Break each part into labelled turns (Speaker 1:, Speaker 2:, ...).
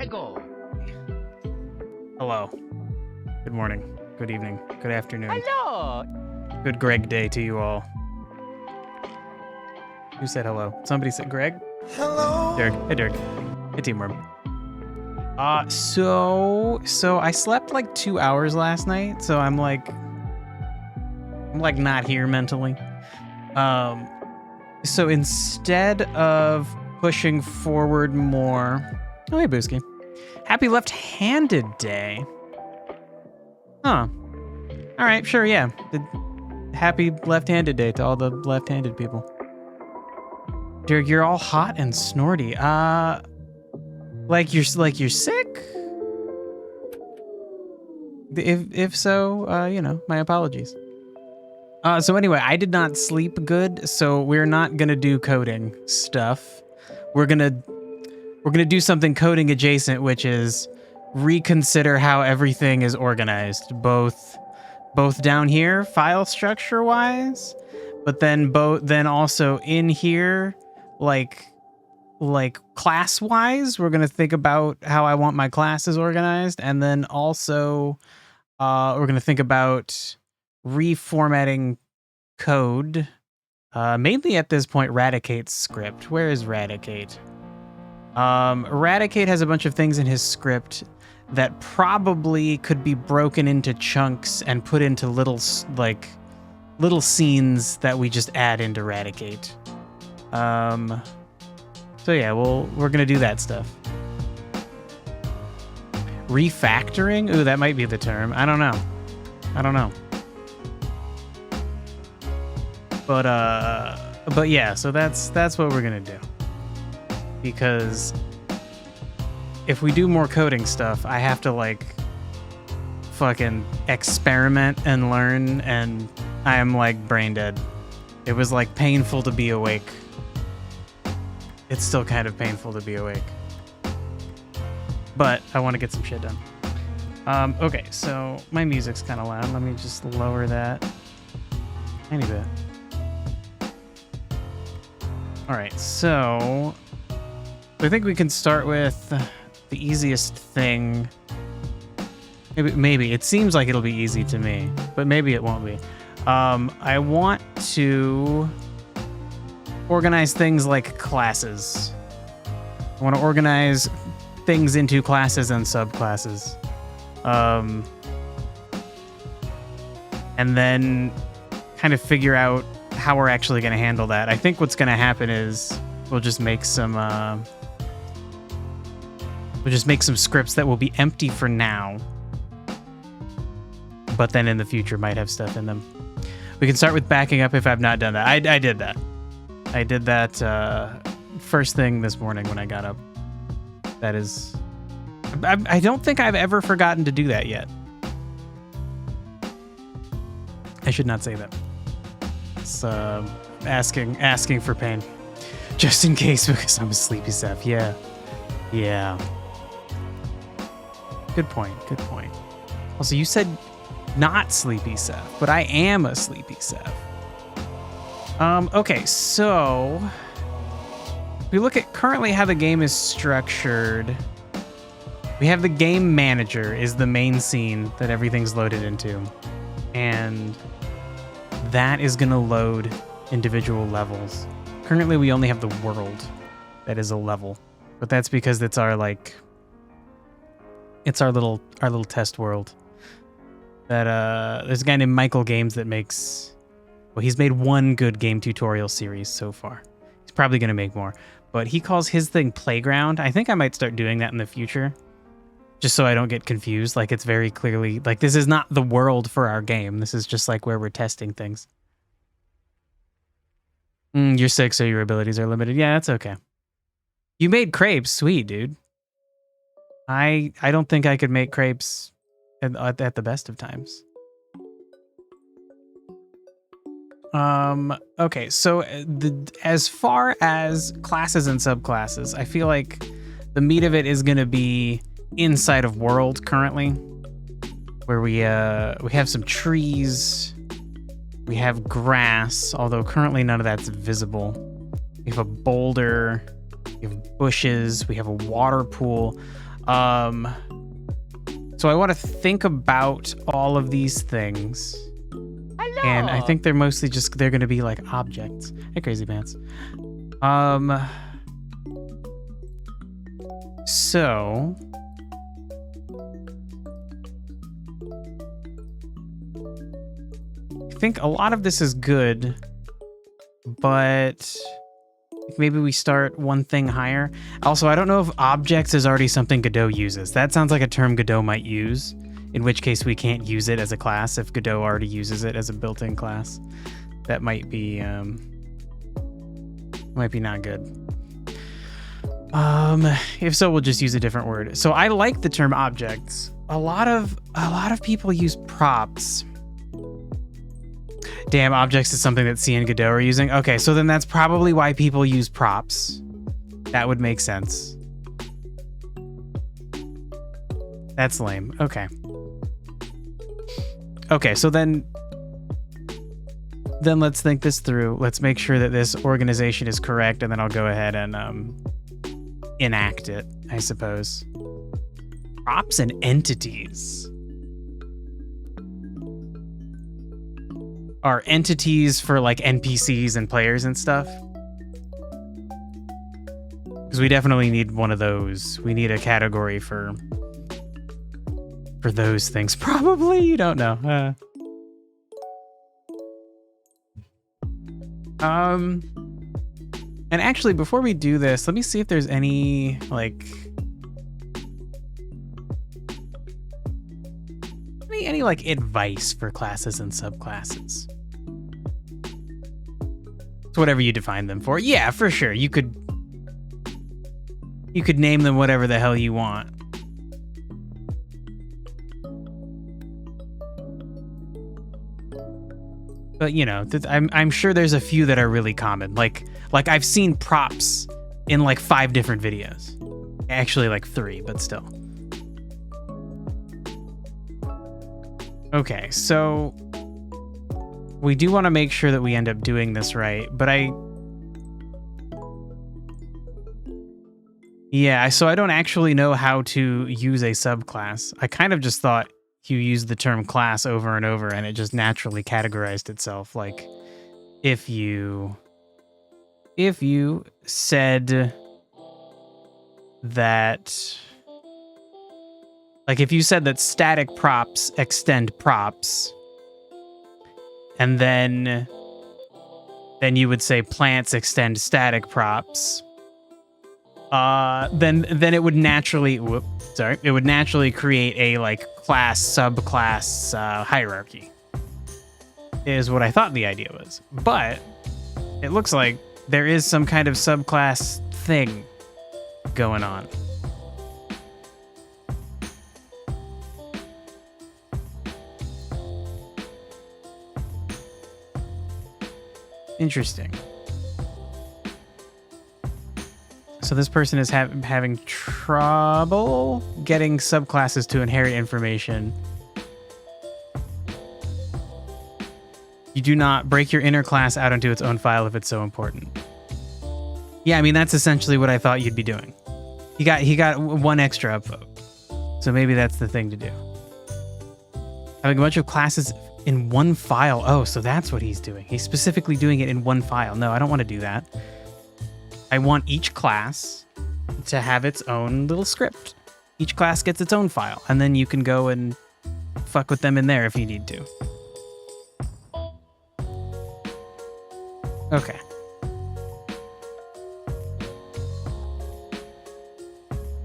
Speaker 1: Hello. Good morning. Good evening. Good afternoon.
Speaker 2: Hello.
Speaker 1: Good Greg day to you all. Who said hello? Somebody said Greg?
Speaker 3: Hello.
Speaker 1: Dirk. Hey, Dirk. Hey, Teamworm. So I slept like 2 hours last night, so I'm like not here mentally. So instead of pushing forward more, oh, hey, Booski. Happy left-handed day. Huh. All right, sure, yeah. Happy left-handed day to all the left-handed people. Dirk, you're all hot and snorty. Like you're sick? If so, you know, my apologies. So anyway, I did not sleep good, so we're not gonna do coding stuff. We're gonna do something coding adjacent, which is reconsider how everything is organized, both down here, file structure wise, but then also in here, like class wise, we're gonna think about how I want my classes organized, and then also we're gonna think about reformatting code. Mainly at this point, Radicate's script. Where is Radicate? Eradicate has a bunch of things in his script that probably could be broken into chunks and put into little scenes that we just add into Eradicate. So yeah, we're gonna do that stuff. Refactoring? Ooh, that might be the term. I don't know. But yeah, so that's what we're gonna do. Because if we do more coding stuff, I have to like fucking experiment and learn, and I am like brain dead. It was like painful to be awake. It's still kind of painful to be awake. But I want to get some shit done. Okay, so my music's kind of loud. Let me just lower that a tiny bit. All right, so I think we can start with the easiest thing. Maybe. It seems like it'll be easy to me, but maybe it won't be. I want to organize things like classes. I want to organize things into classes and subclasses. And then kind of figure out how we're actually going to handle that. I think what's going to happen is we'll just make some scripts that will be empty for now, but then in the future might have stuff in them. We can start with backing up if I've not done that. I did that. I did that first thing this morning when I got up. That is... I don't think I've ever forgotten to do that yet. I should not say that. It's asking for pain. Just in case, because I'm a sleepy Seth. Yeah. Good point. Also, you said not sleepy Seth, but I am a sleepy Seth. Okay, so we look at currently how the game is structured. We have the game manager is the main scene that everything's loaded into. And that is going to load individual levels. Currently, we only have the world that is a level, but that's because it's our little test world. That there's a guy named Michael Games that makes, well, he's made one good game tutorial series so far. He's probably going to make more, but he calls his thing Playground. I think I might start doing that in the future, just so I don't get confused. Like, it's very clearly, like, this is not the world for our game. This is just like where we're testing things. You're sick, so your abilities are limited. Yeah, that's okay. You made crepes. Sweet, dude. I don't think I could make crepes at the best of times. Okay, so as far as classes and subclasses, I feel like the meat of it is going to be inside of world currently, where we have some trees, we have grass, although currently none of that's visible. We have a boulder, we have bushes, we have a water pool. So I want to think about all of these things.
Speaker 2: Hello.
Speaker 1: And I think they're mostly just, they're going to be like objects. Hey, Crazy Pants. So I think a lot of this is good, but maybe we start one thing higher. Also, I don't know if objects is already something Godot uses. That sounds like a term Godot might use, in which case we can't use it as a class if Godot already uses it as a built-in class. That might be not good. If so, we'll just use a different word. So I like the term objects. A lot of people use props. Damn, objects is something that C and Godot are using. Okay, so then that's probably why people use props. That would make sense. That's lame. Okay. Okay, so then let's think this through. Let's make sure that this organization is correct, and then I'll go ahead and enact it, I suppose. Props and entities are entities for like NPCs and players and stuff. Because we definitely need one of those. We need a category for those things. Probably, you don't know. And actually, before we do this, let me see if there's any like any like advice for classes and subclasses. It's whatever you define them for. Yeah, for sure. You could name them whatever the hell you want. But you know, I'm sure there's a few that are really common. Like I've seen props in like 5 different videos. Actually like 3, but still. Okay, so we do want to make sure that we end up doing this right, but so I don't actually know how to use a subclass. I kind of just thought you used the term class over and over and it just naturally categorized itself. Like if you said that, like if you said that static props extend props, and then you would say plants extend static props, then it would naturally create a like class subclass hierarchy, is what I thought the idea was. But it looks like there is some kind of subclass thing going on. Interesting. So this person is having trouble getting subclasses to inherit information. You do not break your inner class out into its own file if it's so important. Yeah, I mean, that's essentially what I thought you'd be doing. He got 1 extra upvote. So maybe that's the thing to do. Having a bunch of classes in 1 file. Oh, so that's what he's doing. He's specifically doing it in 1 file. No, I don't want to do that. I want each class to have its own little script. Each class gets its own file, and then you can go and fuck with them in there if you need to. Okay.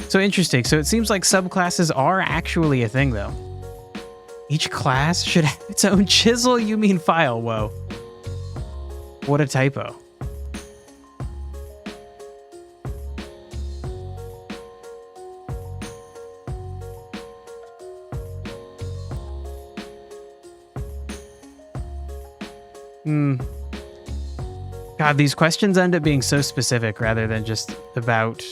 Speaker 1: So interesting. So it seems like subclasses are actually a thing, though. Each class should have its own chisel, you mean file. Whoa. What a typo. God, these questions end up being so specific rather than just about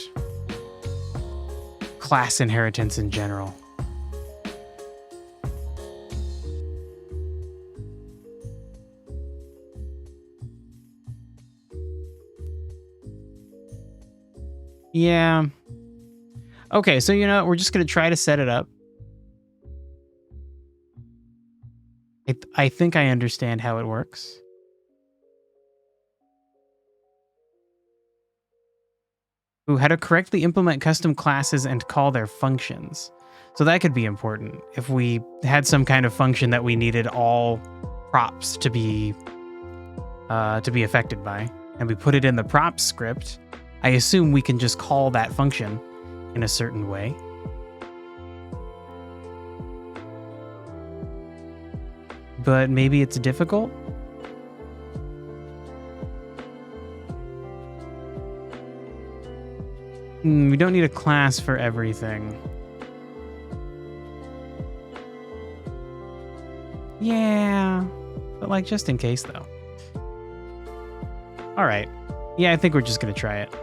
Speaker 1: class inheritance in general. Yeah. Okay, so you know what? We're just going to try to set it up. I think I understand how it works. Ooh, how to correctly implement custom classes and call their functions. So that could be important if we had some kind of function that we needed all props to be affected by, and we put it in the props script. I assume we can just call that function in a certain way. But maybe it's difficult. We don't need a class for everything. Yeah, but like just in case though. All right. Yeah, I think we're just gonna try it.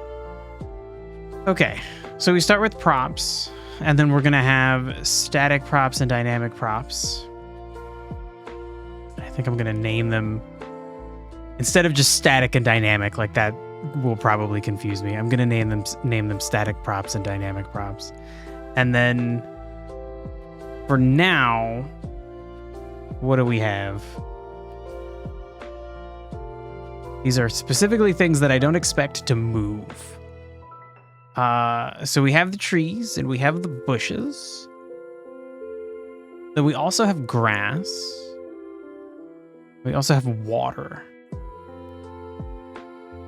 Speaker 1: Okay, so we start with props, and then we're gonna have static props and dynamic props. I think I'm gonna name them, instead of just static and dynamic, like that will probably confuse me. I'm gonna name them static props and dynamic props. And then for now, what do we have? These are specifically things that I don't expect to move. So we have the trees and we have the bushes. Then we also have grass. We also have water.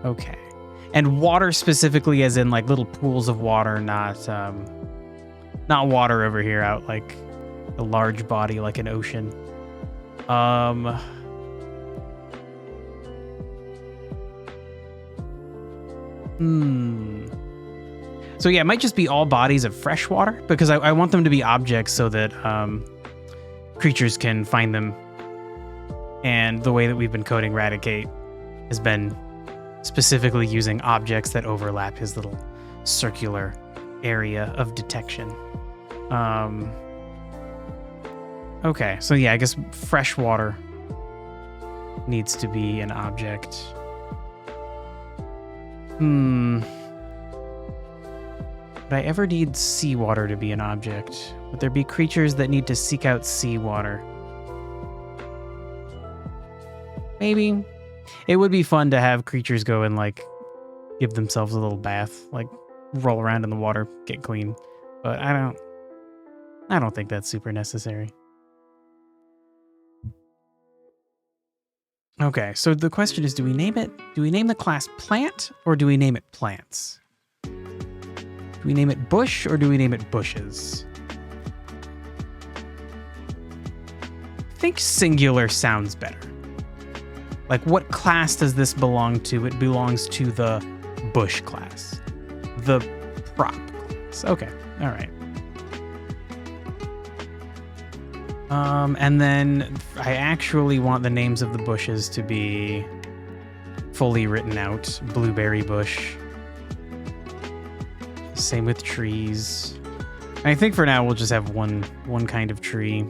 Speaker 1: Okay. And water specifically as in like little pools of water, not water over here out like a large body like an ocean. So yeah, it might just be all bodies of fresh water because I want them to be objects so that creatures can find them. And the way that we've been coding Eradicate has been specifically using objects that overlap his little circular area of detection. Okay, so yeah, I guess fresh water needs to be an object. Would I ever need seawater to be an object? Would there be creatures that need to seek out seawater? Maybe. It would be fun to have creatures go and like give themselves a little bath, like roll around in the water, get clean. But I don't think that's super necessary. Okay, so the question is, do we name the class plant or do we name it plants? Do we name it bush or do we name it bushes? I think singular sounds better. Like, what class does this belong to? It belongs to the bush class. The prop class. Okay, all right. And then I actually want the names of the bushes to be fully written out. Blueberry bush. Same with trees. I think for now we'll just have one kind of tree.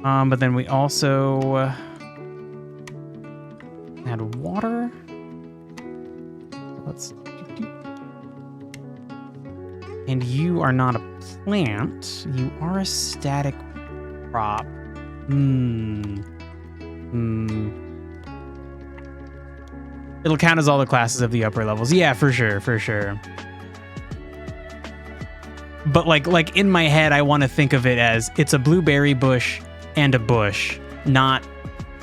Speaker 1: But then we also add water. And you are not a plant. You are a static prop. It'll count as all the classes of the upper levels. Yeah, for sure. But like in my head, I want to think of it as it's a blueberry bush and a bush, not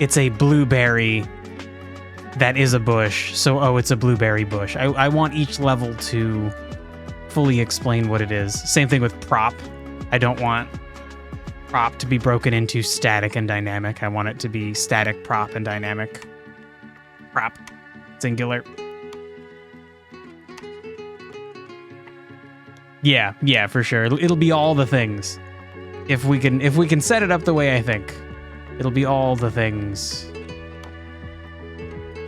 Speaker 1: it's a blueberry that is a bush. So, it's a blueberry bush. I want each level to fully explain what it is. Same thing with prop. I don't want prop to be broken into static and dynamic. I want it to be static, prop, and dynamic. Prop, singular. Yeah, for sure. It'll be all the things. If we can set it up the way I think, it'll be all the things.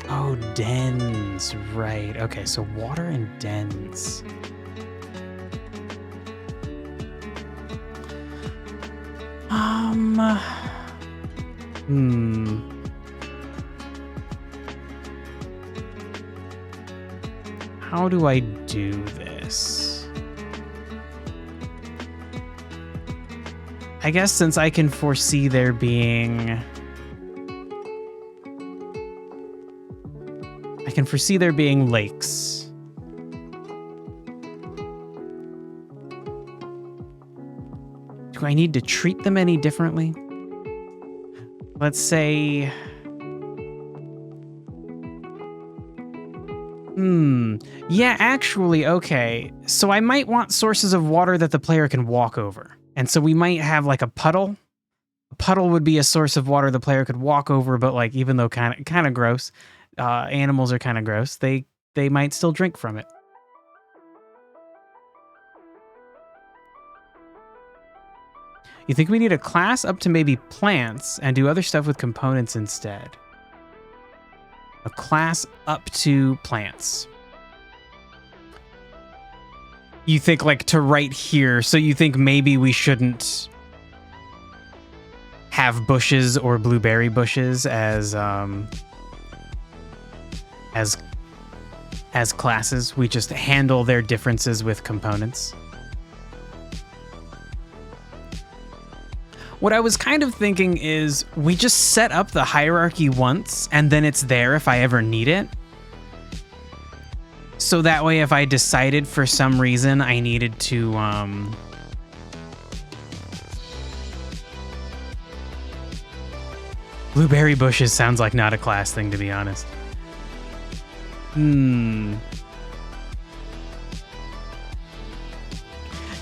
Speaker 1: Oh, dens, right. Okay, so water and dens. How do I do this? I guess since I can foresee there being... I can foresee there being lakes. Do I need to treat them any differently? Let's say... Yeah, actually, okay. So I might want sources of water that the player can walk over. And so we might have like a puddle. A puddle would be a source of water the player could walk over, but like even though kind of gross, animals are kind of gross, they might still drink from it. You think we need a class up to maybe plants and do other stuff with components instead? A class up to plants. You think like to right here, so you think maybe we shouldn't have bushes or blueberry bushes as classes. We just handle their differences with components. What I was kind of thinking is we just set up the hierarchy once and then it's there if I ever need it. So that way if I decided for some reason I needed to blueberry bushes sounds like not a class thing, to be honest.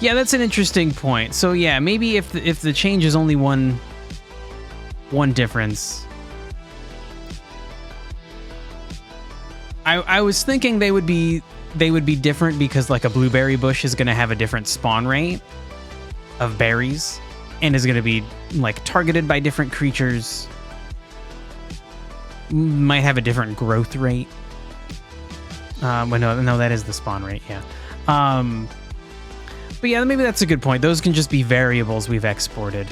Speaker 1: Yeah, that's an interesting point. So yeah, maybe if the change is only one difference. I was thinking they would be different because like a blueberry bush is going to have a different spawn rate of berries and is going to be like targeted by different creatures. Might have a different growth rate. Well, no, that is the spawn rate. Yeah. But yeah, maybe that's a good point. Those can just be variables we've exported.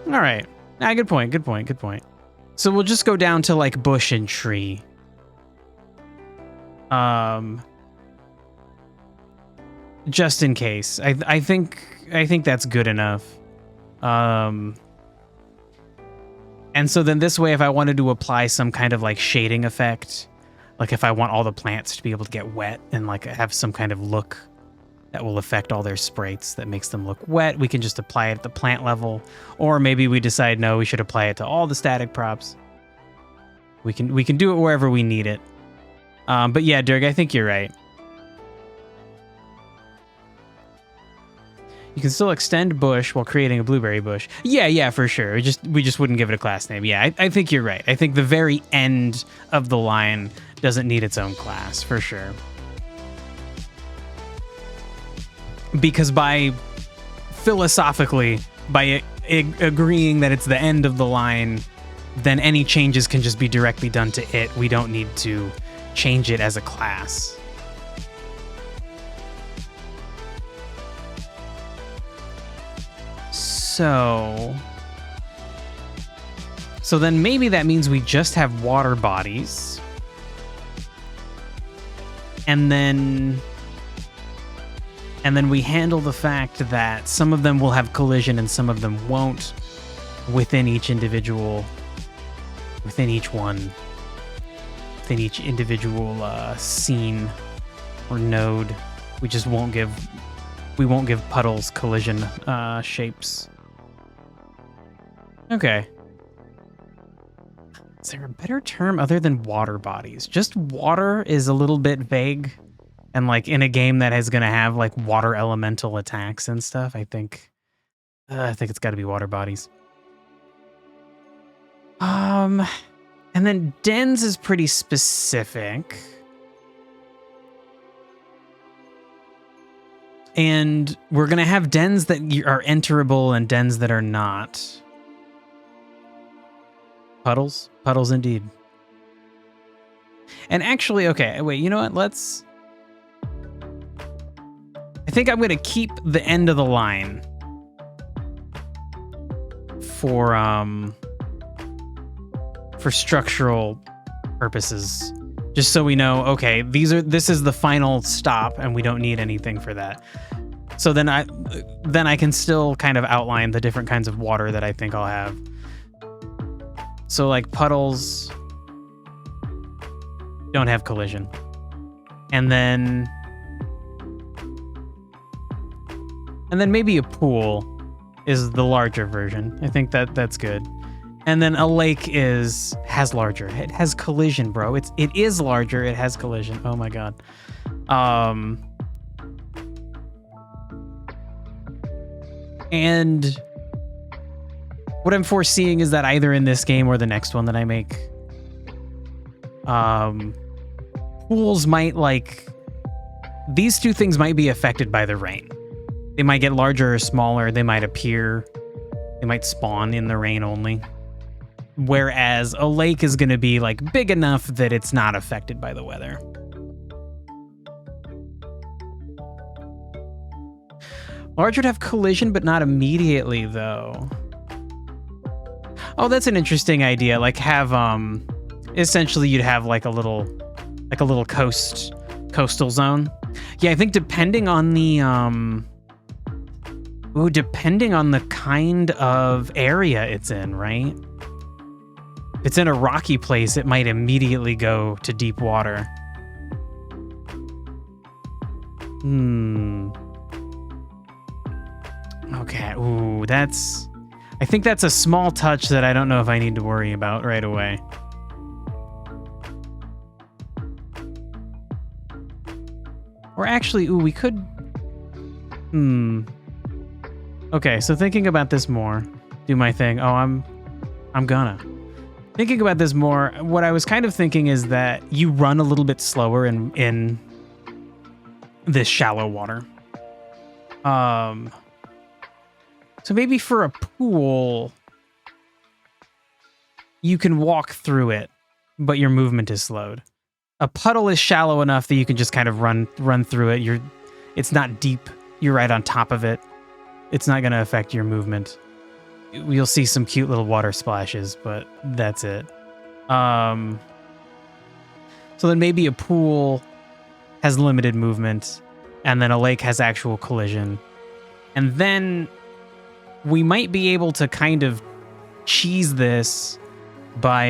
Speaker 1: All right. Good point. So we'll just go down to like bush and tree. Just in case. I think that's good enough. And so then this way, if I wanted to apply some kind of like shading effect, like if I want all the plants to be able to get wet and like have some kind of look that will affect all their sprites that makes them look wet, we can just apply it at the plant level. Or maybe we decide, no, we should apply it to all the static props. We can do it wherever we need it. But yeah, Dirk, I think you're right. You can still extend bush while creating a blueberry bush. Yeah, for sure. We just wouldn't give it a class name. Yeah, I think you're right. I think the very end of the line doesn't need its own class, for sure. Because philosophically, by agreeing that it's the end of the line, then any changes can just be directly done to it. We don't need to change it as a class. So then maybe that means we just have water bodies. And then we handle the fact that some of them will have collision and some of them won't within each individual scene or node. We won't give puddles collision shapes. Okay. Is there a better term other than water bodies? Just water is a little bit vague. And like in a game that is going to have like water elemental attacks and stuff, I think it's got to be water bodies. And then dens is pretty specific. And we're going to have dens that are enterable and dens that are not. Puddles indeed. And actually, okay, wait, you know what? I think I'm going to keep the end of the line for structural purposes, Just so we know, okay, this is the final stop and we don't need anything for that. So then I can still kind of outline the different kinds of water that I think I'll have. So like puddles don't have collision. And then maybe a pool is the larger version. I think that's good. And then a lake has larger. It has collision, bro. It is larger. It has collision. Oh my god. And what I'm foreseeing is that either in this game or the next one that I make, pools might these two things might be affected by the rain. They might get larger or smaller. They might appear. They might spawn in the rain only. Whereas a lake is going to be big enough that it's not affected by the weather. Large would have collision, but not immediately though. Oh, that's an interesting idea. Have essentially you'd have a little coastal zone. Yeah, I think depending on the depending on the kind of area it's in, right? If it's in a rocky place, it might immediately go to deep water. Okay, ooh, I think that's a small touch that I don't know if I need to worry about right away. Or actually, ooh, we could... Okay, so thinking about this more, do my thing. Oh, I'm gonna. Thinking about this more, what I was kind of thinking is that you run a little bit slower in this shallow water. So maybe for a pool, you can walk through it, but your movement is slowed. A puddle is shallow enough that you can just kind of run through it. It's not deep. You're right on top of it. It's not going to affect your movement. You'll see some cute little water splashes, but that's it. So then maybe a pool has limited movement, and then a lake has actual collision. And then we might be able to kind of cheese this by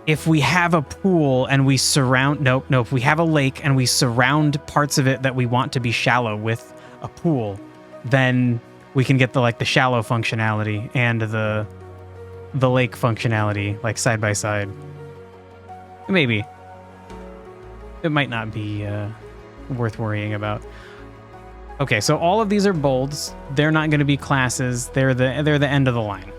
Speaker 1: if we have a pool and we surround nope, we have a lake and we surround parts of it that we want to be shallow with a pool, then we can get the shallow functionality and the lake functionality side by side. Maybe. It might not be worth worrying about. Okay, so all of these are bolds. They're not going to be classes. They're the end of the line.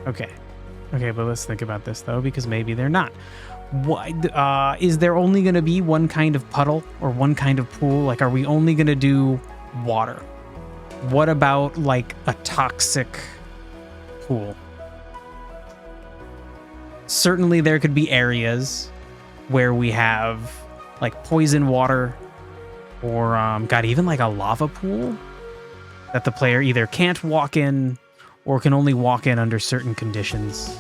Speaker 1: Okay, but let's think about this though, because maybe they're not. What is there only going to be one kind of puddle or one kind of pool? Are we only going to do water? What about a toxic pool? Certainly there could be areas where we have poison water or even a lava pool that the player either can't walk in or can only walk in under certain conditions.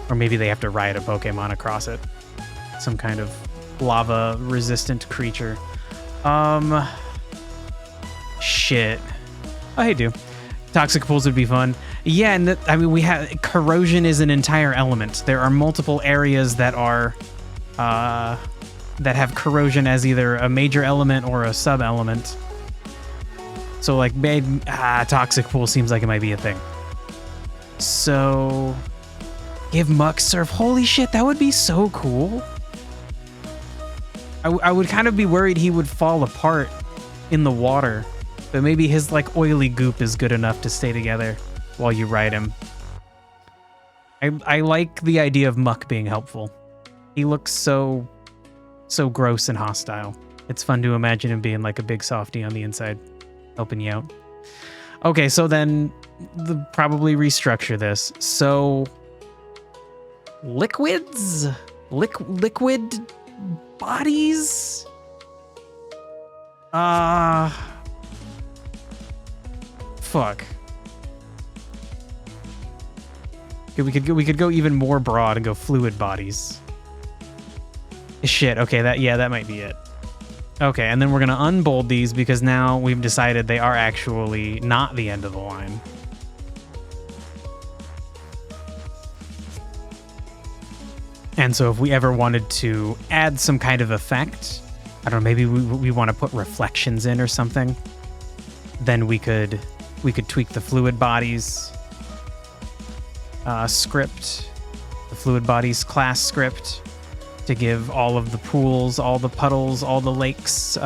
Speaker 1: Or maybe they have to ride a Pokemon across it. Some kind of lava resistant creature. Shit. Oh, hey, dude. Toxic pools would be fun. Yeah, and we have corrosion is an entire element. There are multiple areas that are that have corrosion as either a major element or a sub-element. So toxic pool seems like it might be a thing. So give Muck Surf. Holy shit, that would be so cool. I would kind of be worried he would fall apart in the water. But maybe his oily goop is good enough to stay together while you ride him. I like the idea of Muck being helpful. He looks so gross and hostile. It's fun to imagine him being a big softie on the inside, helping you out. Okay, so then probably restructure this. So liquids, liquid bodies. fuck. Okay, we could go even more broad and go fluid bodies. Shit. Okay, that might be it. Okay, and then we're gonna unbold these because now we've decided they are actually not the end of the line. And so if we ever wanted to add some kind of effect, I don't know, maybe we want to put reflections in or something, then we could tweak the fluid bodies script, the fluid bodies class script, to give all of the pools, all the puddles, all the lakes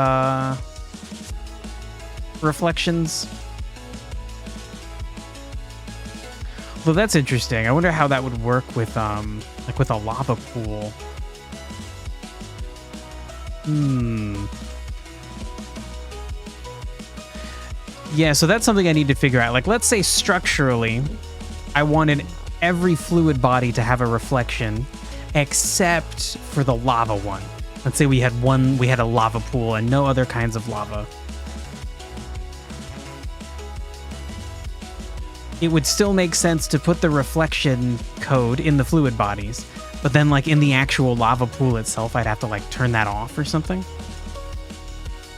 Speaker 1: reflections. Well, that's interesting. I wonder how that would work with like with a lava pool. Yeah, so that's something I need to figure out. Like, let's say structurally, I wanted every fluid body to have a reflection, except for the lava one. Let's say we had a lava pool and no other kinds of lava. It would still make sense to put the reflection code in the fluid bodies, but then like in the actual lava pool itself, I'd have to like turn that off or something.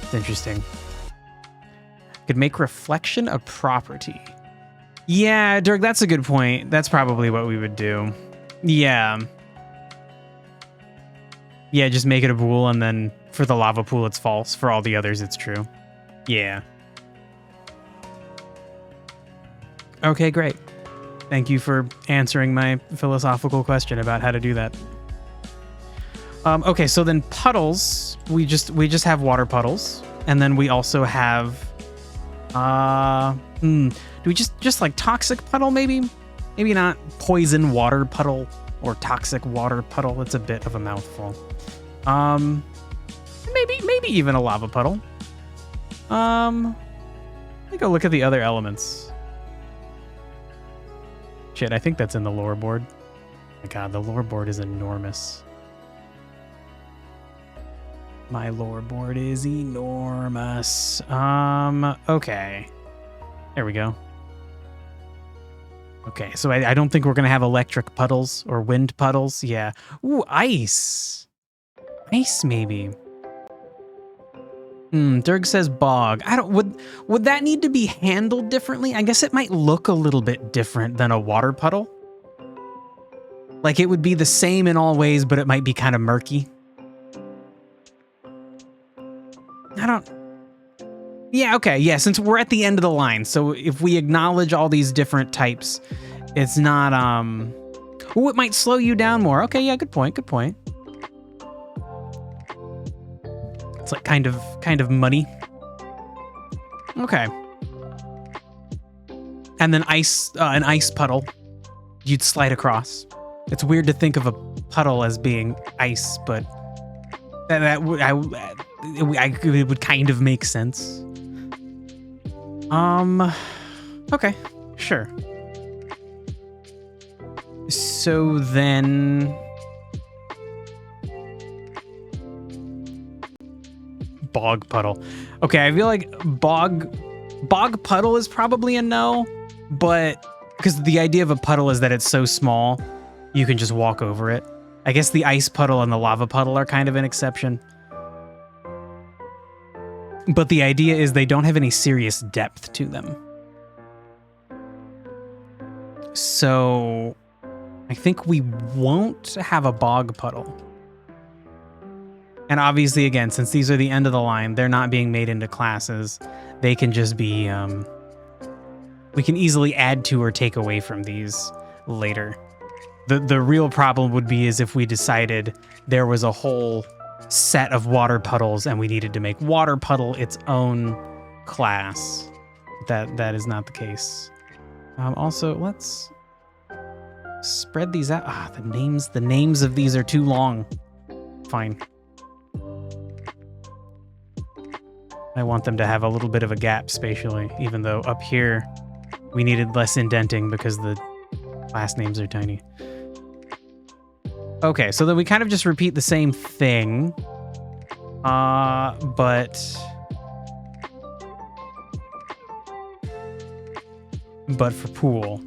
Speaker 1: It's interesting. Could make reflection a property. Yeah, Dirk, that's a good point. That's probably what we would do. Yeah. Yeah, just make it a pool, and then for the lava pool, it's false. For all the others, it's true. Yeah. Okay, great. Thank you for answering my philosophical question about how to do that. Okay, so then puddles, we just have water puddles, and then we also have do we just like toxic puddle maybe? Maybe not poison water puddle or toxic water puddle. It's a bit of a mouthful. Maybe even a lava puddle. Let me go look at the other elements. Shit, I think that's in the lore board. Oh my god, the lore board is enormous. My lore board is enormous. Okay. There we go. Okay, so I don't think we're gonna have electric puddles or wind puddles. Yeah. Ooh, ice. Ice, maybe. Dirk says bog. Would that need to be handled differently? I guess it might look a little bit different than a water puddle. Like it would be the same in all ways, but it might be kind of murky. Yeah, okay, yeah, since we're at the end of the line, so if we acknowledge all these different types, it's not, it might slow you down more. Okay, yeah, good point. It's like kind of muddy. Okay. And then an ice puddle, you'd slide across. It's weird to think of a puddle as being ice, but it would kind of make sense. Okay, sure. So then bog puddle. Okay, I feel like bog puddle is probably a no, but because the idea of a puddle is that it's so small, you can just walk over it. I guess the ice puddle and the lava puddle are kind of an exception. But the idea is they don't have any serious depth to them. So I think we won't have a bog puddle. And obviously, again, since these are the end of the line, they're not being made into classes. They can just be, we can easily add to or take away from these later. The real problem would be is if we decided there was a whole set of water puddles and we needed to make water puddle its own class. That is not the case. Also, let's spread these out. The names of these are too long. Fine. I want them to have a little bit of a gap spatially, even though up here we needed less indenting because the class names are tiny. Okay, so then we kind of just repeat the same thing, but but for pool.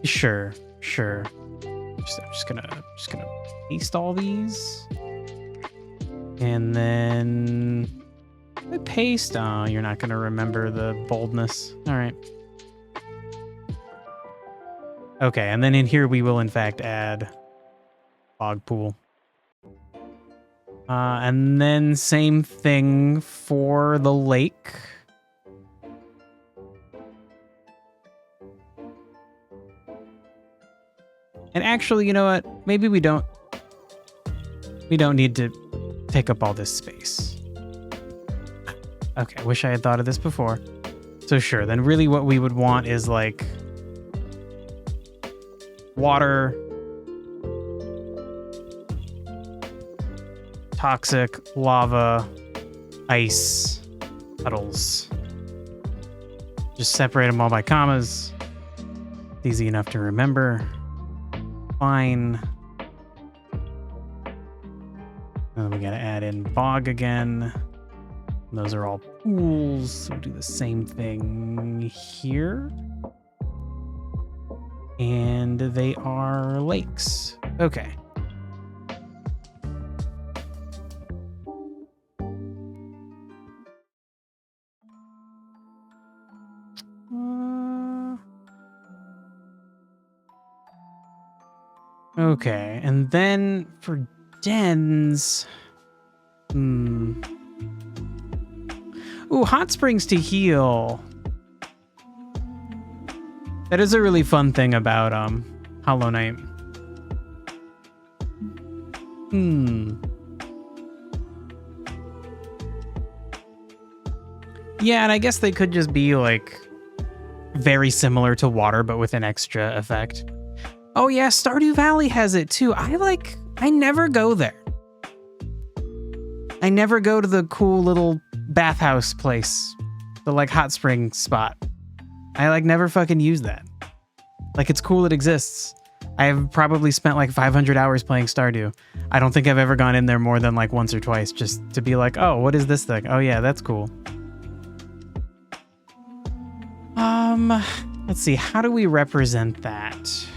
Speaker 1: Sure. I'm just gonna paste all these. And then I paste. Oh, you're not gonna remember the boldness. All right. Okay, and then in here we will in fact add bog pool. And then same thing for the lake. And actually, you know what? Maybe we don't need to take up all this space. Okay, wish I had thought of this before. So sure, then really what we would want is like water, toxic, lava, ice, puddles. Just separate them all by commas. It's easy enough to remember. Fine. And then we gotta add in bog again. And those are all pools, so we'll do the same thing here. And they are lakes. Okay. Okay, and then for dens... Ooh, hot springs to heal. That is a really fun thing about Hollow Knight. Yeah, and I guess they could just be like very similar to water, but with an extra effect. Oh yeah, Stardew Valley has it too. I never go there. I never go to the cool little bathhouse place, the like hot spring spot. I like never fucking use that. Like it's cool it exists. I have probably spent like 500 hours playing Stardew. I don't think I've ever gone in there more than like once or twice just to be like, oh, what is this thing? Oh yeah, that's cool. Let's see, how do we represent that?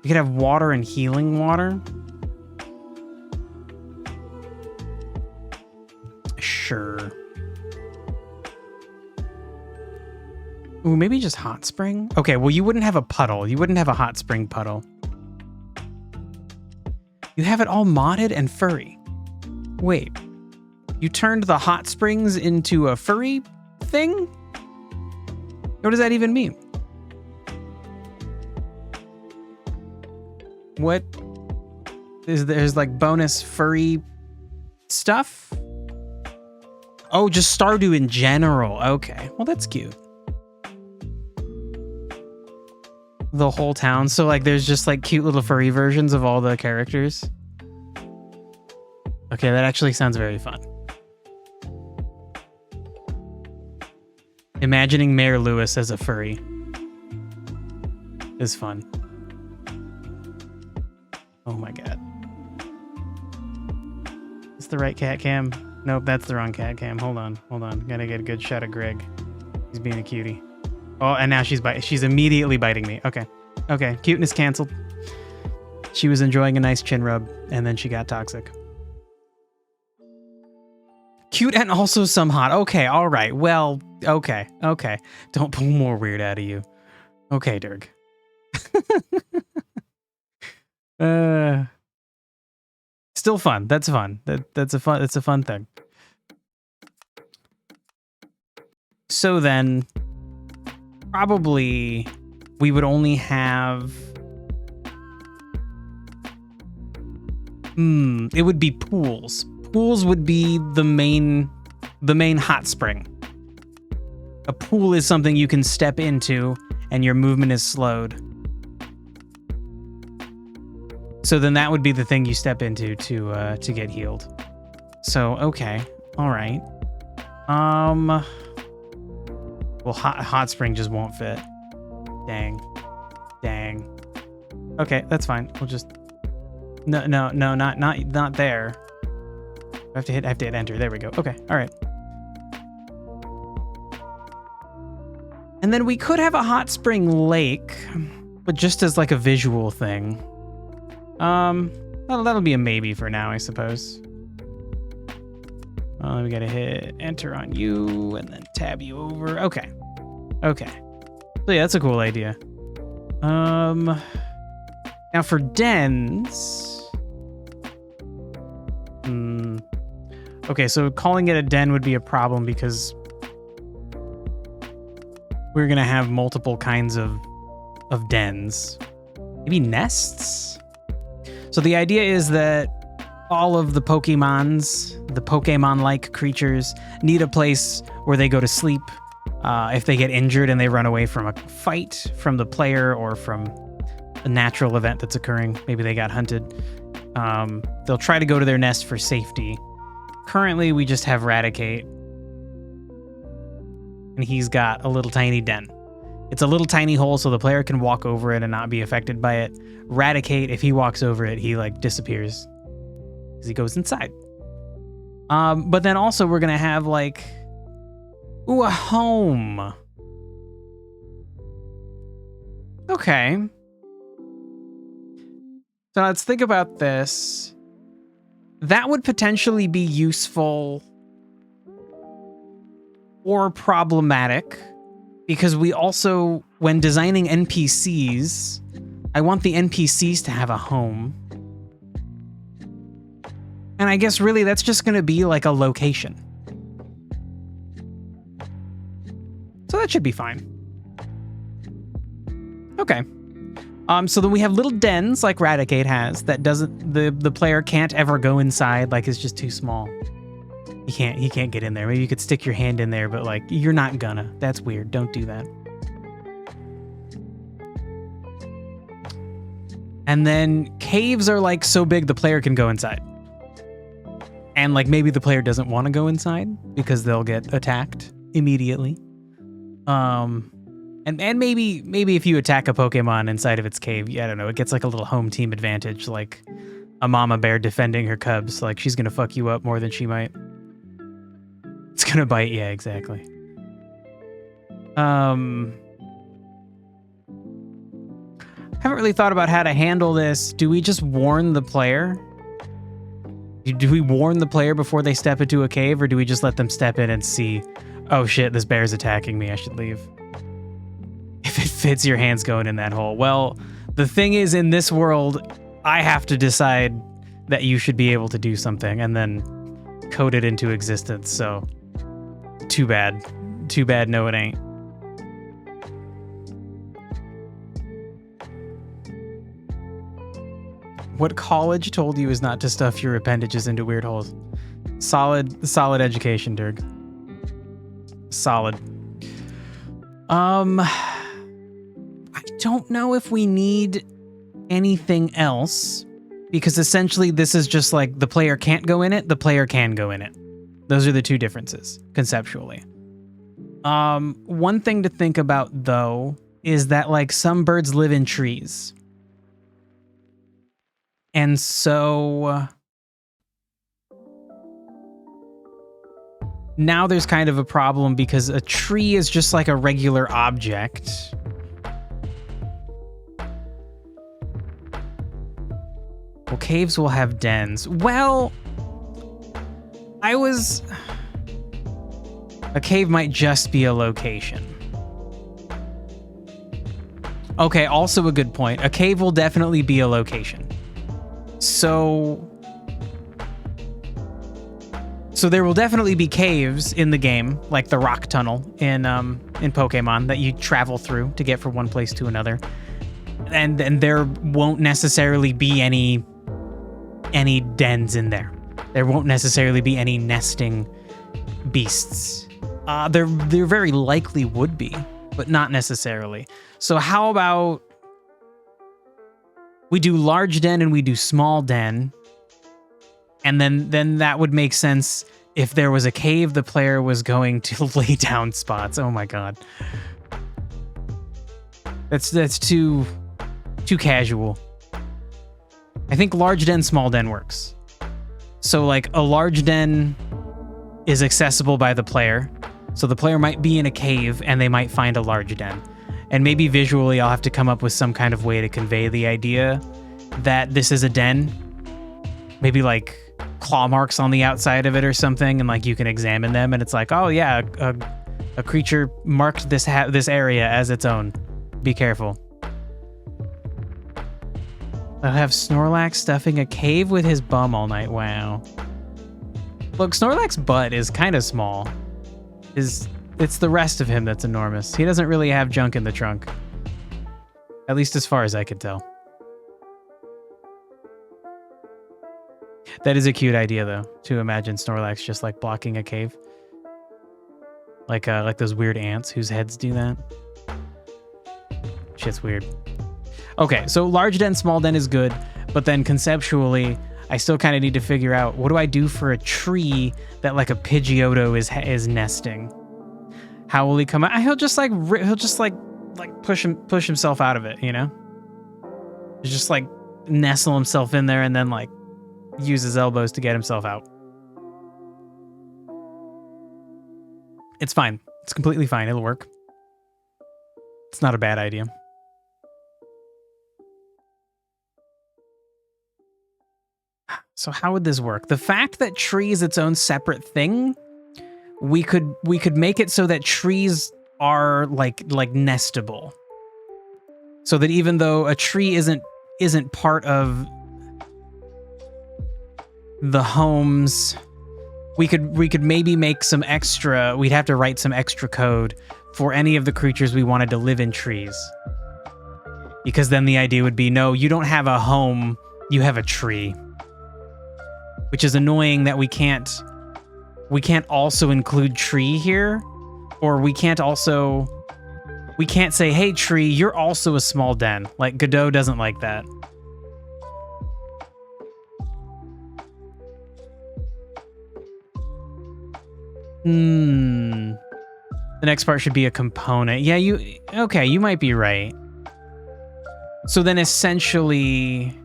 Speaker 1: We could have water and healing water. Sure. Ooh, maybe just hot spring? Okay, well, you wouldn't have a puddle. You wouldn't have a hot spring puddle. You have it all modded and furry. Wait, you turned the hot springs into a furry thing? What does that even mean? What is there's like bonus furry stuff? Oh, just Stardew in general. Okay, well that's cute. The whole town. So like there's just like cute little furry versions of all the characters. Okay, that actually sounds very fun. Imagining Mayor Lewis as a furry is fun. Oh my god. Is the right cat cam? Nope, that's the wrong cat cam. Hold on. Gotta get a good shot of Greg. He's being a cutie. Oh, and now she's immediately biting me. Okay, cuteness canceled. She was enjoying a nice chin rub, and then she got toxic. Cute and also some hot. Okay, all right. Well, okay. Don't pull more weird out of you. Okay, Dirk. Still fun. That's fun. It's a fun thing. So then, probably we would only have. It would be pools. Pools would be the main hot spring. A pool is something you can step into and your movement is slowed. So then that would be the thing you step into to get healed. So okay, all right. Well, hot spring just won't fit. Dang. Okay, that's fine. We'll just no, not there. I have to hit enter. There we go. Okay, all right. And then we could have a hot spring lake, but just as like a visual thing. That'll be a maybe for now, I suppose. We gotta hit enter on you and then tab you over. Okay. Okay. So yeah, that's a cool idea. Now for dens. Okay, so calling it a den would be a problem because we're gonna have multiple kinds of dens. Maybe nests? So the idea is that all of the Pokemon-like creatures need a place where they go to sleep. If they get injured and they run away from a fight from the player or from a natural event that's occurring, maybe they got hunted, they'll try to go to their nest for safety. Currently, we just have Raticate, and he's got a little tiny den. It's a little tiny hole so the player can walk over it and not be affected by it. Raticate, if he walks over it, he like disappears because he goes inside. But then also we're gonna have like, a home. Okay. So let's think about this. That would potentially be useful or problematic because we also, when designing NPCs, I want the NPCs to have a home. And I guess really that's just going to be like a location. So that should be fine. Okay. So then we have little dens like Raticate has that doesn't, the player can't ever go inside, like it's just too small. He can't get in there. Maybe you could stick your hand in there, but like you're not gonna. That's weird. Don't do that. And then caves are like so big the player can go inside. And like maybe the player doesn't want to go inside because they'll get attacked immediately. And maybe if you attack a Pokemon inside of its cave, I don't know, it gets like a little home team advantage, like a mama bear defending her cubs. Like she's gonna fuck you up more than she might. It's gonna bite, yeah, exactly. Haven't really thought about how to handle this. Do we just warn the player? Do we warn the player before they step into a cave, or do we just let them step in and see, oh shit, this bear's attacking me, I should leave? If it fits, your hand's going in that hole. Well, the thing is, in this world, I have to decide that you should be able to do something and then code it into existence, so too bad. Too bad, no it ain't. What college told you is not to stuff your appendages into weird holes? Solid education, Dirk. Solid. I don't know if we need anything else, because essentially this is just like the player can't go in it, the player can go in it. Those are the two differences, conceptually. One thing to think about, though, is that like some birds live in trees. And so now there's kind of a problem because a tree is just like a regular object. Well, caves will have dens. Well, a cave might just be a location. Okay, also a good point. A cave will definitely be a location. So there will definitely be caves in the game, like the rock tunnel in Pokemon that you travel through to get from one place to another. And there won't necessarily be any dens in there. There won't necessarily be any nesting beasts. There very likely would be, but not necessarily. So how about we do large den and we do small den, and then that would make sense if there was a cave the player was going to lay down spots. Oh my god. That's too casual. I think large den, small den works. So like a large den is accessible by the player. So the player might be in a cave and they might find a large den. And maybe visually I'll have to come up with some kind of way to convey the idea that this is a den. Maybe like claw marks on the outside of it or something, and like you can examine them and it's like, oh yeah, a creature marked this area as its own. Be careful. I'll have Snorlax stuffing a cave with his bum all night. Wow. Look, Snorlax's butt is kind of small. It's the rest of him that's enormous. He doesn't really have junk in the trunk. At least as far as I could tell. That is a cute idea, though, to imagine Snorlax just like blocking a cave. Like those weird ants whose heads do that. Shit's weird. Okay, so large den, small den is good, but then conceptually, I still kind of need to figure out, what do I do for a tree that like a Pidgeotto is nesting? How will he come out? He'll just like push himself out of it, you know? He'll just like nestle himself in there and then like use his elbows to get himself out. It's fine. It's completely fine. It'll work. It's not a bad idea. So how would this work? The fact that tree is its own separate thing, we could make it so that trees are like nestable. So that even though a tree isn't part of the homes, we could maybe make some extra, we'd have to write some extra code for any of the creatures we wanted to live in trees. Because then the idea would be, no, you don't have a home, you have a tree. Which is annoying that we can't also include tree here, or we can't say, hey tree, you're also a small den. Like Godot doesn't like that. The next part should be a component. Yeah, you might be right. So then essentially,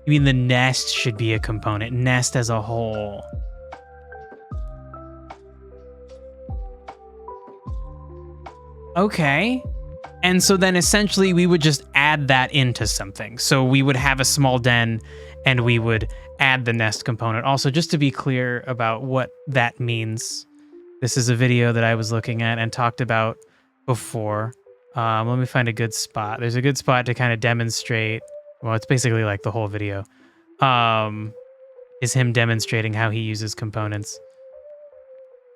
Speaker 1: you mean the nest should be a component, nest as a whole. Okay. And so then essentially we would just add that into something. So we would have a small den and we would add the nest component. Also, just to be clear about what that means, this is a video that I was looking at and talked about before. Let me find a good spot. There's a good spot to kind of demonstrate. Well, it's basically like the whole video, is him demonstrating how he uses components.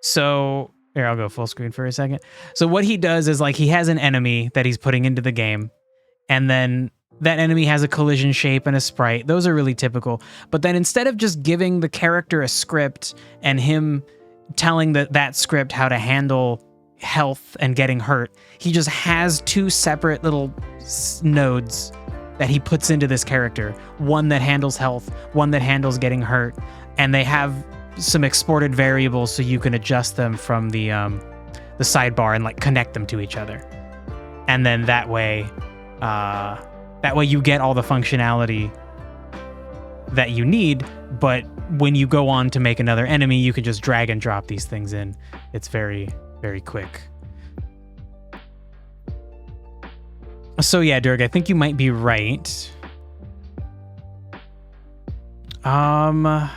Speaker 1: So here, I'll go full screen for a second. So what he does is like he has an enemy that he's putting into the game, and then that enemy has a collision shape and a sprite. Those are really typical. But then instead of just giving the character a script and him telling that script how to handle health and getting hurt, he just has two separate little nodes that he puts into this character. One that handles health, one that handles getting hurt, and they have some exported variables so you can adjust them from the sidebar and like connect them to each other. And then that way you get all the functionality that you need, but when you go on to make another enemy, you can just drag and drop these things in. It's very, very quick. So yeah, Dirk, I think you might be right. Oh,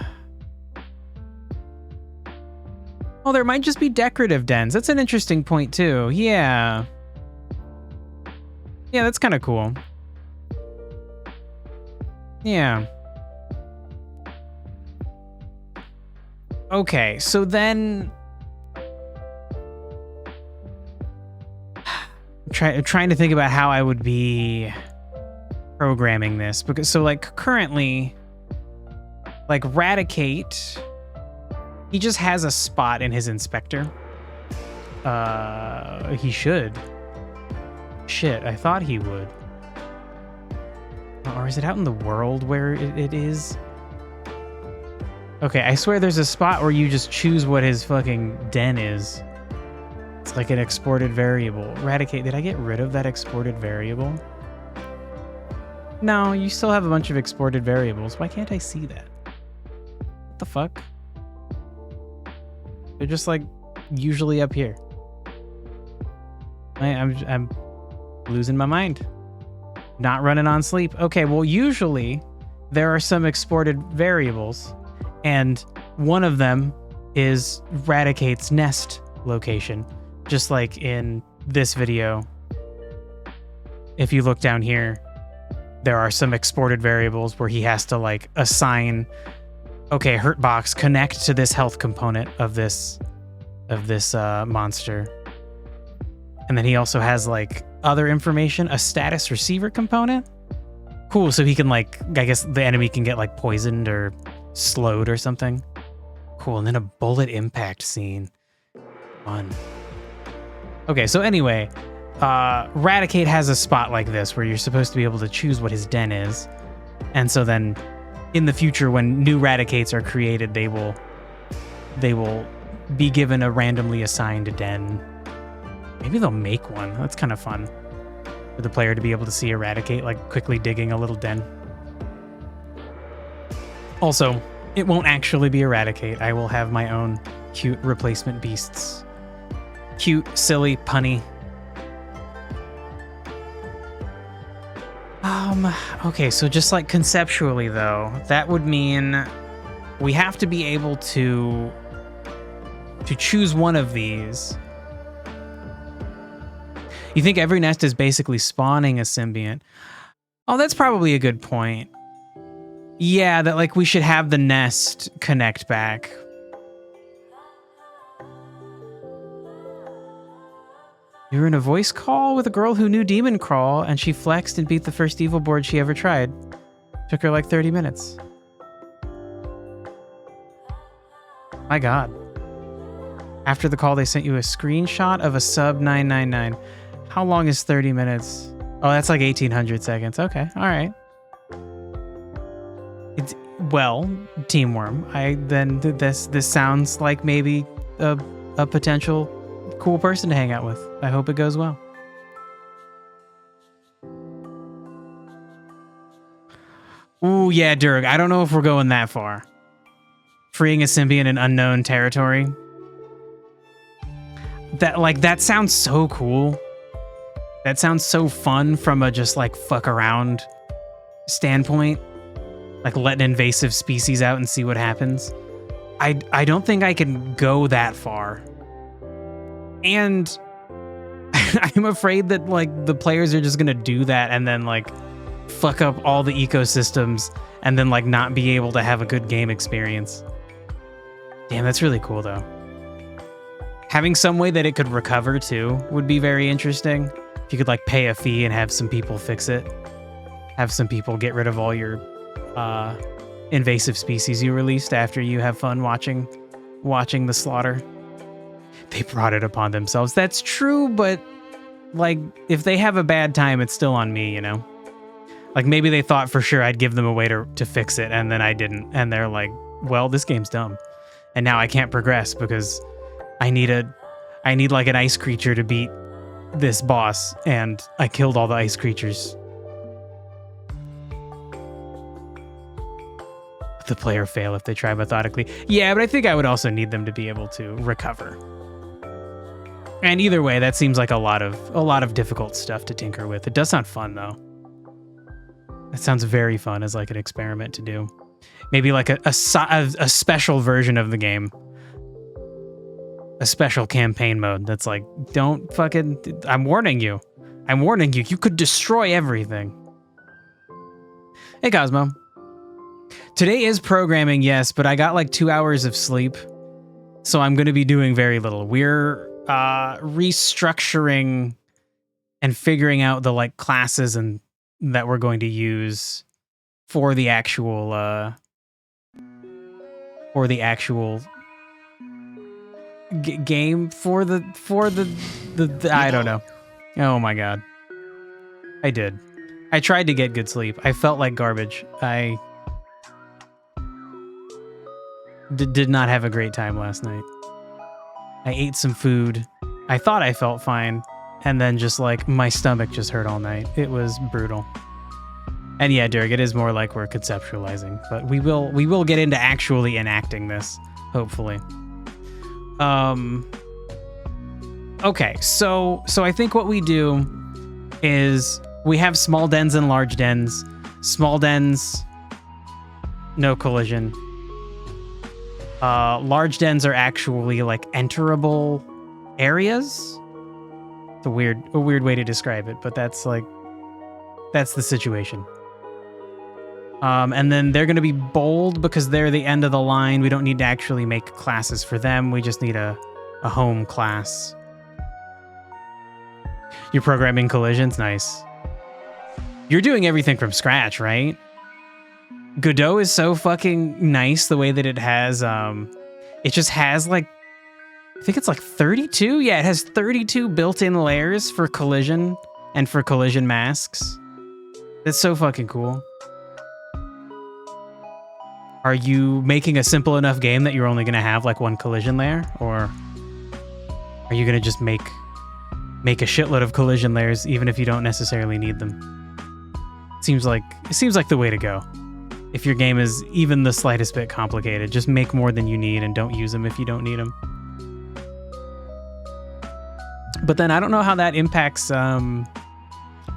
Speaker 1: there might just be decorative dens. That's an interesting point too. Yeah. Yeah, that's kind of cool. Yeah. Okay, so then I'm trying to think about how I would be programming this, because so like currently, like Raticate, he just has a spot in his inspector. He should. Shit, I thought he would. Or is it out in the world where it is? Okay, I swear there's a spot where you just choose what his fucking den is. It's like an exported variable. Raticate, did I get rid of that exported variable? No, you still have a bunch of exported variables. Why can't I see that? What the fuck? They're just like usually up here? I'm losing my mind. Not running on sleep. Okay, well, usually there are some exported variables, and one of them is Radicate's nest location. Just like in this video, if you look down here, there are some exported variables where he has to like assign, okay, Hurtbox, connect to this health component of this monster. And then he also has like other information, a status receiver component. Cool, so he can like, I guess the enemy can get like poisoned or slowed or something. Cool, and then a bullet impact scene. Fun. Okay, so anyway, Radicate has a spot like this where you're supposed to be able to choose what his den is. And so then in the future, when new Radicates are created, they will be given a randomly assigned den. Maybe they'll make one. That's kind of fun for the player to be able to see Eradicate like quickly digging a little den. Also, it won't actually be Eradicate. I will have my own cute replacement beasts. Cute, silly, punny. Okay, so just like conceptually though, that would mean we have to be able to choose one of these. You think every nest is basically spawning a symbiont? Oh, that's probably a good point. Yeah, that like we should have the nest connect back. You were in a voice call with a girl who knew Demon Crawl, and she flexed and beat the first evil board she ever tried. Took her like 30 minutes. My God. After the call, they sent you a screenshot of a sub 999. How long is 30 minutes? Oh, that's like 1800 seconds. Okay, all right. It's, well, Teamworm, this sounds like maybe a potential cool person to hang out with. I hope it goes well. Ooh, yeah, Durg. I don't know if we're going that far. Freeing a symbiont in unknown territory. That sounds so cool. That sounds so fun from a just like fuck around standpoint. Like let an invasive species out and see what happens. I don't think I can go that far. And I'm afraid that like the players are just gonna do that and then like fuck up all the ecosystems and then like not be able to have a good game experience. Damn, that's really cool though. Having some way that it could recover too would be very interesting. If you could like pay a fee and have some people fix it. Have some people get rid of all your invasive species you released after you have fun watching the slaughter. They brought it upon themselves. That's true, but like if they have a bad time, it's still on me, you know? Like maybe they thought for sure I'd give them a way to fix it and then I didn't. And they're like, well, this game's dumb. And now I can't progress because I need like an ice creature to beat this boss and I killed all the ice creatures. The player fail if they try methodically. Yeah, but I think I would also need them to be able to recover. And either way, that seems like a lot of difficult stuff to tinker with. It does sound fun though. It sounds very fun as like an experiment to do. Maybe like a special version of the game. A special campaign mode that's like, don't fucking, I'm warning you. You could destroy everything. Hey Cosmo. Today is programming, yes, but I got like 2 hours of sleep. So I'm going to be doing very little. We're restructuring and figuring out the like classes and that we're going to use for the actual game for the I don't know. Oh my God. I tried to get good sleep. I felt like garbage. I did not have a great time last night. I ate some food. I thought I felt fine. And then just like my stomach just hurt all night. It was brutal. And yeah, Dirk, it is more like we're conceptualizing, but we will get into actually enacting this, hopefully. Okay, so I think what we do is we have small dens and large dens. Small dens, no collision. Large dens are actually like enterable areas. It's a weird way to describe it, but that's the situation. And then they're going to be bold because they're the end of the line. We don't need to actually make classes for them. We just need a home class. You're programming collisions? Nice. You're doing everything from scratch, right? Godot is so fucking nice the way that it has, it just has like, I think it's like 32? Yeah, it has 32 built-in layers for collision and for collision masks. That's so fucking cool. Are you making a simple enough game that you're only going to have like one collision layer? Or are you going to just make a shitload of collision layers even if you don't necessarily need them? It seems like the way to go. If your game is even the slightest bit complicated, just make more than you need and don't use them if you don't need them. But then I don't know how that impacts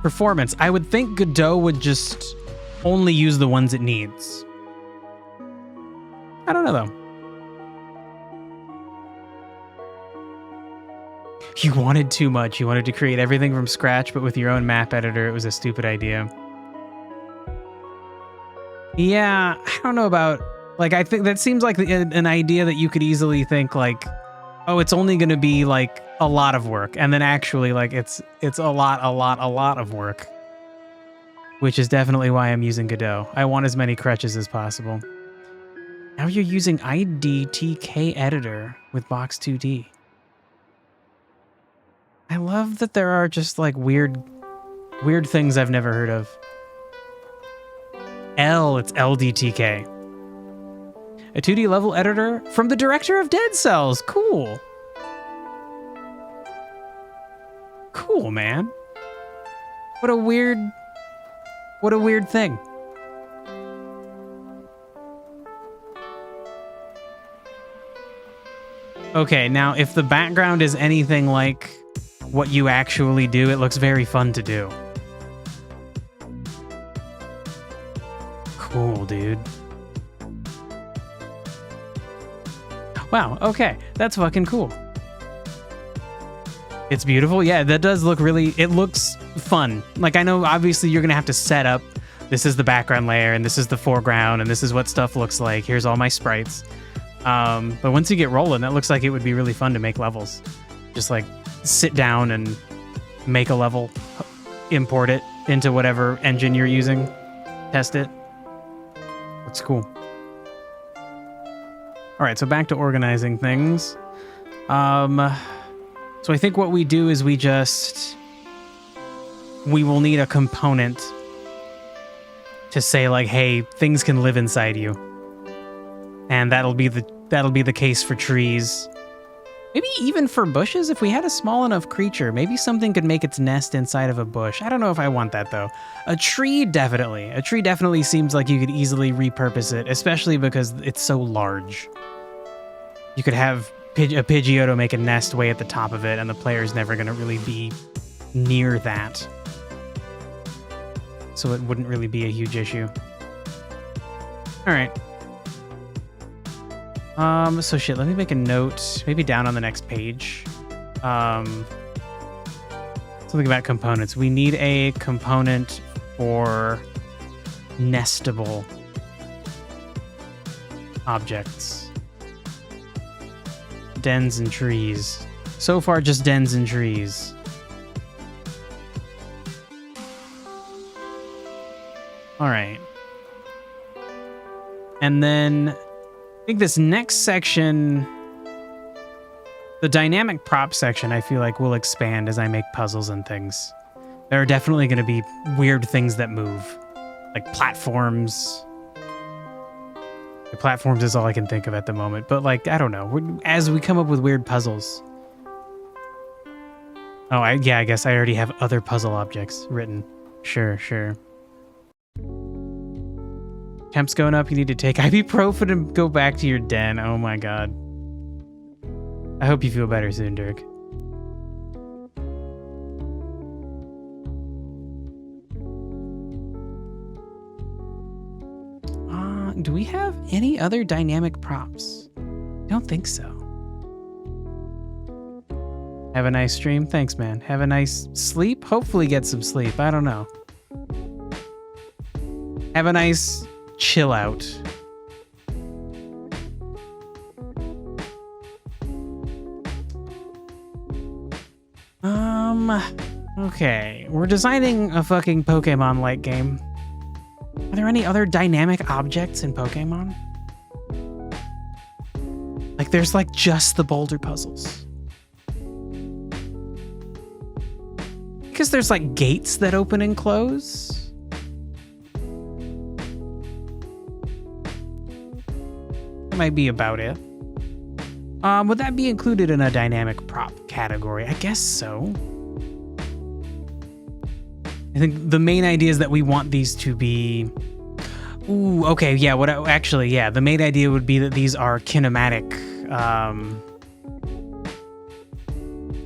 Speaker 1: performance. I would think Godot would just only use the ones it needs. I don't know though. You wanted too much. You wanted to create everything from scratch, but with your own map editor, it was a stupid idea. Yeah, I don't know about, like, I think that seems like an idea that you could easily think like, oh, it's only going to be like a lot of work. And then actually like it's a lot of work, which is definitely why I'm using Godot. I want as many crutches as possible. Now you're using IDTK editor with Box 2D. I love that there are just like weird things I've never heard of. It's LDTK. A 2D level editor from the director of Dead Cells. Cool. Cool, man. What a weird thing. Okay, now if the background is anything like what you actually do, it looks very fun to do. Cool, dude. Wow, okay. That's fucking cool. It's beautiful. Yeah, that does look really, it looks fun. Like, I know obviously you're gonna have to set up, this is the background layer, and this is the foreground, and this is what stuff looks like. Here's all my sprites. But once you get rolling, that looks like it would be really fun to make levels. Just like sit down and make a level, import it into whatever engine you're using, test it. Looks cool. All right, so back to organizing things. So I think what we do is we will need a component to say like, hey, things can live inside you. And that'll be the case for trees. Maybe even for bushes, if we had a small enough creature, maybe something could make its nest inside of a bush. I don't know if I want that though. A tree definitely seems like you could easily repurpose it, especially because it's so large. You could have a Pidgeotto make a nest way at the top of it, and the player's never going to really be near that. So it wouldn't really be a huge issue. All right. So shit, let me make a note, maybe down on the next page. Something about components. We need a component for nestable objects. Dens and trees. So far, just dens and trees. All right. And then I think this next section, the dynamic prop section, I feel like will expand as I make puzzles and things. There are definitely going to be weird things that move, like platforms. The platforms is all I can think of at the moment, but like, I don't know. As we come up with weird puzzles. Oh, I guess I already have other puzzle objects written. Sure. Temp's going up. You need to take ibuprofen and go back to your den. Oh my god. I hope you feel better soon, Dirk. Do we have any other dynamic props? Don't think so. Have a nice stream. Thanks, man. Have a nice sleep. Hopefully get some sleep. I don't know. Have a nice chill out. Okay. We're designing a fucking Pokemon-like game. Are there any other dynamic objects in Pokemon? Like, there's like just the boulder puzzles. Because there's like gates that open and close. That might be about it. Would that be included in a dynamic prop category? I guess so. I think the main idea is that we want these to be... Ooh, okay, yeah, the main idea would be that these are kinematic.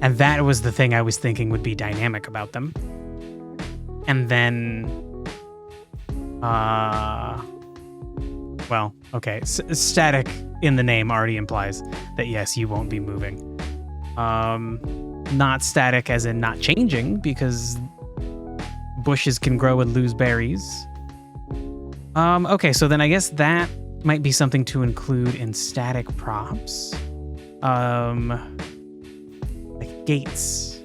Speaker 1: And that was the thing I was thinking would be dynamic about them. And then... well, okay, static in the name already implies that, yes, you won't be moving. Not static as in not changing, because... bushes can grow and lose berries. Okay, so then I guess that might be something to include in static props. Like gates.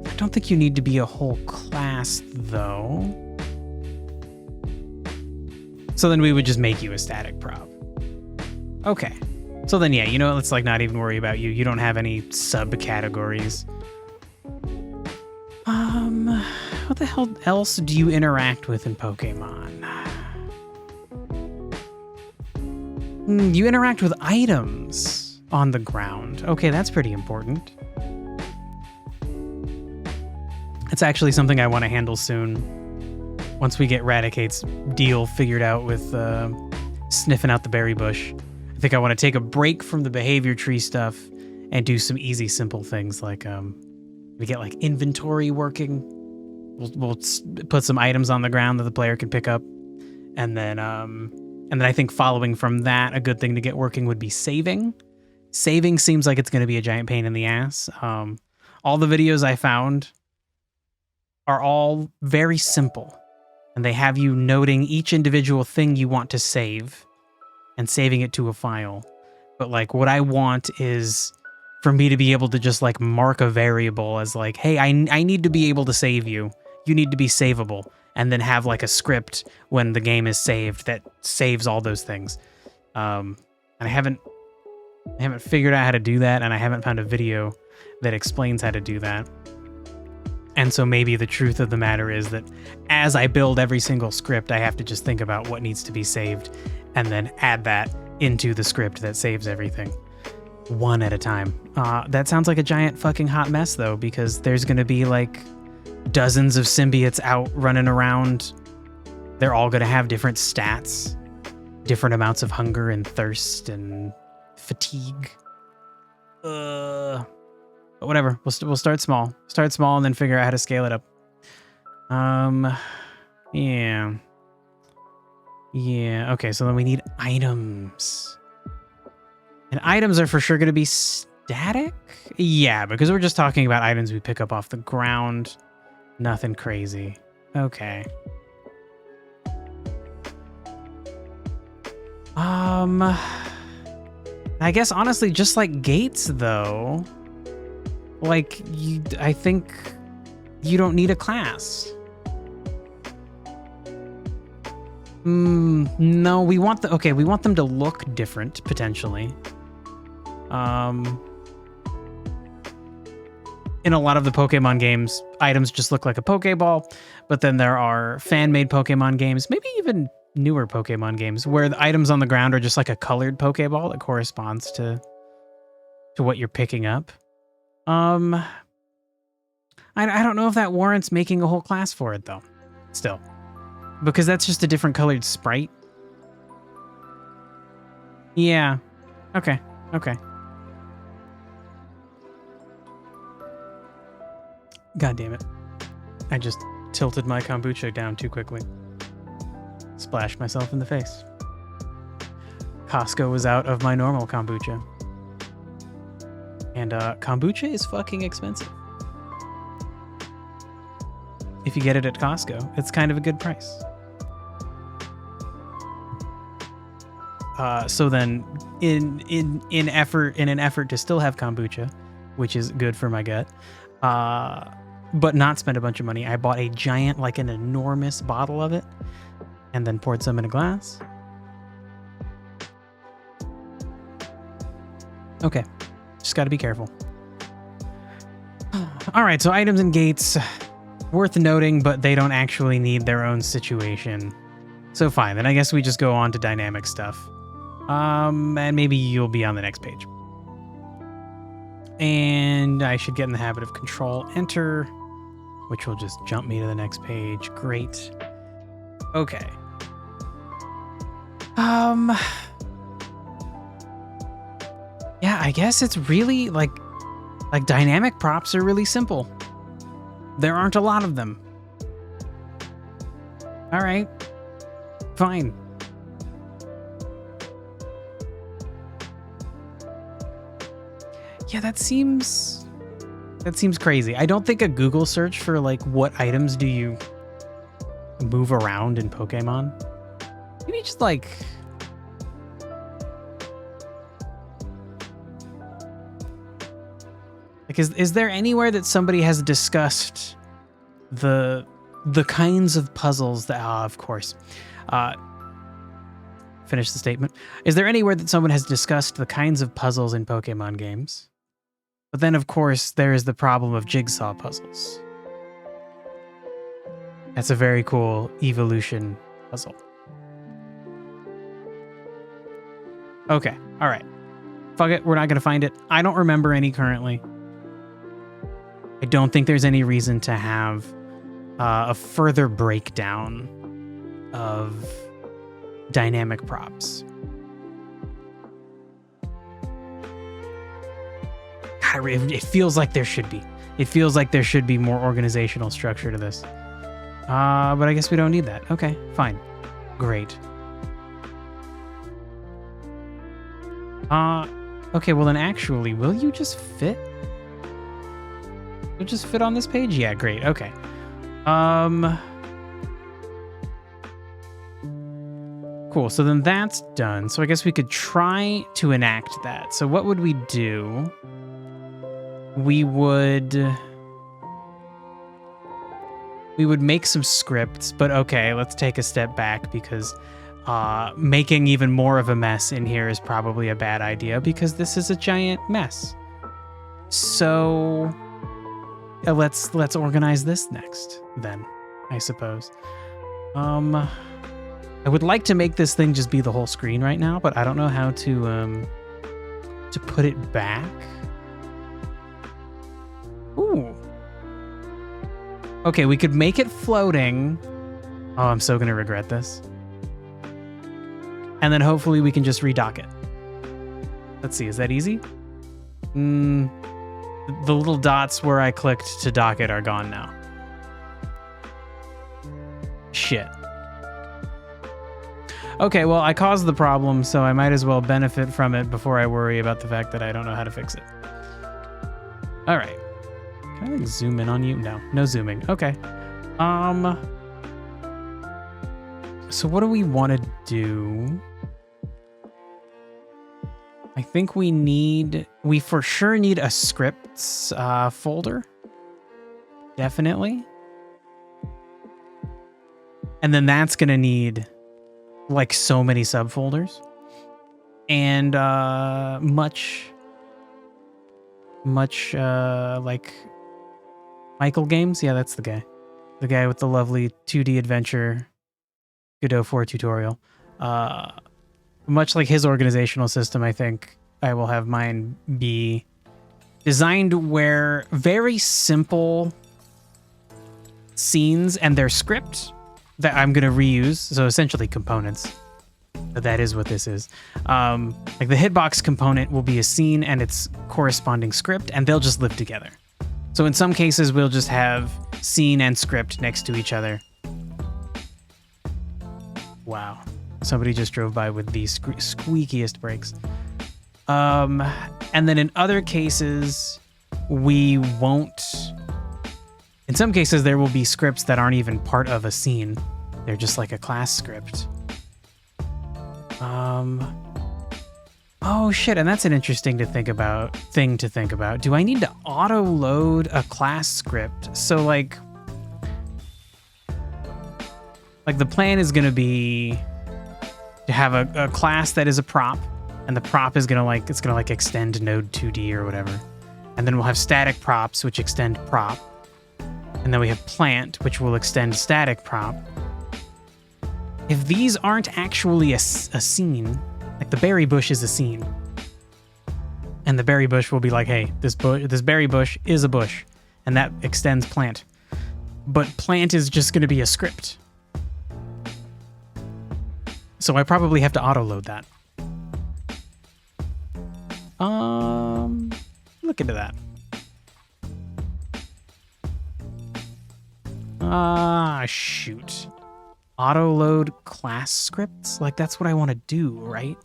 Speaker 1: I don't think you need to be a whole class, though. So then we would just make you a static prop. Okay. So then, yeah, you know, let's like not even worry about you. You don't have any subcategories. What the hell else do you interact with in Pokemon? You interact with items on the ground. Okay, that's pretty important. It's actually something I want to handle soon. Once we get Raticate's deal figured out with sniffing out the berry bush. I think I want to take a break from the behavior tree stuff and do some easy, simple things like we get like inventory working. We'll put some items on the ground that the player can pick up, and then I think following from that, a good thing to get working would be saving. Saving seems like it's going to be a giant pain in the ass. All the videos I found are all very simple, and they have you noting each individual thing you want to save and saving it to a file. But like what I want is for me to be able to just like mark a variable as like, hey, I need to be able to save you. You need to be savable. And then have like a script when the game is saved that saves all those things. And I haven't figured out how to do that, and I haven't found a video that explains how to do that. And so maybe the truth of the matter is that as I build every single script, I have to just think about what needs to be saved and then add that into the script that saves everything one at a time. That sounds like a giant fucking hot mess, though, because there's going to be like dozens of symbiotes out running around. They're all going to have different stats, different amounts of hunger and thirst and fatigue. But whatever. We'll start small. Start small and then figure out how to scale it up. Yeah. Yeah, okay, so then we need items. And items are for sure going to be static? Yeah, because we're just talking about items we pick up off the ground. Nothing crazy. Okay. I guess honestly, just like gates, though. Like, I think you don't need a class. No, we want them to look different, potentially. In a lot of the Pokemon games, items just look like a Pokeball, but then there are fan-made Pokemon games, maybe even newer Pokemon games, where the items on the ground are just like a colored Pokeball that corresponds to what you're picking up. I don't know if that warrants making a whole class for it, though. Still. Because that's just a different colored sprite. Yeah. Okay. God damn it. I just tilted my kombucha down too quickly. Splashed myself in the face. Costco was out of my normal kombucha. And kombucha is fucking expensive. If you get it at Costco, it's kind of a good price. So then, in an effort to still have kombucha, which is good for my gut, but not spend a bunch of money, I bought a giant, like an enormous bottle of it, and then poured some in a glass. Okay, just got to be careful. All right, so items and gates, worth noting, but they don't actually need their own situation. So fine, then I guess we just go on to dynamic stuff. And maybe you'll be on the next page. And I should get in the habit of Control-Enter, which will just jump me to the next page. Great. Okay. Yeah, I guess it's really like dynamic props are really simple. There aren't a lot of them. All right. Fine. Yeah, that seems crazy. I don't think a Google search for like what items do you move around in Pokemon. Maybe just like is there anywhere that somebody has discussed the kinds of puzzles that of course. Finish the statement. Is there anywhere that someone has discussed the kinds of puzzles in Pokemon games? But then, of course, there is the problem of jigsaw puzzles. That's a very cool evolution puzzle. Okay, all right. Fuck it, we're not going to find it. I don't remember any currently. I don't think there's any reason to have a further breakdown of dynamic props. God, it feels like there should be. It feels like there should be more organizational structure to this. But I guess we don't need that. Okay, fine. Great. Okay, well then actually, will you just fit? You'll just fit on this page? Yeah, great. Okay. Cool, so then that's done. So I guess we could try to enact that. So what would we do? We would make some scripts, but okay, let's take a step back because making even more of a mess in here is probably a bad idea because this is a giant mess. So let's organize this next then, I suppose. I would like to make this thing just be the whole screen right now, but I don't know how to put it back. Ooh. Okay, we could make it floating. Oh, I'm so gonna regret this. And then hopefully we can just redock it. Let's see, is that easy? The little dots where I clicked to dock it are gone now. Shit. Okay, well, I caused the problem, so I might as well benefit from it before I worry about the fact that I don't know how to fix it. All right. Can I like zoom in on you? No zooming. Okay. So what do we want to do? I think we for sure need a scripts folder. Definitely. And then that's going to need like so many subfolders and much like Michael Games. Yeah, that's the guy with the lovely 2D adventure Godot 4 tutorial. Much like his organizational system, I think I will have mine be designed where very simple scenes and their script that I'm going to reuse. So essentially components. But that is what this is. Like the hitbox component will be a scene and its corresponding script, and they'll just live together. So in some cases, we'll just have scene and script next to each other. Wow. Somebody just drove by with the squeakiest brakes. And then in other cases, we won't... In some cases, there will be scripts that aren't even part of a scene. They're just like a class script. Oh shit, and that's an interesting thing to think about. Do I need to auto-load a class script? So like the plan is gonna be to have a class that is a prop, and the prop is gonna extend node 2D or whatever. And then we'll have static props, which extend prop. And then we have plant, which will extend static prop. If these aren't actually a scene, like the berry bush is a scene, and the berry bush will be like, hey, this berry bush is a bush, and that extends plant. But plant is just going to be a script. So I probably have to auto-load that. Look into that. Shoot. Auto-load class scripts? Like, that's what I want to do, right?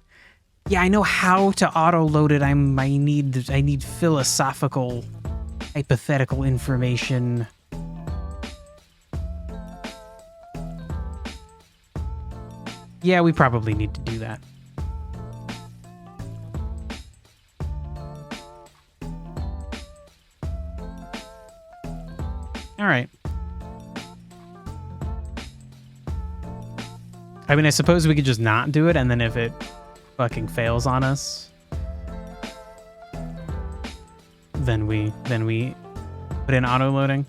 Speaker 1: Yeah, I know how to auto-load it. I need philosophical, hypothetical information. Yeah, we probably need to do that. All right. I mean, I suppose we could just not do it, and then if it fucking fails on us, then we put in auto-loading.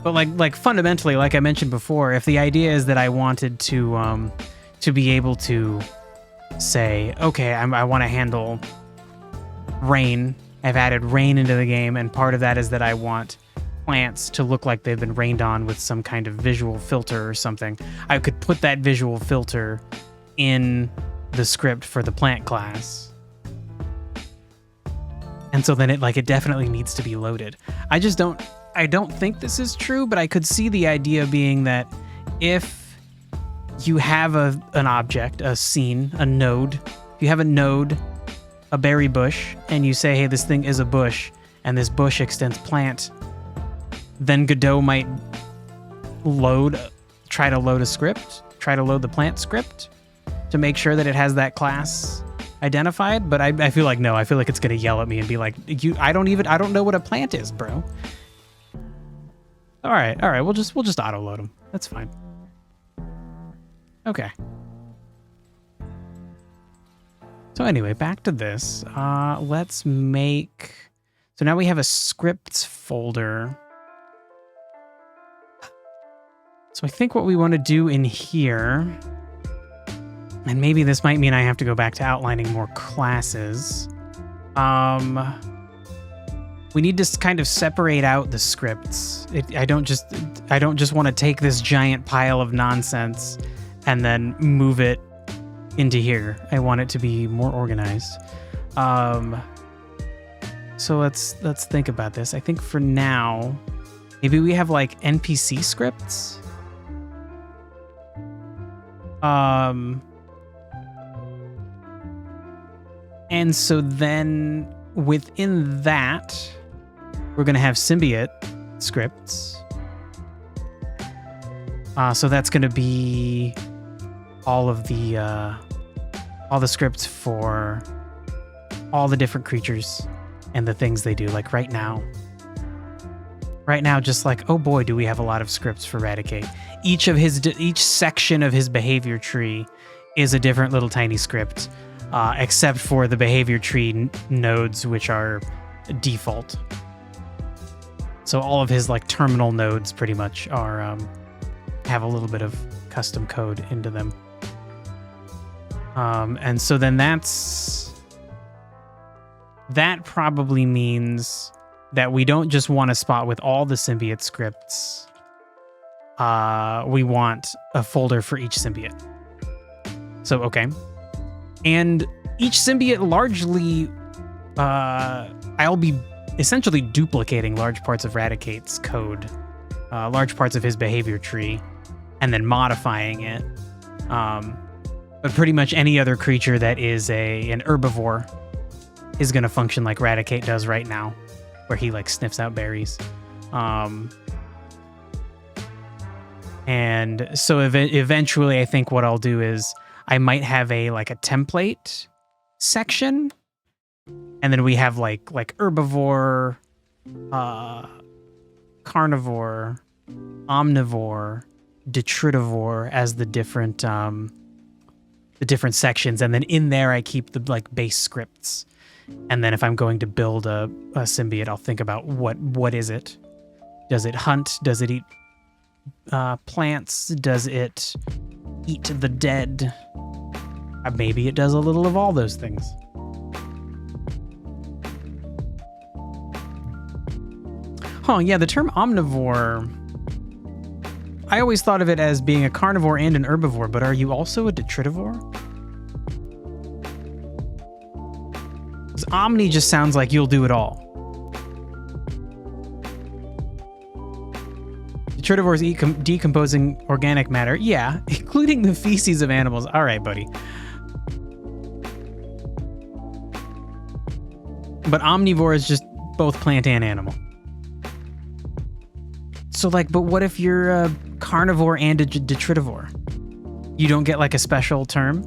Speaker 1: But like fundamentally, like I mentioned before, if the idea is that I wanted to be able to say, okay, I want to handle rain. I've added rain into the game, and part of that is that I want plants to look like they've been rained on with some kind of visual filter or something. I could put that visual filter in the script for the plant class. And so then it definitely needs to be loaded. I don't think this is true, but I could see the idea being that if you have an object, a scene, a node, if you have a node, a berry bush, and you say, hey, this thing is a bush, and this bush extends plant, then Godot might try to load the plant script to make sure that it has that class identified. But I feel like no, I feel like it's gonna yell at me and be like, I don't know what a plant is, bro. All right, we'll just auto load them. That's fine. Okay. So anyway, back to this. Let's make. So now we have a scripts folder. So I think what we want to do in here, and maybe this might mean I have to go back to outlining more classes. We need to kind of separate out the scripts. I don't just want to take this giant pile of nonsense and then move it into here. I want it to be more organized. So let's think about this. I think for now, maybe we have like NPC scripts. And so then within that, we're going to have symbiote scripts. So that's going to be all the scripts for all the different creatures and the things they do. Like right now, just like, oh boy, do we have a lot of scripts for Eradicate. Each section of his behavior tree is a different little tiny script, except for the behavior tree nodes, which are default. So all of his like terminal nodes pretty much are have a little bit of custom code into them. And so then that probably means that we don't just want a spot with all the symbiote scripts. We want a folder for each symbiote. So, okay. And each symbiote largely, I'll be essentially duplicating large parts of Radicate's code, large parts of his behavior tree, and then modifying it. But pretty much any other creature that is an herbivore is going to function like Radicate does right now, where he like sniffs out berries. And so eventually I think what I'll do is I might have a template section, and then we have like herbivore, carnivore, omnivore, detritivore as the different sections, and then in there I keep the like base scripts. And then if I'm going to build a symbiote, I'll think about what is it? Does it hunt? Does it eat plants? Does it eat the dead? Maybe it does a little of all those things. Oh yeah, the term omnivore, I always thought of it as being a carnivore and an herbivore, but are you also a detritivore? Because omni just sounds like you'll do it all. Detritivores eat decomposing organic matter. Yeah, including the feces of animals. All right, buddy. But omnivore is just both plant and animal. So but what if you're a carnivore and a detritivore? You don't get like a special term?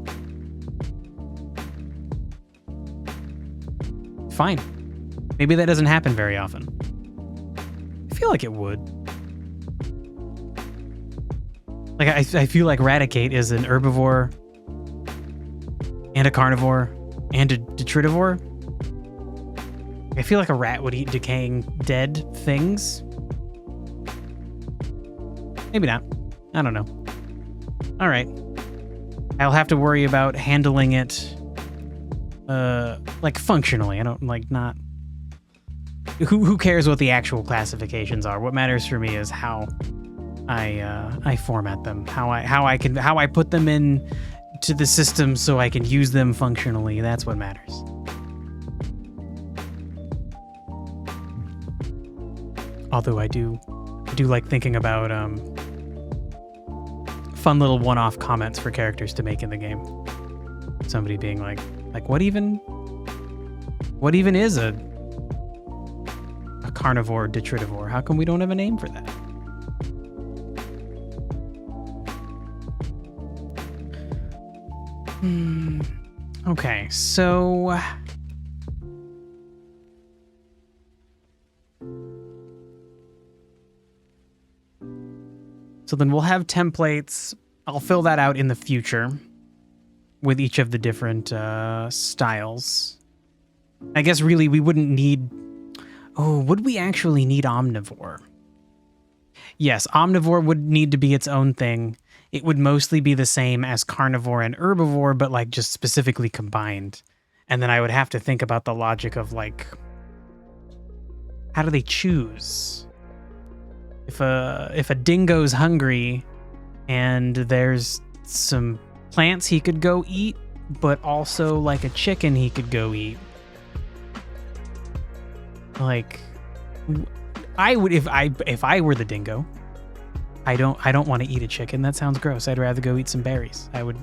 Speaker 1: Fine. Maybe that doesn't happen very often. I feel like it would. Like I feel like Radicate is an herbivore and a carnivore and a detritivore. I feel like a rat would eat decaying dead things. Maybe not. I don't know. All right. I'll have to worry about handling it like functionally. I don't not who cares what the actual classifications are? What matters for me is how I format them, how I put them in to the system so I can use them functionally. That's what matters. Although I do like thinking about fun little one-off comments for characters to make in the game. Somebody being like what even is a carnivore detritivore? How come we don't have a name for that? Okay, so then we'll have templates. I'll fill that out in the future with each of the different styles. I guess really we wouldn't need... Oh, would we actually need omnivore? Yes, omnivore would need to be its own thing. It would mostly be the same as carnivore and herbivore, but like just specifically combined. And then I would have to think about the logic of like, how do they choose? If a dingo's hungry and there's some plants he could go eat, but also like a chicken he could go eat. Like, I would if I were the dingo. I don't want to eat a chicken. That sounds gross. I'd rather go eat some berries. I would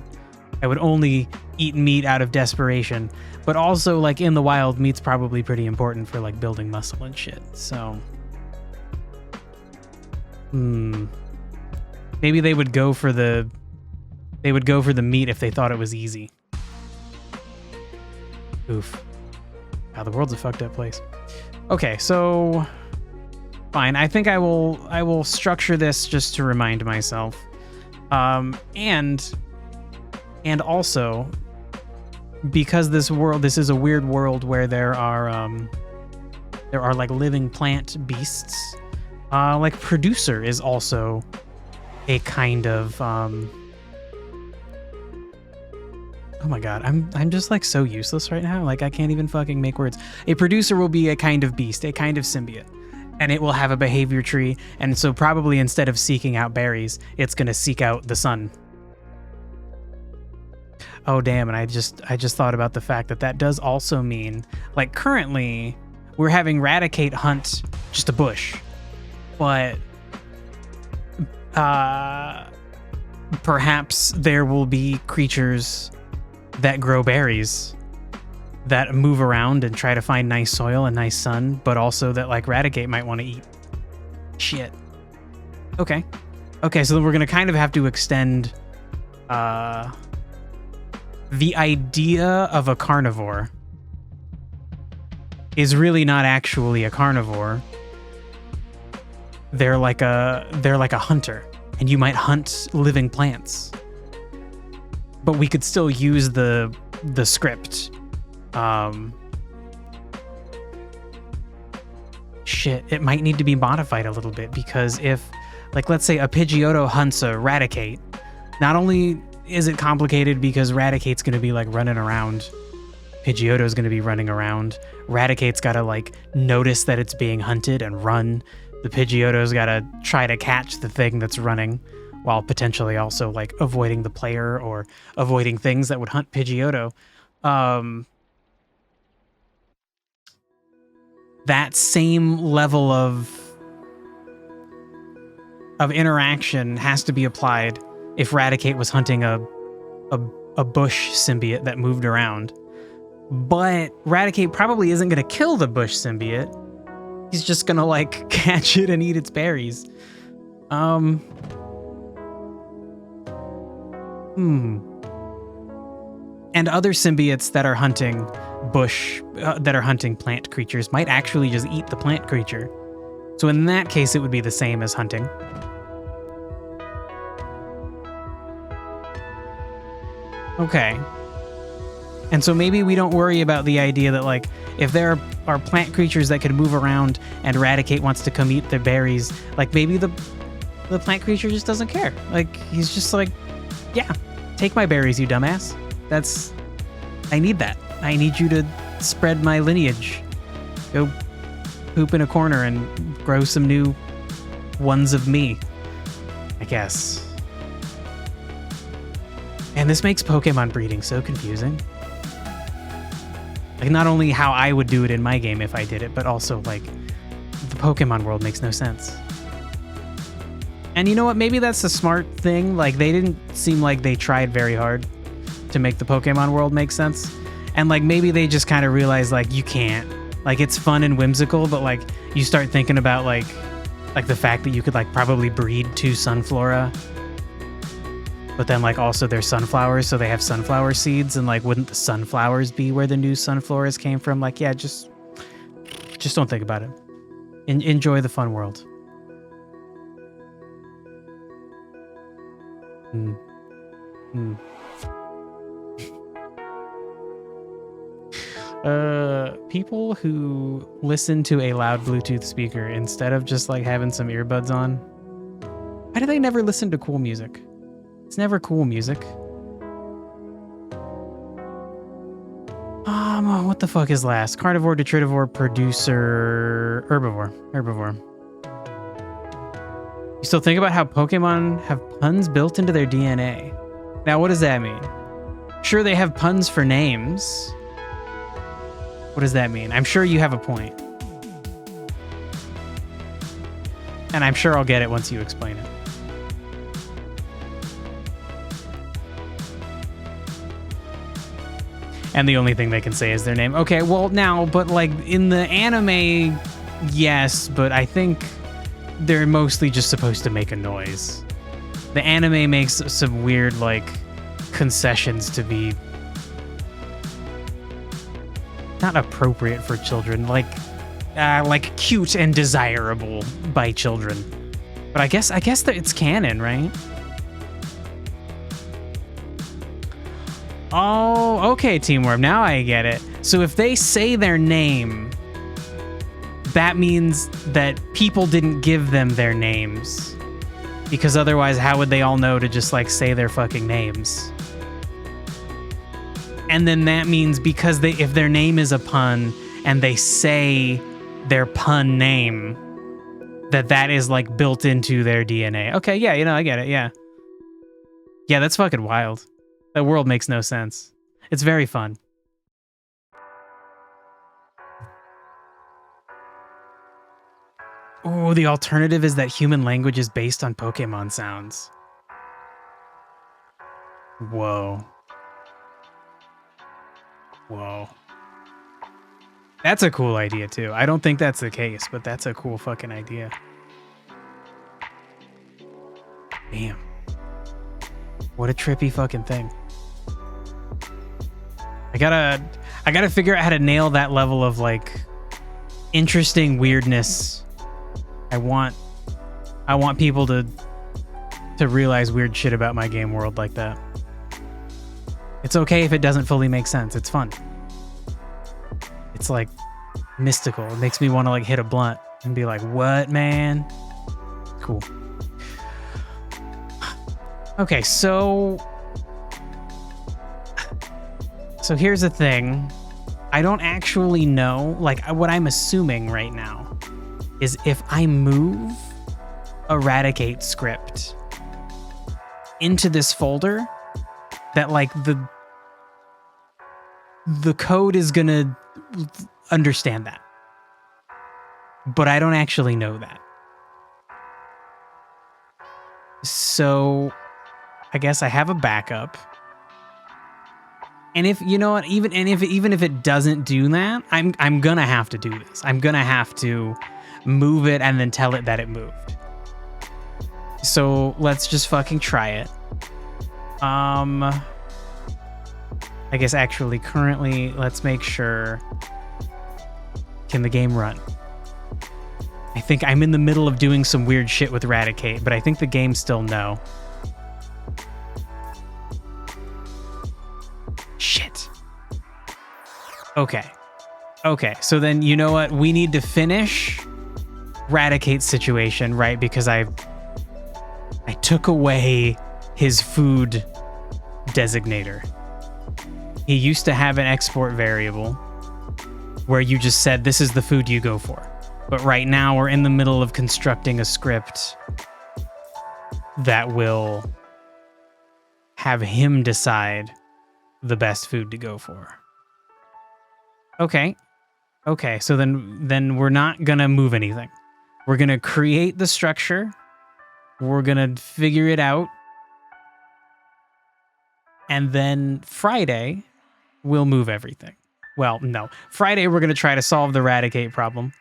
Speaker 1: only eat meat out of desperation. But also, like, in the wild, meat's probably pretty important for like building muscle and shit. So maybe they would go for the meat if they thought it was easy. Oof. Wow, the world's a fucked up place. Okay, so fine. I think I will structure this just to remind myself. And also because this is a weird world where there are like living plant beasts. Like producer is also a kind of oh my god, I'm just like so useless right now. Like I can't even fucking make words. A producer will be a kind of beast, a kind of symbiote. And it will have a behavior tree, and so probably instead of seeking out berries, it's gonna seek out the sun. Oh damn, and I just thought about the fact that does also mean, like currently, we're having Raticate hunt just a bush, but perhaps there will be creatures that grow berries that move around and try to find nice soil and nice sun, but also that like Raticate might want to eat. Shit. Okay. Okay, so then we're going to kind of have to extend the idea of a carnivore is really not actually a carnivore. They're like a hunter, and you might hunt living plants. But we could still use the script. Shit, it might need to be modified a little bit, because if, like, let's say a Pidgeotto hunts a Raticate, not only is it complicated because Raticate's going to be like running around, Pidgeotto's going to be running around, Raticate's got to like notice that it's being hunted and run, the Pidgeotto's got to try to catch the thing that's running while potentially also like avoiding the player or avoiding things that would hunt Pidgeotto. That same level of interaction has to be applied if Raticate was hunting a bush symbiote that moved around. But Raticate probably isn't going to kill the bush symbiote. He's just going to like catch it and eat its berries. And other symbiotes that are hunting that are hunting plant creatures might actually just eat the plant creature. So in that case, it would be the same as hunting. Okay. And so maybe we don't worry about the idea that like, if there are plant creatures that can move around and Raticate wants to come eat their berries, like maybe the plant creature just doesn't care. Like, he's just like, yeah, take my berries, you dumbass. I need that. I need you to spread my lineage. Go poop in a corner and grow some new ones of me, I guess. And this makes Pokemon breeding so confusing. Like, not only how I would do it in my game if I did it, but also, like, the Pokemon world makes no sense. And you know what? Maybe that's a smart thing. Like, they didn't seem like they tried very hard to make the Pokemon world make sense. And, like, maybe they just kind of realized, like, you can't. Like, it's fun and whimsical, but, like, you start thinking about, like the fact that you could, like, probably breed 2 Sunflora. But then, like, also they're sunflowers, so they have sunflower seeds, and, like, wouldn't the sunflowers be where the new Sunfloras came from? Like, yeah, just don't think about it. Enjoy the fun world. People who listen to a loud Bluetooth speaker instead of just, like, having some earbuds on, why do they never listen to cool music? It's never cool music. What the fuck is last? Carnivore, detritivore, producer, herbivore. You still think about how Pokemon have puns built into their DNA. Now, what does that mean? Sure, they have puns for names. What does that mean? I'm sure you have a point. And I'm sure I'll get it once you explain it. And the only thing they can say is their name. Okay, well now, but like in the anime, yes, but I think they're mostly just supposed to make a noise. The anime makes some weird, like, concessions to be not appropriate for children, like cute and desirable by children. But I guess that it's canon, right? Oh, okay, Teamworm, now I get it. So if they say their name, that means that people didn't give them their names. Because otherwise, how would they all know to just, like, say their fucking names? And then that means because if their name is a pun and they say their pun name, that is, like, built into their DNA. Okay, yeah, you know, I get it, yeah. Yeah, that's fucking wild. That world makes no sense. It's very fun. Oh, the alternative is that human language is based on Pokemon sounds. Whoa. Whoa. That's a cool idea, too. I don't think that's the case, but that's a cool fucking idea. Damn. What a trippy fucking thing. I gotta figure out how to nail that level of, like, interesting weirdness. I want people to realize weird shit about my game world like that. It's okay if it doesn't fully make sense. It's fun. It's like mystical. It makes me want to like hit a blunt and be like, what, man? Cool. Okay, so here's the thing. I don't actually know, like what I'm assuming right now is if I move Eradicate script into this folder, that like the code is gonna understand that. But I don't actually know that. So I guess I have a backup. And if you know what, even if it doesn't do that, I'm gonna have to do this. I'm gonna have to move it and then tell it that it moved. So let's just fucking try it. I guess actually currently let's make sure. Can the game run? I think I'm in the middle of doing some weird shit with Eradicate, but I think the game still no. Shit. Okay. Okay, so then you know what? We need to finish Eradicate's situation, right? Because I took away his food designator. He used to have an export variable where you just said, this is the food you go for. But right now we're in the middle of constructing a script that will have him decide the best food to go for. Okay. Okay, so then we're not gonna move anything. We're gonna create the structure. We're gonna figure it out. And then Friday, we'll move everything. Well, no. Friday, we're gonna try to solve the Eradicate problem.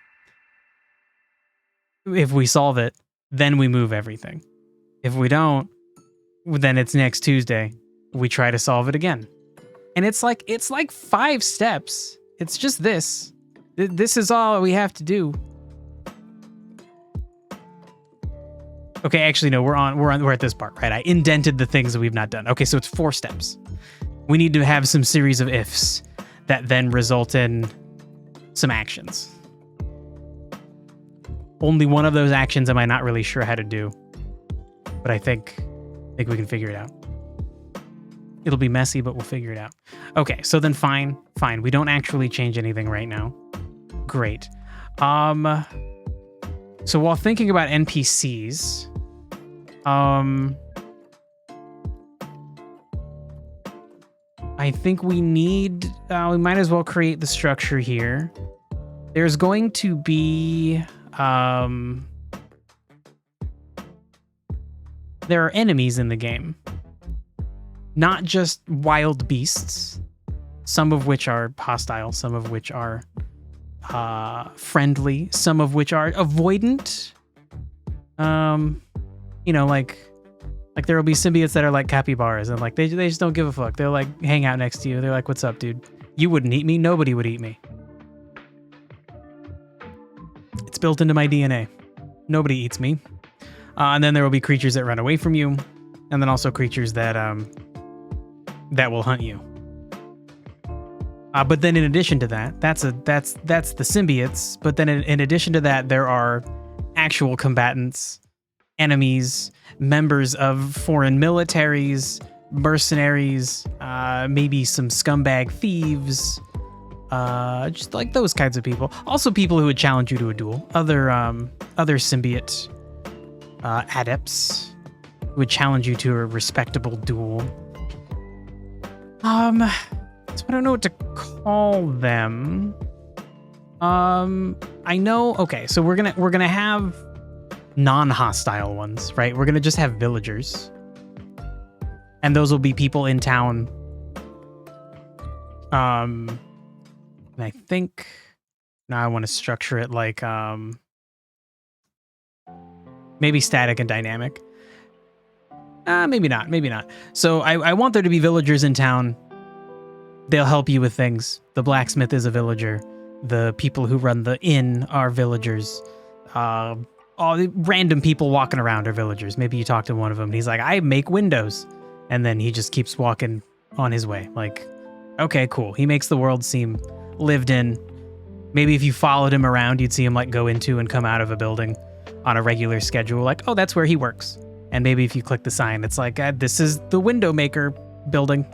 Speaker 1: If we solve it, then we move everything. If we don't, then it's next Tuesday. We try to solve it again. And it's like 5 steps. It's just this. This is all we have to do. Okay, actually no, we're at this part, right? I indented the things that we've not done. Okay, so it's 4 steps. We need to have some series of ifs that then result in some actions. Only one of those actions am I not really sure how to do, but I think we can figure it out. It'll be messy, but we'll figure it out. Okay, so then fine. We don't actually change anything right now. Great. So while thinking about NPCs, I think we might as well create the structure here. There's going to be, there are enemies in the game. Not just wild beasts, some of which are hostile, some of which are friendly, some of which are avoidant. You know, like there will be symbiotes that are like capybaras, and like they just don't give a fuck. They'll like hang out next to you. They're like, "What's up, dude? You wouldn't eat me. Nobody would eat me. It's built into my DNA. Nobody eats me." And then there will be creatures that run away from you, and then also creatures that will hunt you. But then in addition to that, that's the symbiotes. But then in addition to that, there are actual combatants, enemies, members of foreign militaries, mercenaries, maybe some scumbag thieves, just like those kinds of people. Also people who would challenge you to a duel. Other symbiote adepts who would challenge you to a respectable duel. So I don't know what to call them. I know. Okay, so we're gonna have non-hostile ones, right? We're gonna just have villagers, and those will be people in town. And I think now I want to structure it like maybe static and dynamic. Maybe not. Maybe not. So I want there to be villagers in town. They'll help you with things. The blacksmith is a villager. The people who run the inn are villagers. All the random people walking around are villagers. Maybe you talk to one of them and he's like, I make windows. And then he just keeps walking on his way. Like, okay, cool. He makes the world seem lived in. Maybe if you followed him around, you'd see him like go into and come out of a building on a regular schedule. Like, oh, that's where he works. And maybe if you click the sign, it's like, this is the window maker building.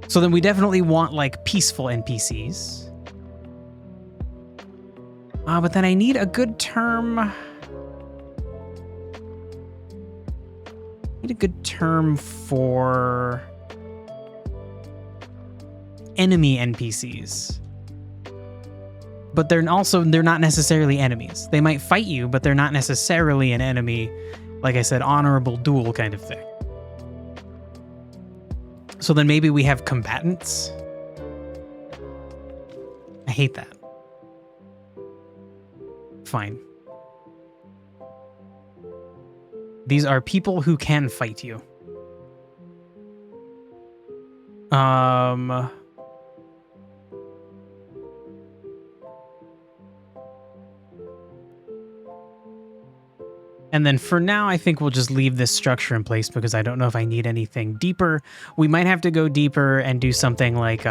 Speaker 1: So then we definitely want like peaceful NPCs. But then I need a good term. For enemy NPCs. But they're not necessarily enemies. They might fight you, but they're not necessarily an enemy. Like I said, honorable duel kind of thing. So then maybe we have combatants. I hate that. Fine. These are people who can fight you. And then for now, I think we'll just leave this structure in place because I don't know if I need anything deeper. We might have to go deeper and do something like,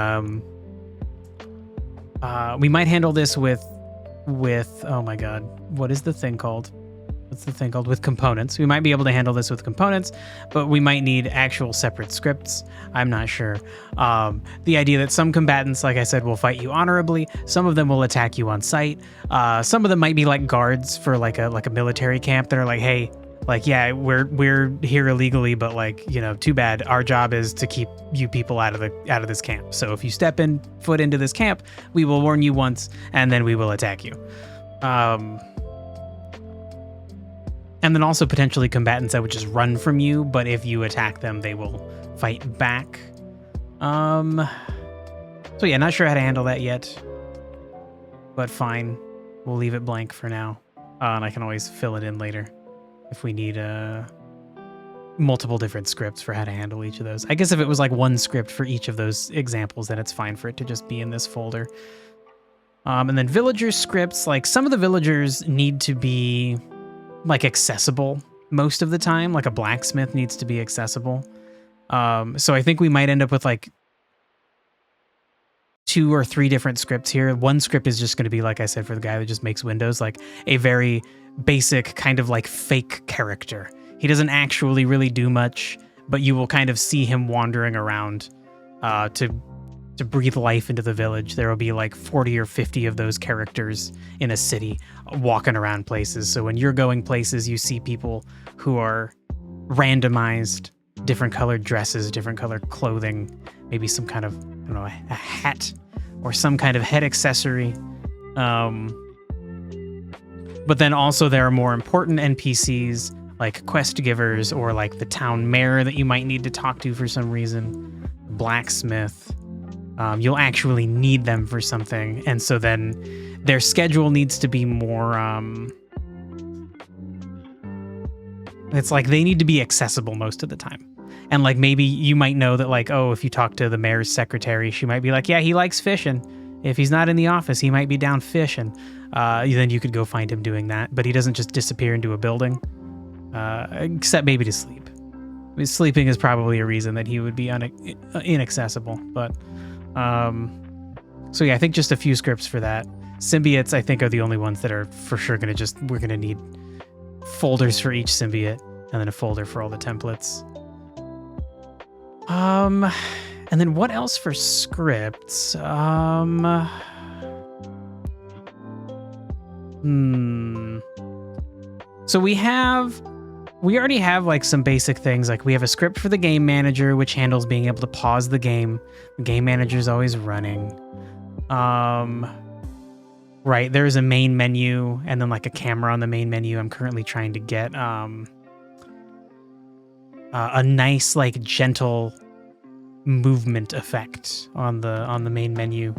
Speaker 1: we might handle this with, oh my God, what is the thing called? What's the thing called? With components. We might be able to handle this with components, but we might need actual separate scripts. I'm not sure. The idea that some combatants, like I said, will fight you honorably. Some of them will attack you on sight. Some of them might be like guards for like a military camp that are like, hey, like, yeah, we're here illegally, but like, you know, too bad. Our job is to keep you people out of this camp. So if you step foot into this camp, we will warn you once, and then we will attack you. And then also potentially combatants that would just run from you, but if you attack them, they will fight back. So yeah, not sure how to handle that yet, but fine. We'll leave it blank for now. And I can always fill it in later if we need multiple different scripts for how to handle each of those. I guess if it was like one script for each of those examples, then it's fine for it to just be in this folder. And then villager scripts, like some of the villagers need to be like accessible most of the time. Like a blacksmith needs to be accessible. So I think we might end up with like 2 or 3 different scripts here. One script is just going to be, like I said, for the guy that just makes windows, like a very basic kind of like fake character. He doesn't actually really do much, but you will kind of see him wandering around to breathe life into the village. There will be like 40 or 50 of those characters in a city walking around places. So when you're going places, you see people who are randomized, different colored dresses, different colored clothing, maybe some kind of, I don't know, a hat or some kind of head accessory. But then also there are more important NPCs like quest givers or like the town mayor that you might need to talk to for some reason, blacksmith. You'll actually need them for something. And so then their schedule needs to be more, it's like they need to be accessible most of the time. And like maybe you might know that like, oh, if you talk to the mayor's secretary, she might be like, yeah, he likes fishing. If he's not in the office, he might be down fishing. Then you could go find him doing that. But he doesn't just disappear into a building, except maybe to sleep. I mean, sleeping is probably a reason that he would be inaccessible. But so yeah, I think just a few scripts for that. Symbiotes, I think, are the only ones that are for sure we're gonna need folders for each symbiote and then a folder for all the templates. And then what else for scripts? So we we already have like some basic things. Like we have a script for the game manager, which handles being able to pause the game. The game manager is always running. Right, there's a main menu and then like a camera on the main menu. I'm currently trying to get a nice like gentle movement effect on the main menu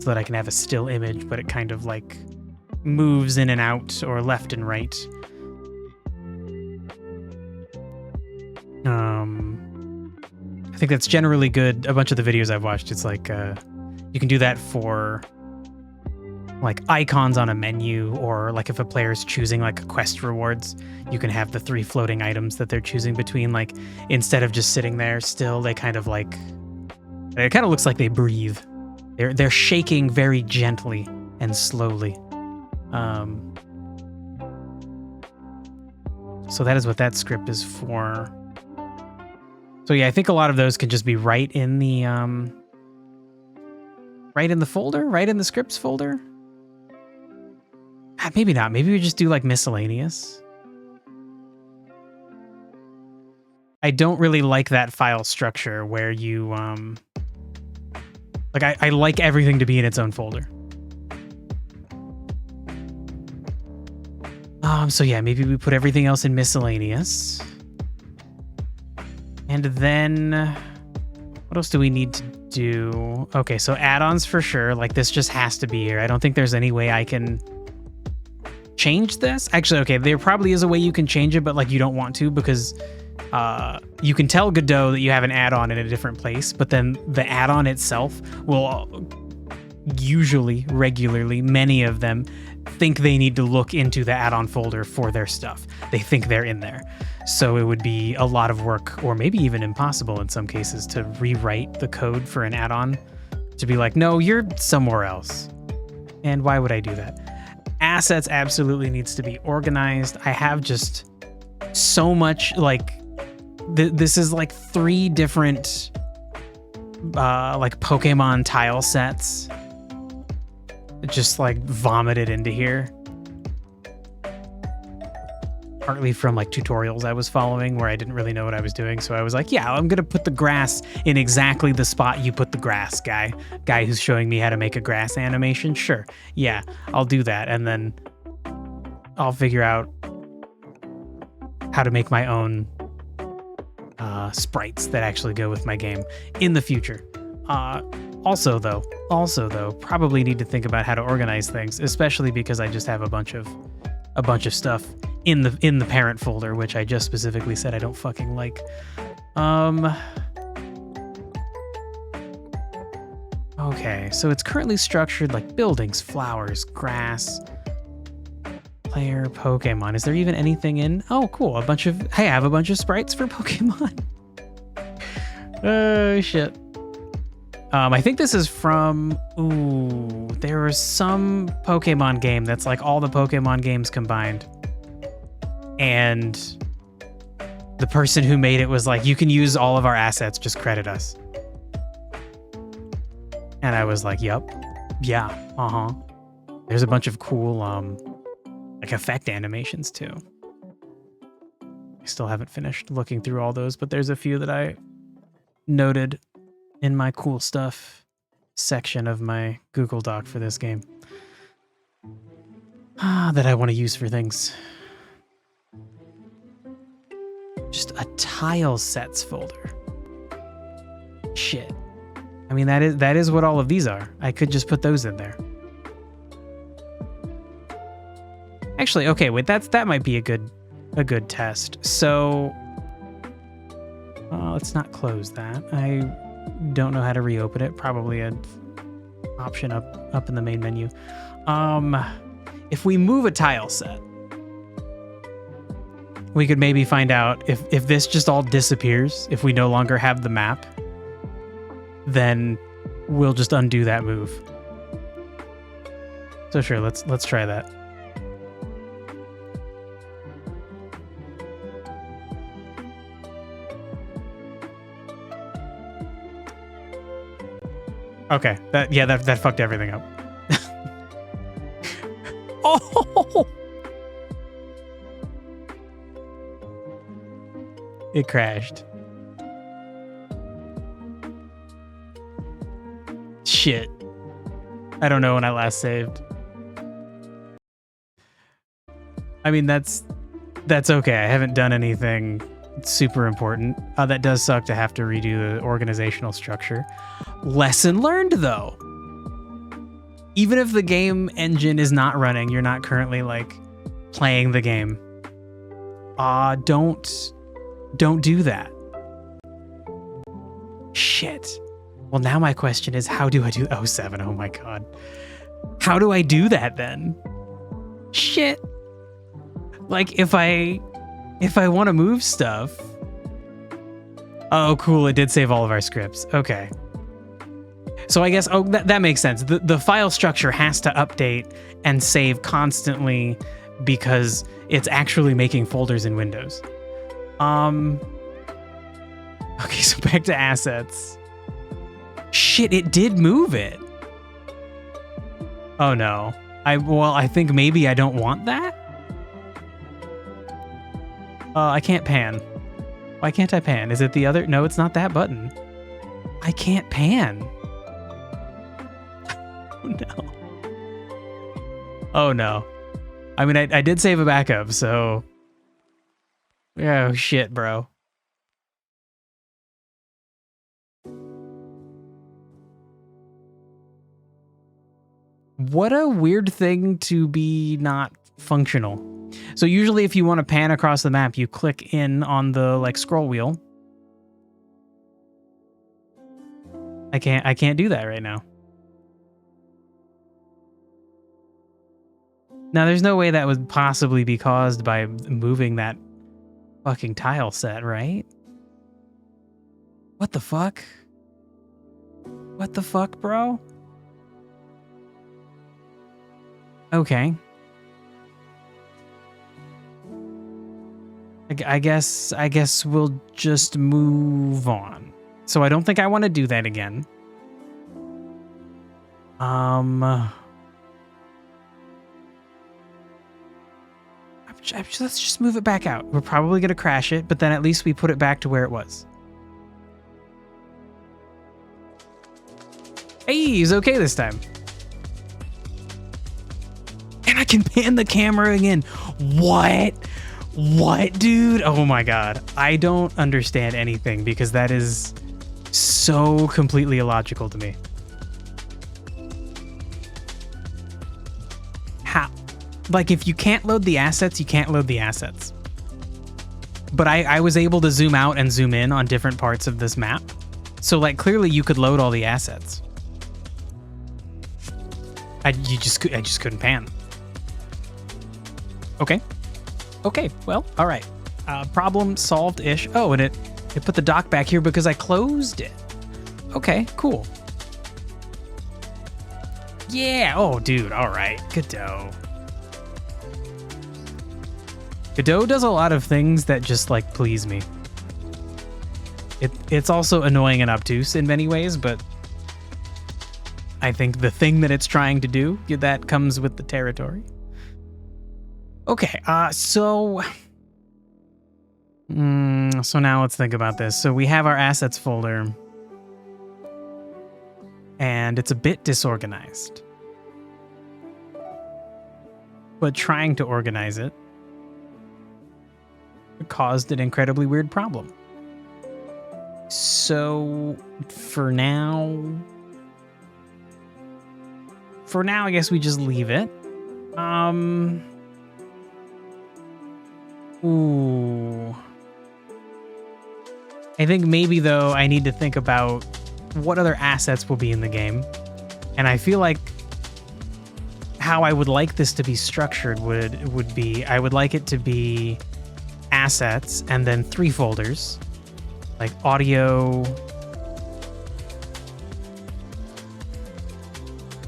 Speaker 1: so that I can have a still image, but it kind of like moves in and out or left and right. I think that's generally good. A bunch of the videos I've watched, it's like you can do that for like icons on a menu, or like if a player is choosing like a quest rewards, you can have the 3 floating items that they're choosing between. Like instead of just sitting there still, they kind of like, it kind of looks like they breathe. They're shaking very gently and slowly. So that is what that script is for. So yeah, I think a lot of those can just be right in the folder, right in the scripts folder. Maybe not. Maybe we just do like miscellaneous. I don't really like that file structure where you like I like everything to be in its own folder. So yeah, maybe we put everything else in miscellaneous. And then what else do we need to do? Okay, so add-ons for sure. Like this just has to be here. I don't think there's any way I can change this. Actually, okay, there probably is a way you can change it, but like you don't want to, because you can tell Godot that you have an add-on in a different place, but then the add-on itself will usually, regularly, many of them think they need to look into the add-on folder for their stuff. They think they're in there. So it would be a lot of work, or maybe even impossible in some cases, to rewrite the code for an add-on to be like, no, you're somewhere else. And why would I do that? Assets absolutely needs to be organized. I have just so much, like, this is like 3 different like Pokemon tile sets just like vomited into here, partly from like tutorials I was following where I didn't really know what I was doing. So I was like, yeah, I'm gonna put the grass in exactly the spot you put the grass, guy who's showing me how to make a grass animation. Sure, yeah, I'll do that, and then I'll figure out how to make my own sprites that actually go with my game in the future. Also though, probably need to think about how to organize things, especially because I just have a bunch of stuff in the parent folder, which I just specifically said I don't fucking like. Okay, so it's currently structured like buildings, flowers, grass, player, Pokemon. Is there even anything in? Oh, cool. I have a bunch of sprites for Pokemon. Oh, shit. I think this is from, there was some Pokemon game that's like all the Pokemon games combined. And the person who made it was like, you can use all of our assets, just credit us. And I was like, yep. Yeah, There's a bunch of cool, like effect animations too. I still haven't finished looking through all those, but there's a few that I noted in my cool stuff section of my Google Doc for this game that I want to use for things. Just a tile sets folder. Shit. I mean, that is what all of these are. I could just put those in there. Actually, okay, wait, that might be a good test. So let's not close that. I don't know how to reopen it. Probably an option up in the main menu. If we move a tile set, we could maybe find out if this just all disappears, if we no longer have the map, then we'll just undo that move. So sure, let's try that. Okay, that fucked everything up. Oh! It crashed. Shit. I don't know when I last saved. I mean, that's okay. I haven't done anything super important. That does suck to have to redo the organizational structure. Lesson learned, though. Even if the game engine is not running, you're not currently like playing the game. Don't do that. Shit. Well, now my question is, how do I do 07? Oh my god. How do I do that then? Shit. Like if I want to move stuff. Oh, cool. It did save all of our scripts. Okay. So I guess, that makes sense. The file structure has to update and save constantly because it's actually making folders in Windows. Okay, so back to assets. Shit, it did move it. Oh no. I think maybe I don't want that. I can't pan. Why can't I pan? Is it the other? No, it's not that button. I can't pan. Oh no. Oh no. I mean, I did save a backup, so. Oh shit, bro. What a weird thing to be not functional. So usually if you want to pan across the map, you click in on the like scroll wheel. I can't do that right now. Now there's no way that would possibly be caused by moving that fucking tile set, right? What the fuck? What the fuck, bro? Okay. I guess we'll just move on. So I don't think I want to do that again. Let's just move it back out. We're probably going to crash it, but then at least we put it back to where it was. Hey, he's okay this time. And I can pan the camera again. What? What, dude? Oh my god. I don't understand anything because that is so completely illogical to me. How? Like, if you can't load the assets, you can't load the assets. But I was able to zoom out and zoom in on different parts of this map. So, like, clearly you could load all the assets. I just couldn't pan. Okay. Okay, well, all right. Problem solved-ish. Oh, and it put the dock back here because I closed it. Okay, cool. Yeah, oh, dude, all right. Godot. Godot does a lot of things that just, like, please me. It's also annoying and obtuse in many ways, but I think the thing that it's trying to do, that comes with the territory. Okay, so now let's think about this. So we have our assets folder, and it's a bit disorganized. But trying to organize it caused an incredibly weird problem. So for now, I guess we just leave it. Ooh. I think maybe, though, I need to think about what other assets will be in the game. And I feel like how I would like this to be structured would be, I would like it to be assets and then 3 folders. Like audio,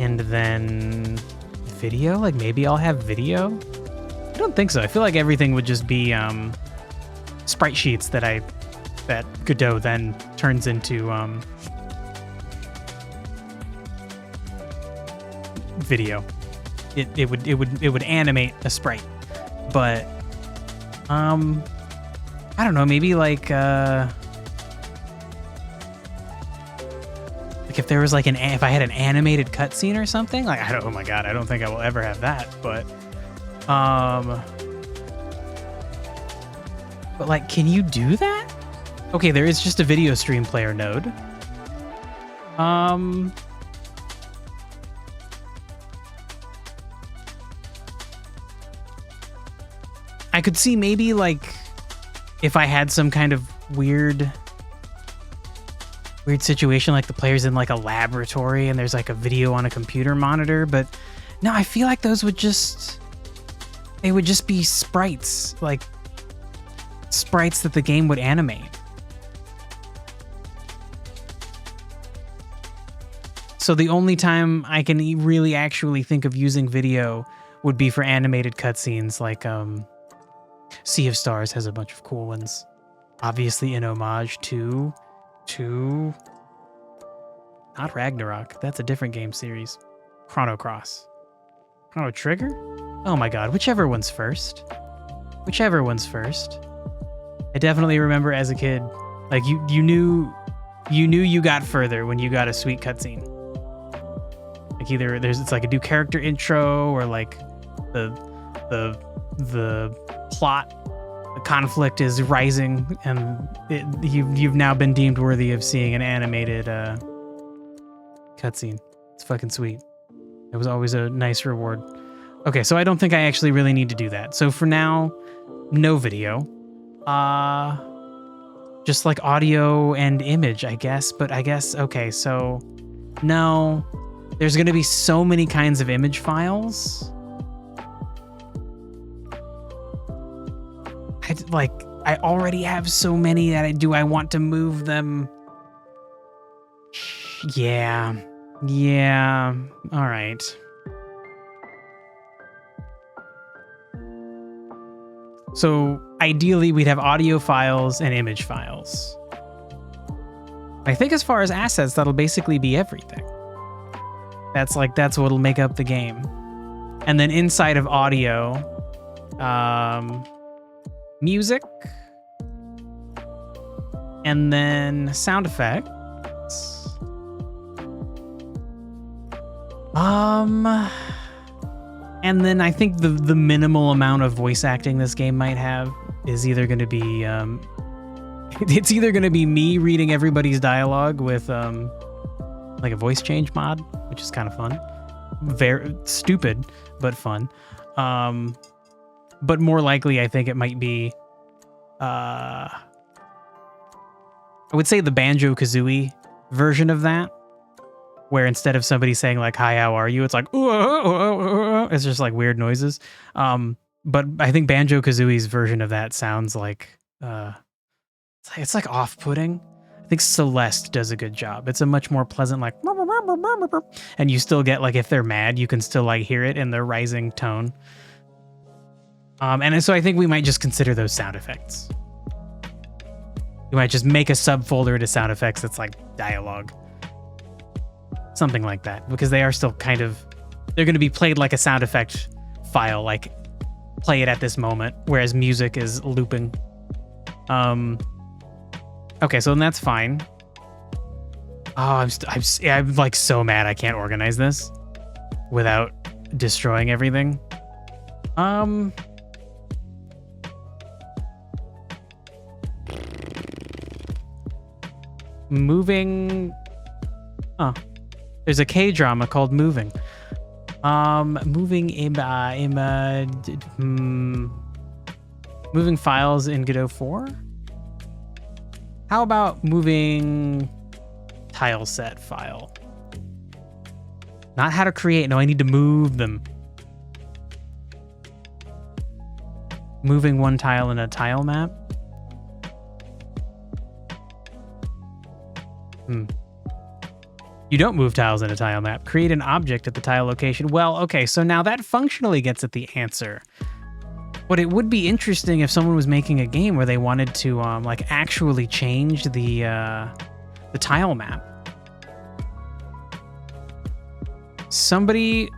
Speaker 1: and then video. Like maybe I'll have video. I don't think so. I feel like everything would just be sprite sheets that Godot then turns into video. It would animate a sprite, but I don't know, maybe like if there was like if I had an animated cutscene or something, like oh my god, I don't think I will ever have that, but like, can you do that? Okay, there is just a video stream player node. I could see maybe like if I had some kind of weird situation, like the player's in like a laboratory and there's like a video on a computer monitor, but no, I feel like those would just be sprites, like sprites that the game would animate. So the only time I can really actually think of using video would be for animated cutscenes, like Sea of Stars has a bunch of cool ones, obviously in homage to not Ragnarok, that's a different game series, Chrono Trigger. Oh my god, whichever one's first. I definitely remember as a kid, like you knew you got further when you got a sweet cutscene. Like either it's like a new character intro, or like the plot, the conflict is rising, and you've now been deemed worthy of seeing an animated cutscene. It's fucking sweet. It was always a nice reward. Okay, so I don't think I actually really need to do that. So for now, no video. Just like audio and image, I guess. But I guess, okay, so no. There's going to be so many kinds of image files. I already have so many that I want to move them? Yeah. All right. So ideally we'd have audio files and image files. I think as far as assets, that'll basically be everything. That's what'll make up the game. And then inside of audio, music, and then sound effects. And then I think the minimal amount of voice acting this game might have is either going to be it's either going to be me reading everybody's dialogue with like a voice change mod, which is kind of fun. Very stupid, but fun. But more likely, I think it might be I would say the Banjo-Kazooie version of that, where instead of somebody saying like, "Hi, how are you?" it's like, it's just like weird noises. But I think Banjo-Kazooie's version of that sounds like it's like off-putting. I think Celeste does a good job. It's a much more pleasant, like, and you still get, like, if they're mad, you can still like hear it in their rising tone. And so I think we might just consider those sound effects. You might just make a subfolder to sound effects that's like dialogue. Something like that, because they are still kind of, they're going to be played like a sound effect file, like play it at this moment, whereas music is looping. Okay, so then that's fine. Oh, I'm like so mad I can't organize this without destroying everything. Moving. Oh, there's a K-drama called Moving. Moving moving files in Godot 4. How about moving tile set file? Not how to create. No, I need to move them. Moving one tile in a tile map. You don't move tiles in a tile map. Create an object at the tile location. Well, okay, so now that functionally gets at the answer. But it would be interesting if someone was making a game where they wanted to like actually change the tile map. Somebody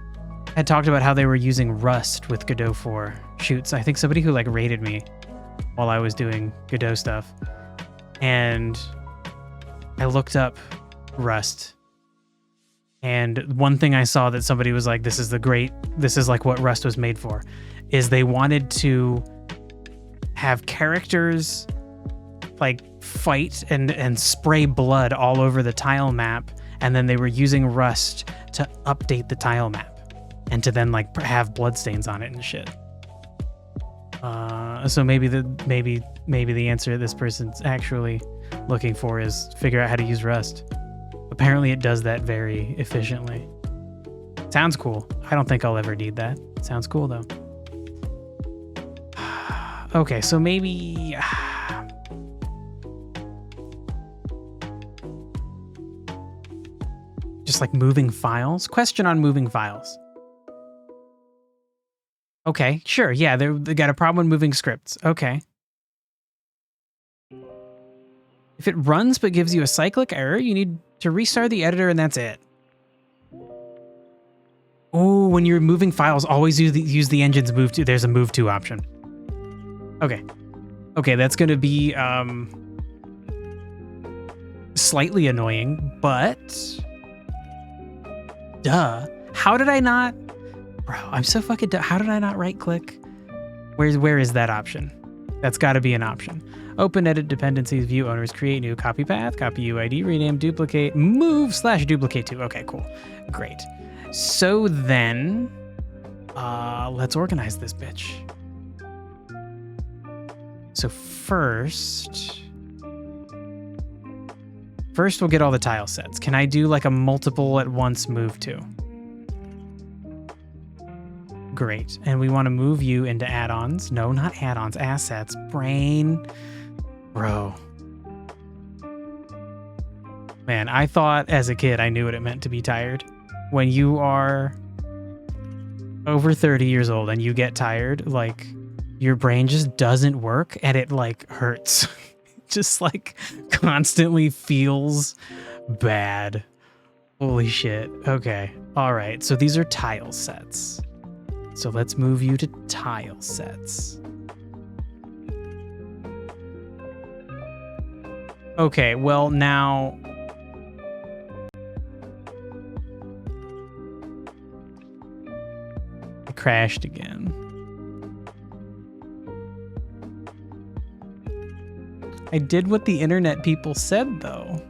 Speaker 1: had talked about how they were using Rust with Godot 4 shoots. I think somebody who like rated me while I was doing Godot stuff. And I looked up Rust. And one thing I saw that somebody was like, this is like what Rust was made for, is they wanted to have characters like fight and spray blood all over the tile map. And then they were using Rust to update the tile map and to then like have bloodstains on it and shit. So maybe the answer this person's actually looking for is figure out how to use Rust. Apparently it does that very efficiently. Sounds cool. I don't think I'll ever need that. Sounds cool though. Okay, so maybe... just like moving files? Question on moving files. Okay, sure. Yeah, they got a problem with moving scripts. Okay. If it runs but gives you a cyclic error, you need to restart the editor and that's it. Oh, when you're moving files, always use the engine's move to. There's a move to option. Okay. Okay, that's going to be slightly annoying, but duh. How did I not? Bro, I'm so fucking dumb. How did I not right click? Where is that option? That's got to be an option. Open, edit dependencies, view owners, create new, copy path, copy UID, rename, duplicate, move /duplicate to. Okay, cool. Great. So then, let's organize this bitch. So first we'll get all the tile sets. Can I do like a multiple at once move to? Great. And we want to move you into add-ons. No, not add-ons, assets. Brain. Bro. Man, I thought as a kid I knew what it meant to be tired. When you are over 30 years old and you get tired, like your brain just doesn't work and it like hurts. Just like constantly feels bad. Holy shit. Okay. All right. So these are tile sets. So let's move you to tile sets. Okay, well now... it crashed again. I did what the internet people said, though.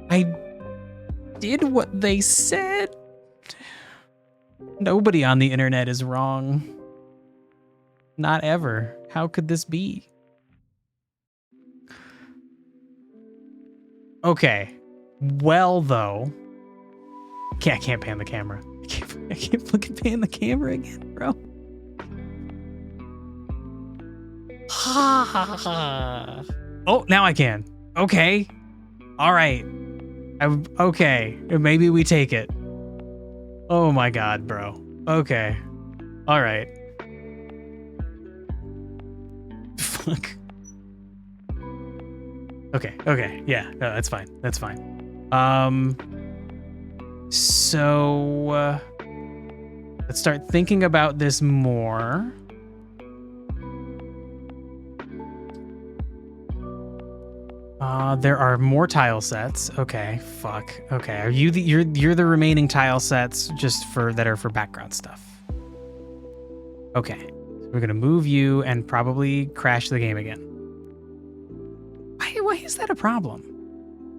Speaker 1: I did what they said. Nobody on the internet is wrong. Not ever. How could this be? Okay. Well, though. I can't pan the camera. I can't fucking pan the camera again, bro. Ha ha ha. Oh, now I can. Okay. All right. Okay. Maybe we take it. Oh my god, bro. Okay. All right. Fuck. Okay. Yeah. No, that's fine. That's fine. So let's start thinking about this more. There are more tile sets. Okay, fuck. Okay, are you you're the remaining tile sets just that are for background stuff. Okay, so we're gonna move you and probably crash the game again. Why is that a problem?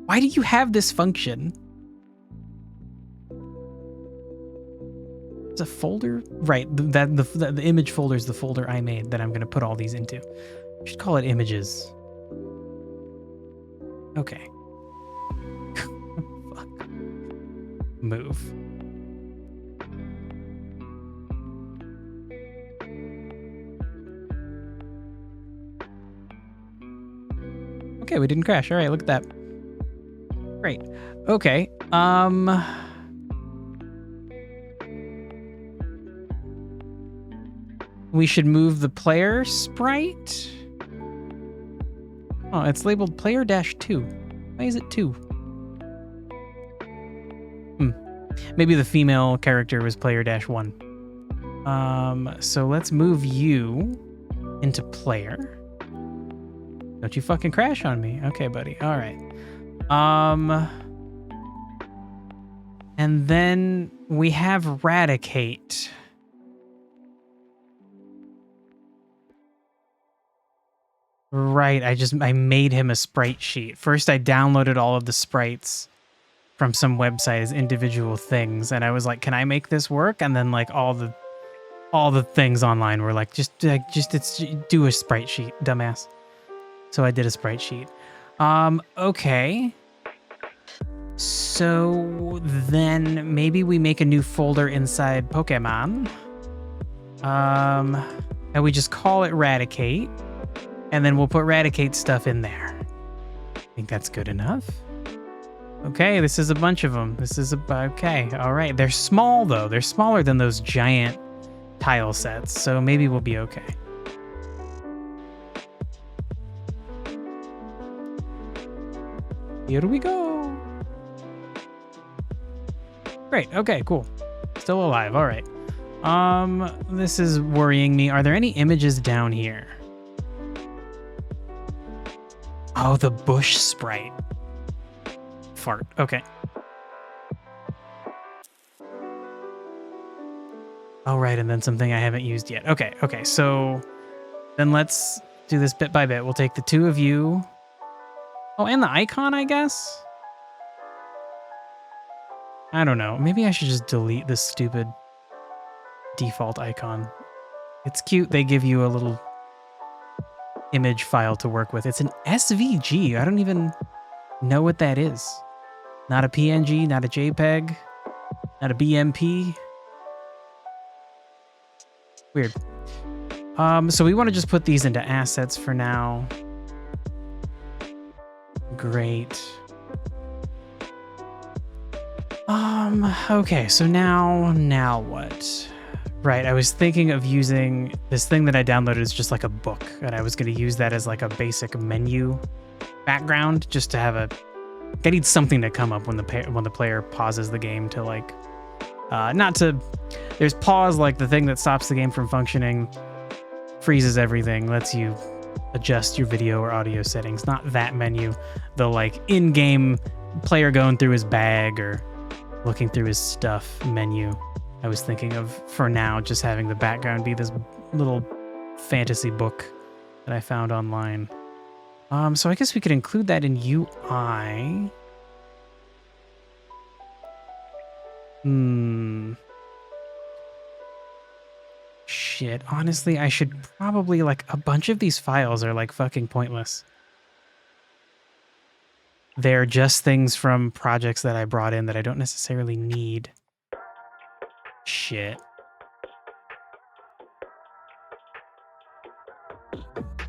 Speaker 1: Why do you have this function? It's a folder, right? The image folder is the folder I made that I'm gonna put all these into. We should call it images. Okay. Fuck. Move. Okay, we didn't crash. All right, look at that. Great. Okay. We should move the player sprite. Oh, it's labeled player-2. Why is it 2? Maybe the female character was player-1. So let's move you into player. Don't you fucking crash on me. Okay, buddy. All right. And then we have Eradicate. Right, I made him a sprite sheet. First, I downloaded all of the sprites from some website as individual things, and I was like, "Can I make this work?" And then like all the things online were like, "Just do a sprite sheet, dumbass." So I did a sprite sheet. Okay. So then maybe we make a new folder inside Pokemon. And we just call it Eradicate. And then we'll put Eradicate stuff in there. I think that's good enough. Okay, this is a bunch of them. Okay, all right. They're small though. They're smaller than those giant tile sets, so maybe we'll be okay. Here we go. Great, okay, cool. Still alive, all right. This is worrying me. Are there any images down here? Oh, the bush sprite. Fart. Okay. Oh, right, and then something I haven't used yet. Okay, so then let's do this bit by bit. We'll take the two of you. Oh, and the icon, I guess? I don't know. Maybe I should just delete this stupid default icon. It's cute. They give you a little image file to work with. It's an SVG. I don't even know what that is. Not a PNG, not a JPEG, not a BMP. Weird. So we want to just put these into assets for now. Great. Okay, so now what? Right, I was thinking of using this thing that I downloaded as just like a book, and I was going to use that as like a basic menu background, just to have I need something to come up when the player pauses the game to like, there's pause, like the thing that stops the game from functioning, freezes everything, lets you adjust your video or audio settings, not that menu, the like in-game player going through his bag or looking through his stuff menu. I was thinking of, for now, just having the background be this little fantasy book that I found online. So I guess we could include that in UI. Shit, honestly, I should probably, like, a bunch of these files are, like, fucking pointless. They're just things from projects that I brought in that I don't necessarily need. Shit.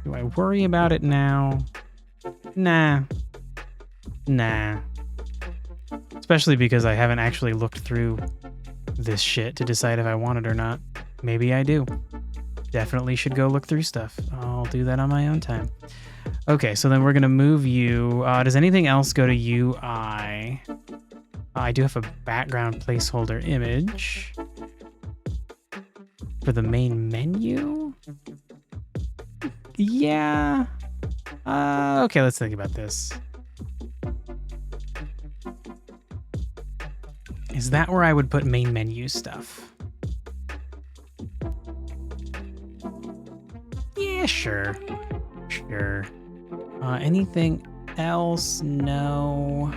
Speaker 1: Do I worry about it now? Nah. Especially because I haven't actually looked through this shit to decide if I want it or not. Maybe I do. Definitely should go look through stuff. I'll do that on my own time. Okay, so then we're gonna move you. Does anything else go to UI? I do have a background placeholder image for the main menu. Yeah. Okay, let's think about this. Is that where I would put main menu stuff? Yeah, sure. Anything else? No.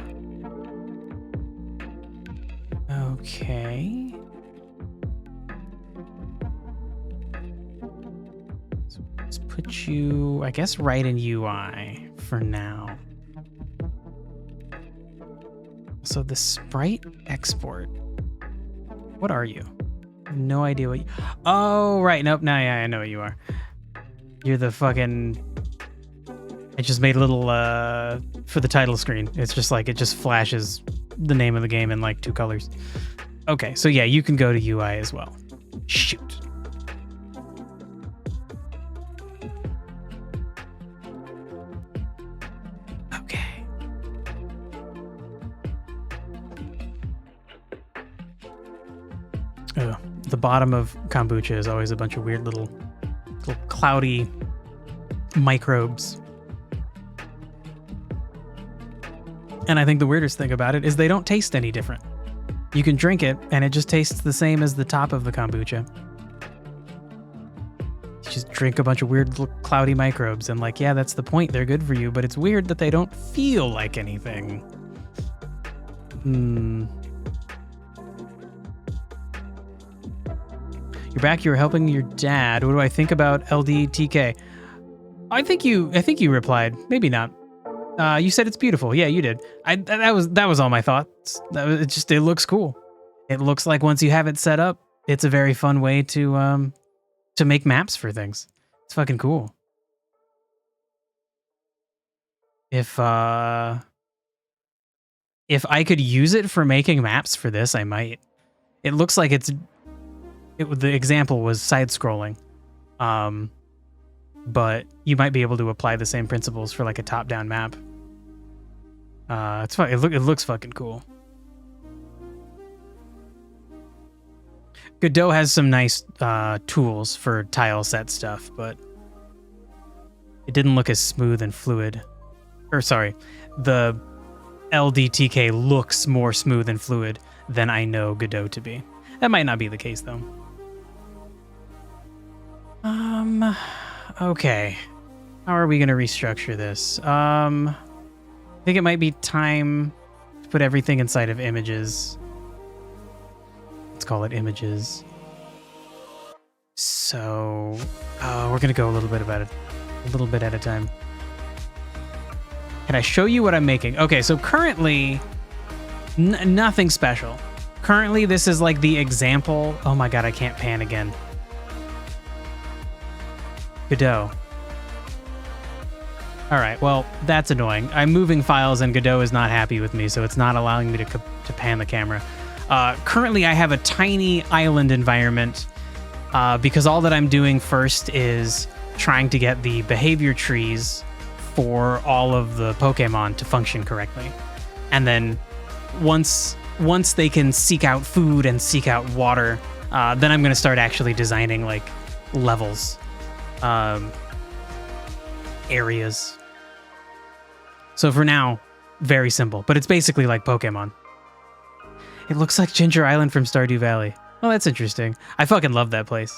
Speaker 1: Okay. So let's put you, I guess, right in UI for now. So the sprite export. What are you? I have no idea what you... Oh, right. Nope. No, yeah, I know what you are. You're the fucking... I just made a little, for the title screen. It's just like, it just flashes the name of the game in like 2 colors. Okay, so yeah, you can go to UI as well. Shoot. Okay. Oh, the bottom of kombucha is always a bunch of weird little cloudy microbes. And I think the weirdest thing about it is they don't taste any different. You can drink it, and it just tastes the same as the top of the kombucha. You just drink a bunch of weird cloudy microbes, and like, yeah, that's the point. They're good for you, but it's weird that they don't feel like anything. You're back. You were helping your dad. What do I think about LDTK? I think you replied. Maybe not. You said it's beautiful. Yeah, you did. That was all my thoughts. It looks cool. It looks like once you have it set up, it's a very fun way to make maps for things. It's fucking cool. If I could use it for making maps for this, I might. It looks like the example was side-scrolling. But you might be able to apply the same principles for like a top-down map. It's fun. It looks fucking cool. Godot has some nice tools for tile set stuff, but it didn't look as smooth and fluid. Or sorry, the LDTK looks more smooth and fluid than I know Godot to be. That might not be the case though. Okay. How are we gonna restructure this? I think it might be time to put everything inside of images. Let's call it images. So, we're gonna go a little bit at a time. Can I show you what I'm making? Okay, so currently, nothing special. Currently, this is like the example. Oh my god, I can't pan again. Godot. All right, well, that's annoying. I'm moving files and Godot is not happy with me, so it's not allowing me to pan the camera. Currently, I have a tiny island environment because all that I'm doing first is trying to get the behavior trees for all of the Pokemon to function correctly. And then once they can seek out food and seek out water, then I'm going to start actually designing like levels, areas. So for now, very simple, but it's basically like Pokemon. It looks like Ginger Island from Stardew Valley. Well, that's interesting. I fucking love that place.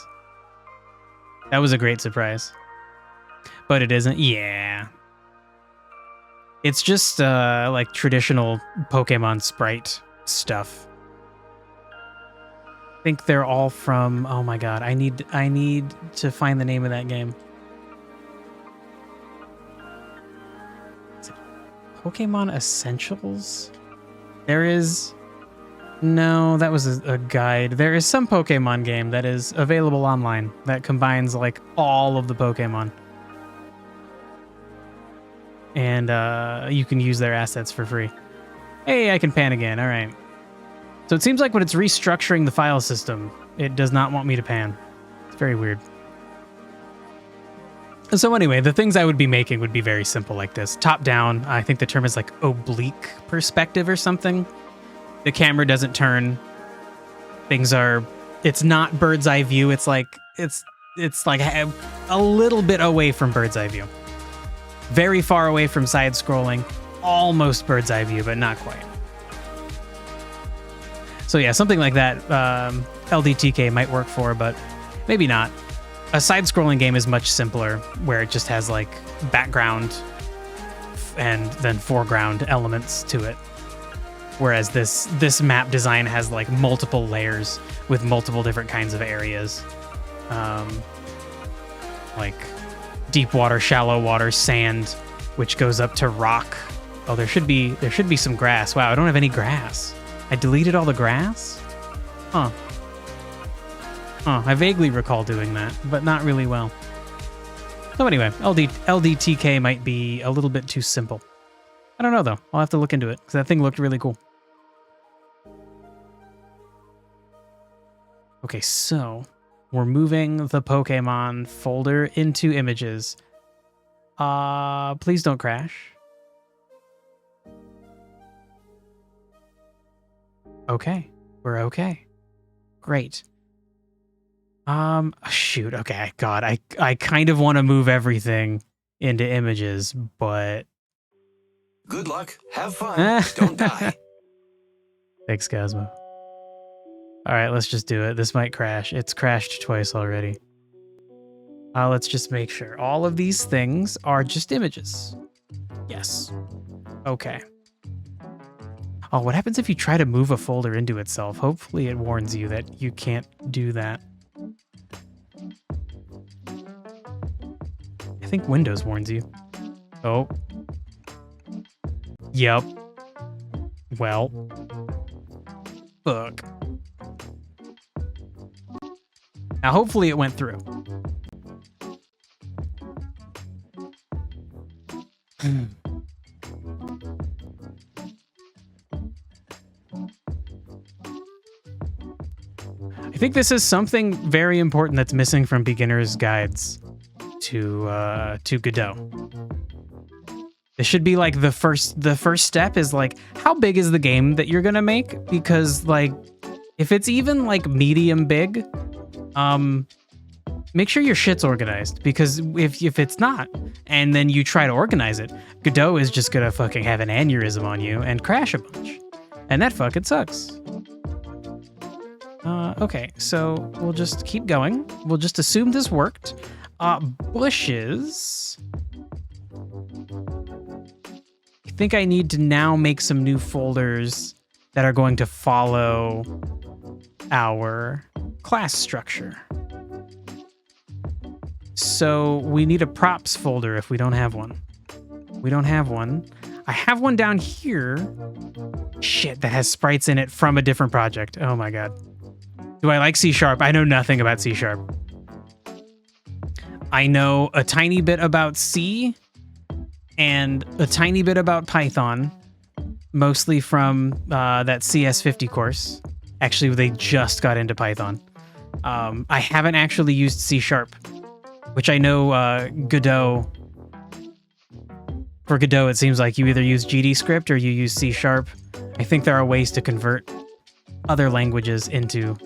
Speaker 1: That was a great surprise. But it isn't. Yeah. It's just like traditional Pokemon sprite stuff. I think they're all from, oh my god, I need to find the name of that game. Pokemon Essentials? There is... No, that was a guide. There is some Pokemon game that is available online that combines like all of the Pokemon. And you can use their assets for free. Hey, I can pan again. All right. So it seems like when it's restructuring the file system, it does not want me to pan. It's very weird. So anyway, the things I would be making would be very simple like this. Top down, I think the term is like oblique perspective or something. The camera doesn't turn. It's not bird's eye view. It's like a little bit away from bird's eye view. Very far away from side scrolling. Almost bird's eye view, but not quite. So yeah, something like that LDTK might work for, but maybe not. A side-scrolling game is much simpler, where it just has like background and then foreground elements to it. Whereas this map design has like multiple layers with multiple different kinds of areas, like deep water, shallow water, sand, which goes up to rock. Oh, there should be some grass. Wow, I don't have any grass. I deleted all the grass? Huh. I vaguely recall doing that, but not really well. So anyway, LDTK might be a little bit too simple. I don't know, though. I'll have to look into it, because that thing looked really cool. Okay, so we're moving the Pokemon folder into images. Please don't crash. Okay, we're okay. Great. Shoot, okay, God, I kind of want to move everything into images, but...
Speaker 2: Good luck. Have fun. Don't die.
Speaker 1: Thanks, Cosmo. All right, let's just do it. This might crash. It's crashed twice already. Let's just make sure. All of these things are just images. Yes. Okay. Oh, what happens if you try to move a folder into itself? Hopefully it warns you that you can't do that. I think Windows warns you. Oh. Yep. Well. Fuck. Now, hopefully it went through. I think this is something very important that's missing from beginners' guides to Godot. This should be like the first step is like, how big is the game that you're gonna make? Because like, if it's even like medium big, make sure your shit's organized, because if it's not, and then you try to organize it, Godot is just gonna fucking have an aneurysm on you and crash a bunch. And that fucking sucks. Okay, so we'll just keep going. We'll just assume this worked. Bushes. I think I need to now make some new folders that are going to follow our class structure. So we need a props folder if we don't have one. We don't have one. I have one down here. Shit, that has sprites in it from a different project. Oh my god. Do I like C#? I know nothing about C#. I know a tiny bit about C and a tiny bit about Python, mostly from that CS50 course. Actually, they just got into Python. I haven't actually used C#, which I know Godot. For Godot, it seems like you either use GDScript or you use C#. I think there are ways to convert other languages into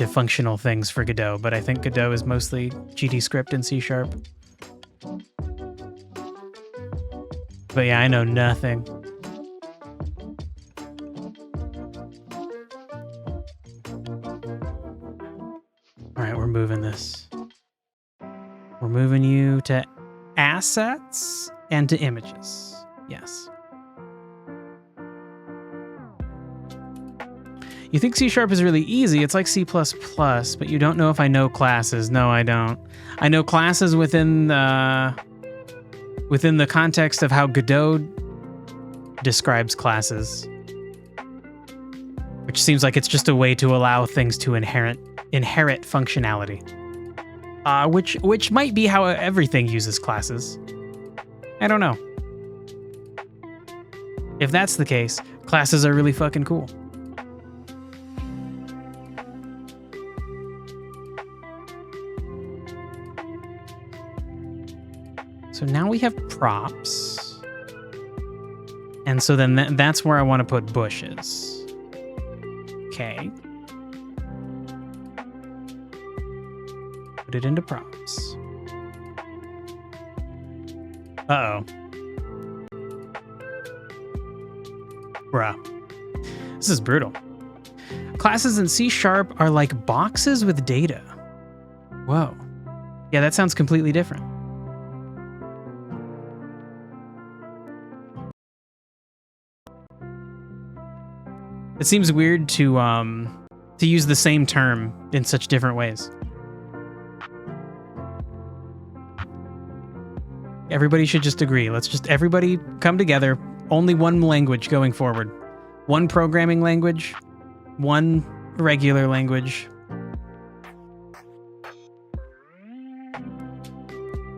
Speaker 1: functional things for Godot, but I think Godot is mostly GDScript and C#. But yeah, I know nothing. All right, we're moving this. We're moving you to assets and to images. Yes. You think C# is really easy. It's like C++, but you don't know if I know classes. No, I don't. I know classes within the context of how Godot describes classes, which seems like it's just a way to allow things to inherit functionality, which might be how everything uses classes. I don't know. If that's the case, classes are really fucking cool. So now we have props. And so then that's where I want to put bushes. Okay. Put it into props. Uh-oh. Bruh. This is brutal. Classes in C# are like boxes with data. Whoa. Yeah, that sounds completely different. It seems weird to use the same term in such different ways. Everybody should just agree. Let's just everybody come together. Only one language going forward. One programming language, one regular language.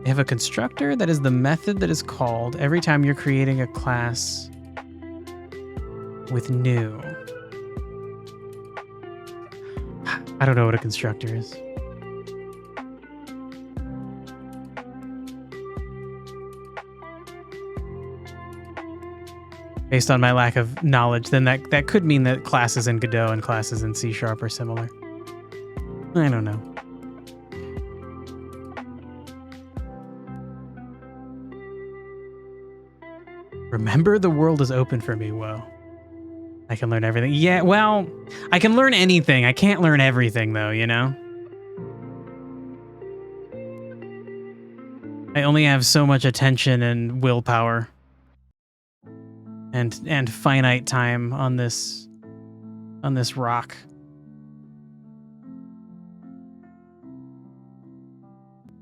Speaker 1: They have a constructor that is the method that is called every time you're creating a class with new. I don't know what a constructor is. Based on my lack of knowledge, then that could mean that classes in Godot and classes in C# are similar. I don't know. Remember, the world is open for me. Whoa. I can learn everything. Yeah, well, I can learn anything. I can't learn everything, though, you know? I only have so much attention and willpower. And finite time on this rock.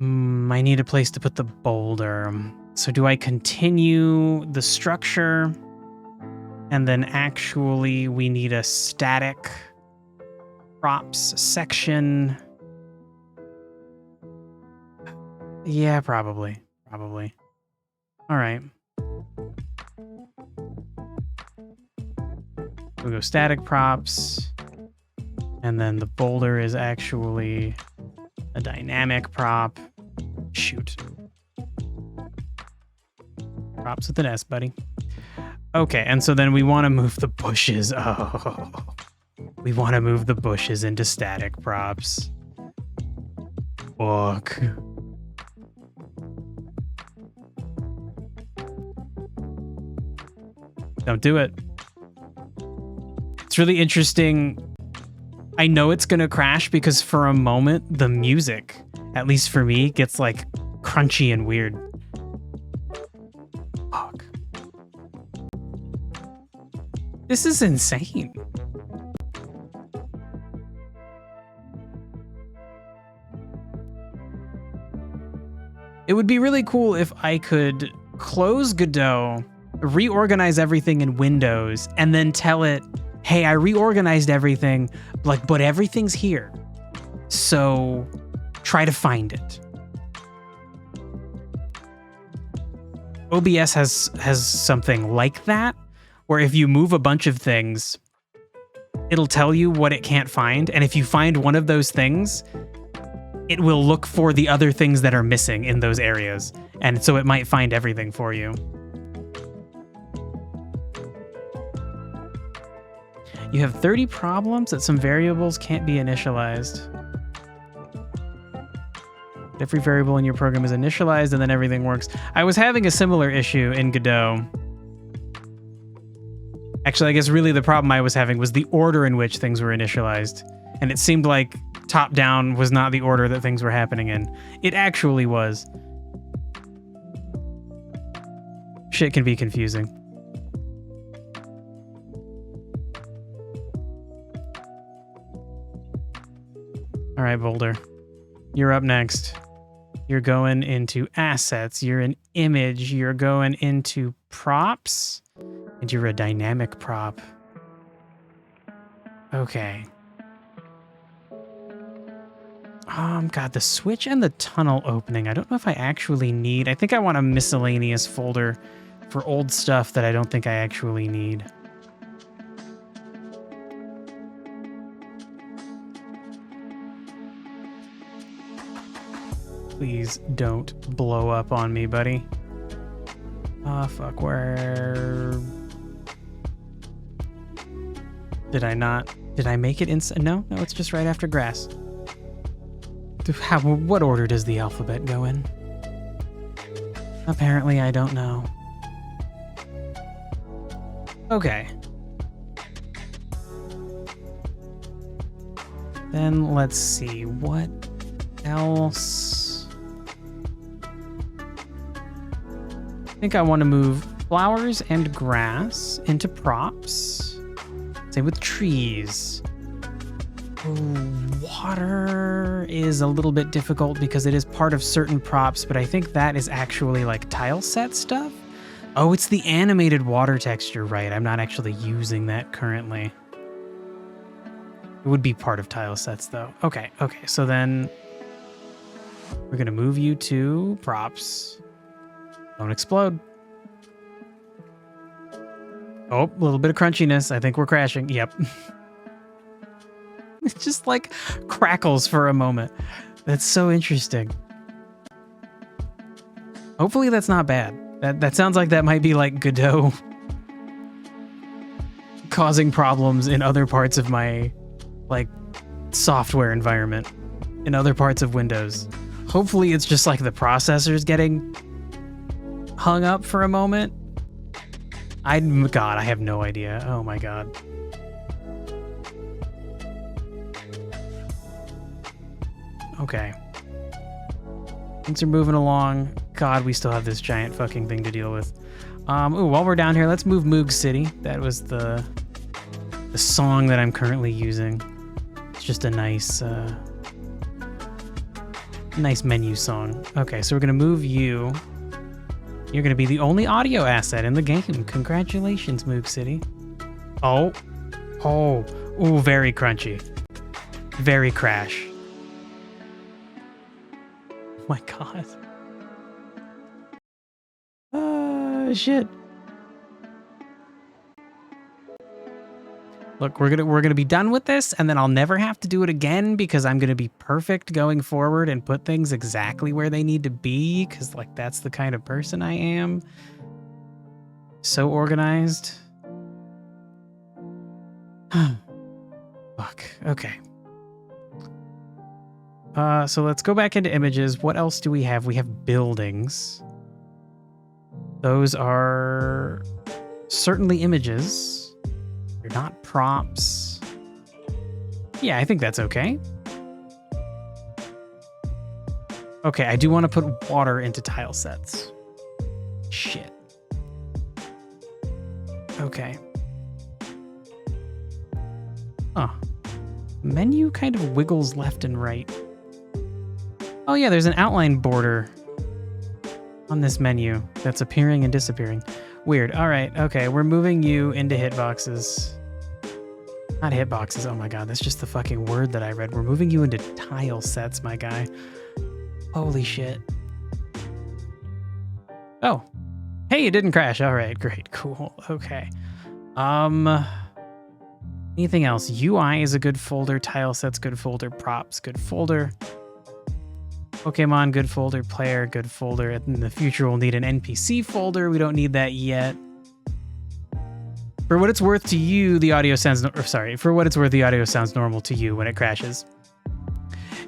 Speaker 1: I need a place to put the boulder. So do I continue the structure? And then actually we need a static props section. Yeah, probably. All right. We'll go static props. And then the boulder is actually a dynamic prop. Shoot. Props with an S, buddy. Okay, and so then we want to move the bushes. Oh, we want to move the bushes into static props. Fuck. Don't do it. It's really interesting. I know it's going to crash because for a moment, the music, at least for me, gets like crunchy and weird. Fuck. This is insane. It would be really cool if I could close Godot, reorganize everything in Windows, and then tell it, hey, I reorganized everything, but everything's here. So try to find it. OBS has something like that, where if you move a bunch of things, it'll tell you what it can't find. And if you find one of those things, it will look for the other things that are missing in those areas. And so it might find everything for you. You have 30 problems that some variables can't be initialized. Every variable in your program is initialized and then everything works. I was having a similar issue in Godot. Actually, I guess really the problem I was having was the order in which things were initialized. And it seemed like top-down was not the order that things were happening in. It actually was. Shit can be confusing. All right, Boulder. You're up next. You're going into assets. You're an image. You're going into props. And you're a dynamic prop. Okay. God, the switch and the tunnel opening. I don't know if I actually need. I think I want a miscellaneous folder for old stuff that I don't think I actually need. Please don't blow up on me, buddy. Oh, fuck, where... Did I not? Did I make it inside? No, it's just right after grass. What order does the alphabet go in? Apparently, I don't know. Okay. Then let's see, what else? I think I want to move flowers and grass into props. Same with trees. Water is a little bit difficult because it is part of certain props, but I think that is actually like tile set stuff. Oh, it's the animated water texture, right? I'm not actually using that currently. It would be part of tile sets though. Okay, so then we're gonna move you to props. Don't explode. Oh, a little bit of crunchiness. I think we're crashing. Yep. It just like crackles for a moment. That's so interesting. Hopefully that's not bad. That sounds like that might be like Godot causing problems in other parts of my like software environment, in other parts of Windows. Hopefully it's just like the processor's getting hung up for a moment. God, I have no idea. Oh my God. Okay. Things are moving along. God, we still have this giant fucking thing to deal with. Ooh, while we're down here, let's move Moog City. That was the song that I'm currently using. It's just a nice nice menu song. Okay, so we're gonna move you. You're gonna be the only audio asset in the game. Congratulations, Moog City. Oh. Ooh, very crunchy. Very crash. Oh my God. Shit. Look, we're gonna be done with this, and then I'll never have to do it again because I'm gonna be perfect going forward and put things exactly where they need to be, because like that's the kind of person I am. So organized. Fuck. Okay. So let's go back into images. What else do we have? We have buildings. Those are certainly images. They're not props. Yeah, I think that's okay. Okay, I do want to put water into tile sets. Shit. Okay. Huh. Menu kind of wiggles left and right. Oh yeah, there's an outline border on this menu that's appearing and disappearing. Weird. All right. Okay, we're moving you into hitboxes. Not hitboxes. Oh my God, that's just the fucking word that I read. We're moving you into tile sets, my guy. Holy shit. Oh. Hey, it didn't crash. All right, great. Cool. Okay. Anything else? UI is a good folder. Tile sets, good folder. Props, good folder. Pokemon, good folder. Player, good folder. In the future, we'll need an NPC folder. We don't need that yet. For what it's worth to you, the audio sounds... for what it's worth, the audio sounds normal to you when it crashes.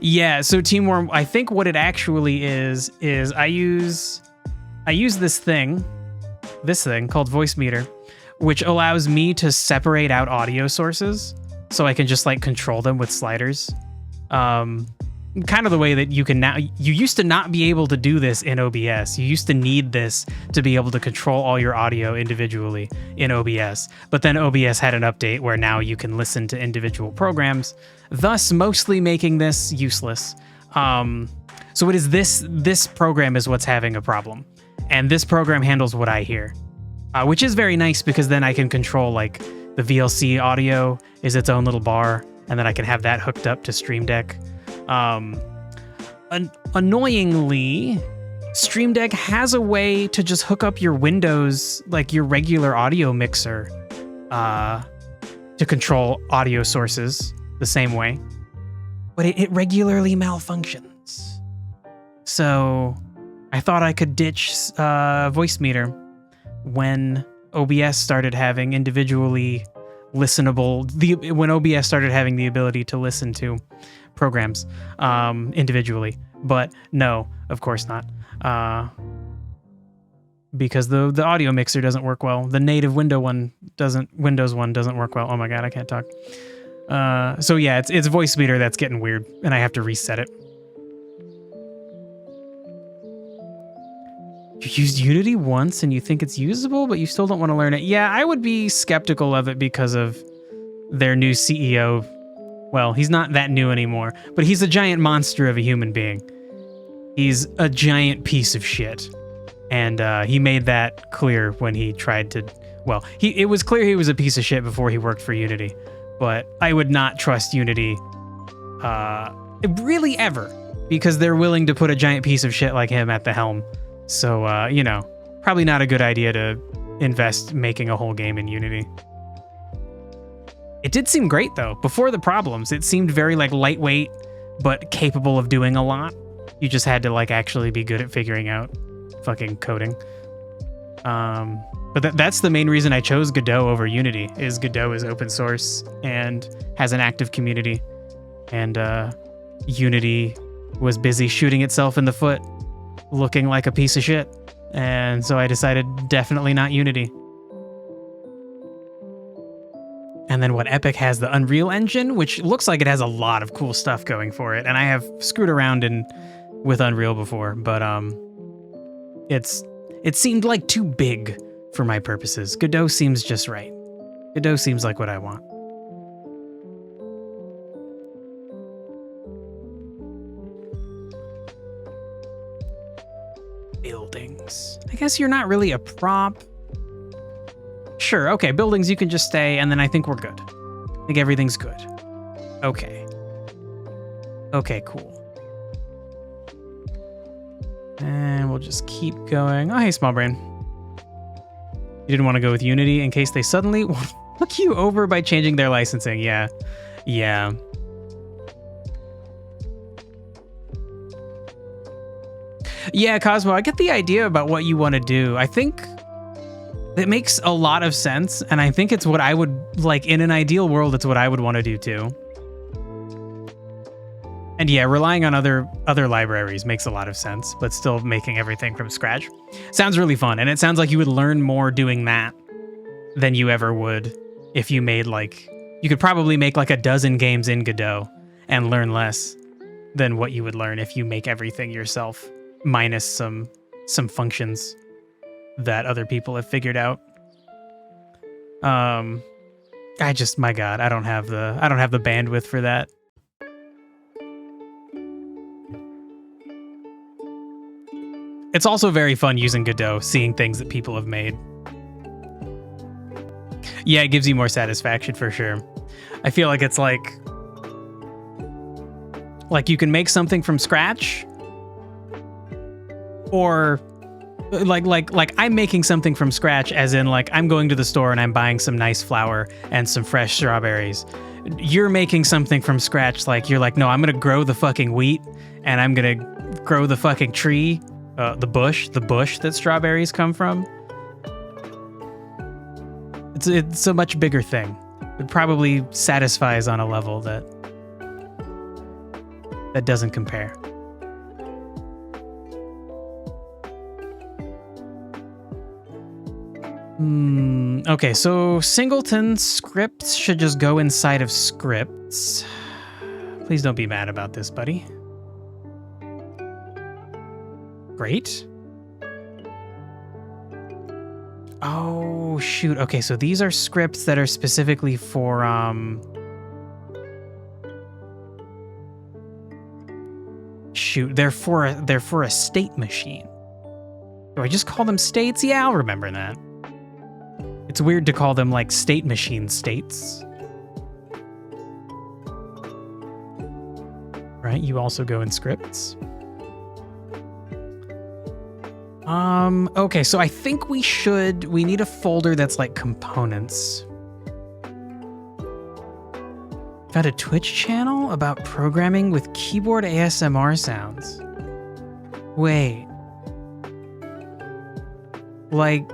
Speaker 1: Yeah, so Team Worm, I think what it actually is I use this thing called Voice Meter, which allows me to separate out audio sources so I can just like control them with sliders. Kind of the way that you can now. You used to not be able to do this in OBS. You used to need this to be able to control all your audio individually in OBS. But then OBS had an update where now you can listen to individual programs, thus mostly making this useless. So it is this program is what's having a problem. And this program handles what I hear, which is very nice because then I can control like the VLC audio is its own little bar, and then I can have that hooked up to Stream Deck. Annoyingly, Stream Deck has a way to just hook up your Windows, like your regular audio mixer, to control audio sources the same way, but it regularly malfunctions. So I thought I could ditch Voice Meter when OBS started having individually listenable, when OBS started having the ability to listen to programs individually. But no, of course not. Because the audio mixer doesn't work well. The native Windows one doesn't work well. Oh my God, I can't talk. So yeah, it's Voice Meter that's getting weird, and I have to reset it. You used Unity once and you think it's usable, but you still don't want to learn it. Yeah, I would be skeptical of it because of their new CEO. Well, he's not that new anymore, but he's a giant monster of a human being. He's a giant piece of shit. And he made that clear when he tried to... Well, it was clear he was a piece of shit before he worked for Unity. But I would not trust Unity really ever, because they're willing to put a giant piece of shit like him at the helm. So, you know, probably not a good idea to invest making a whole game in Unity. It did seem great, though. Before the problems, it seemed very, like, lightweight, but capable of doing a lot. You just had to, like, actually be good at figuring out fucking coding. But that's the main reason I chose Godot over Unity, is Godot is open source and has an active community. And Unity was busy shooting itself in the foot, looking like a piece of shit. And so I decided definitely not Unity. And then what, Epic has the Unreal Engine, which looks like it has a lot of cool stuff going for it. And I have screwed around with Unreal before, but it seemed like too big for my purposes. Godot seems just right. Godot seems like what I want. Buildings. I guess you're not really a prop. Sure, okay, buildings you can just stay, and then I think we're good. I think everything's good. Okay. Okay, cool. And we'll just keep going. Oh, hey, small brain. You didn't want to go with Unity in case they suddenly look you over by changing their licensing. Yeah. Yeah. Yeah, Cosmo, I get the idea about what you want to do. I think it makes a lot of sense, and I think it's what I would, like, in an ideal world, it's what I would want to do too. And yeah, relying on other libraries makes a lot of sense, but still making everything from scratch sounds really fun. And it sounds like you would learn more doing that than you ever would if you made, like, you could probably make like a dozen games in Godot and learn less than what you would learn if you make everything yourself, minus some functions that other people have figured out. My God, I don't have the bandwidth for that. It's also very fun using Godot, seeing things that people have made. Yeah, it gives you more satisfaction for sure. I feel like it's like you can make something from scratch, or like I'm making something from scratch, as in like I'm going to the store and I'm buying some nice flour and some fresh strawberries. You're making something from scratch, like you're like, no, I'm gonna grow the fucking wheat and I'm gonna grow the fucking tree, the bush that strawberries come from. It's a much bigger thing. It probably satisfies on a level that doesn't compare. Okay, so singleton scripts should just go inside of scripts. Please don't be mad about this, buddy. Great. Oh, shoot. Okay, so these are scripts that are specifically for, shoot, they're for a state machine. Do I just call them states? Yeah, I'll remember that. It's weird to call them like state machine states. Right, you also go in scripts. Okay, so I think we need a folder that's like components. Found a Twitch channel about programming with keyboard ASMR sounds. Wait. Like,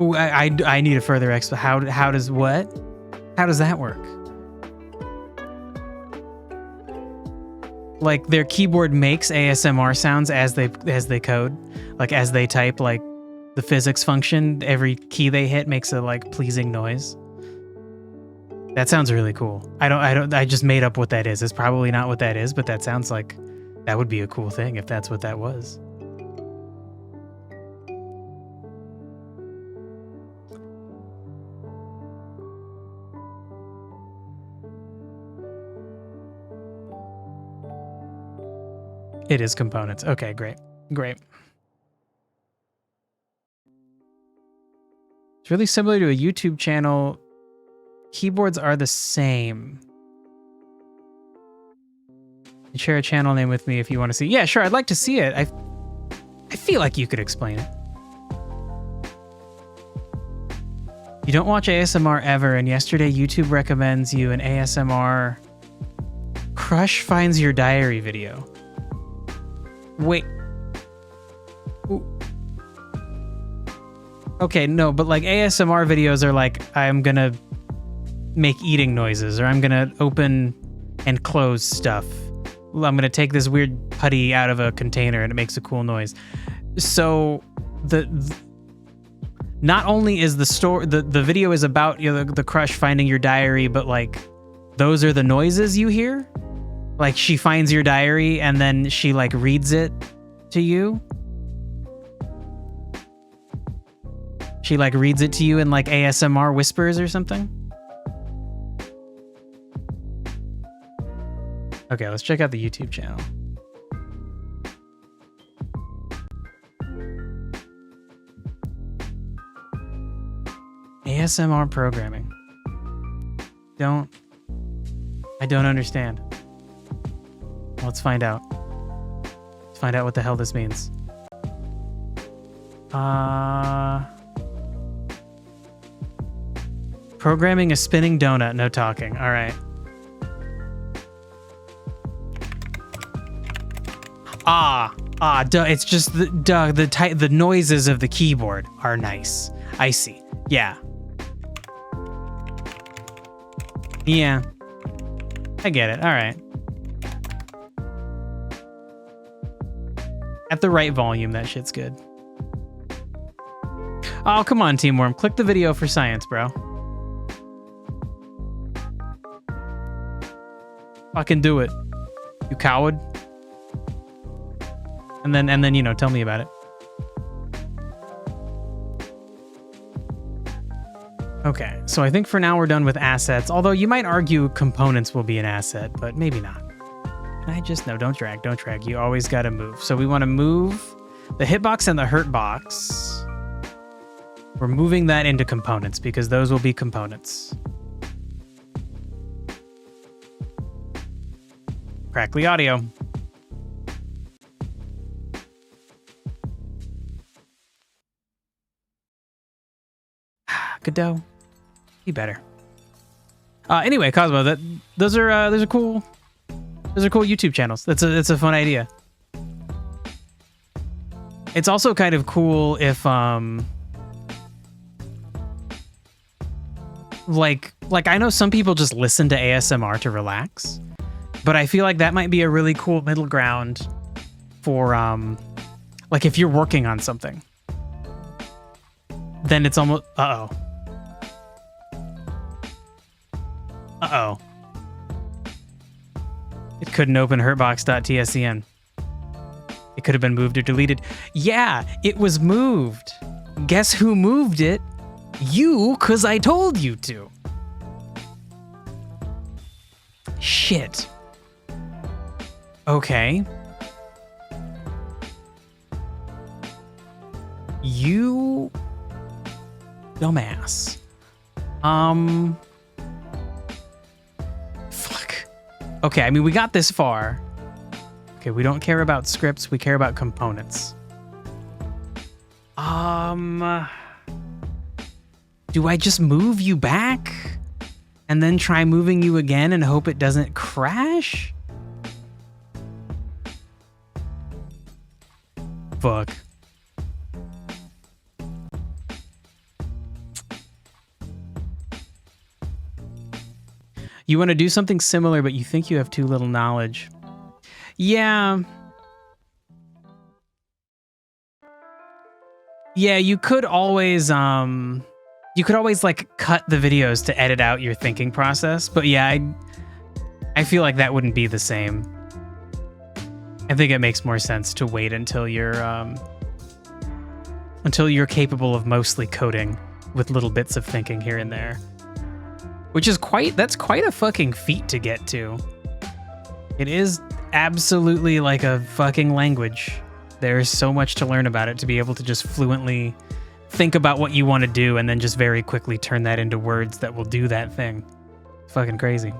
Speaker 1: ooh, I need a further explanation. How does that work? Like their keyboard makes ASMR sounds as they code, like as they type, like the physics function, every key they hit makes a like pleasing noise. That sounds really cool. I just made up what that is. It's probably not what that is, but that sounds like that would be a cool thing if that's what that was. It is components. Okay, great. Great. It's really similar to a YouTube channel. Keyboards are the same. You share a channel name with me if you want to see. Yeah, sure. I'd like to see it. I feel like you could explain it. You don't watch ASMR ever, and yesterday YouTube recommends you an ASMR Crush Finds Your Diary video. Wait. Ooh. Okay, no, but like ASMR videos are like, I'm gonna make eating noises, or I'm gonna open and close stuff. I'm gonna take this weird putty out of a container and it makes a cool noise. So not only is the video is about, you know, the crush finding your diary, but like those are the noises you hear. Like she finds your diary and then she like reads it to you. She like reads it to you in like ASMR whispers or something. Okay, let's check out the YouTube channel. ASMR programming. I don't understand. Let's find out. Let's find out what the hell this means. Programming a spinning donut, no talking. All right. Duh. It's just the noises of the keyboard are nice. I see. Yeah. Yeah. I get it. All right. At the right volume, that shit's good. Oh, come on, Team Worm. Click the video for science, bro. Fucking do it. You coward. And then, you know, tell me about it. Okay, so I think for now we're done with assets, although you might argue components will be an asset, but maybe not. Can I just, no, don't drag. You always gotta move. So we wanna move the hitbox and the hurtbox. We're moving that into components because those will be components. Crackly audio. Godot, be better. Anyway, Cosmo, those are cool. Those are cool YouTube channels. That's a fun idea. It's also kind of cool if like I know some people just listen to ASMR to relax, but I feel like that might be a really cool middle ground for like if you're working on something, then it's almost Uh-oh. It couldn't open hurtbox.tscn. It could have been moved or deleted. Yeah, it was moved. Guess who moved it? You, 'cause I told you to. Shit. Okay. You dumbass. Okay, I mean, we got this far. Okay, we don't care about scripts, we care about components. Do I just move you back? And then try moving you again and hope it doesn't crash? Fuck. You want to do something similar, but you think you have too little knowledge. Yeah. Yeah, you could always like cut the videos to edit out your thinking process. But yeah, I feel like that wouldn't be the same. I think it makes more sense to wait until you're capable of mostly coding with little bits of thinking here and there. Which is that's quite a fucking feat to get to. It is absolutely like a fucking language. There's so much to learn about it to be able to just fluently think about what you want to do and then just very quickly turn that into words that will do that thing. It's fucking crazy.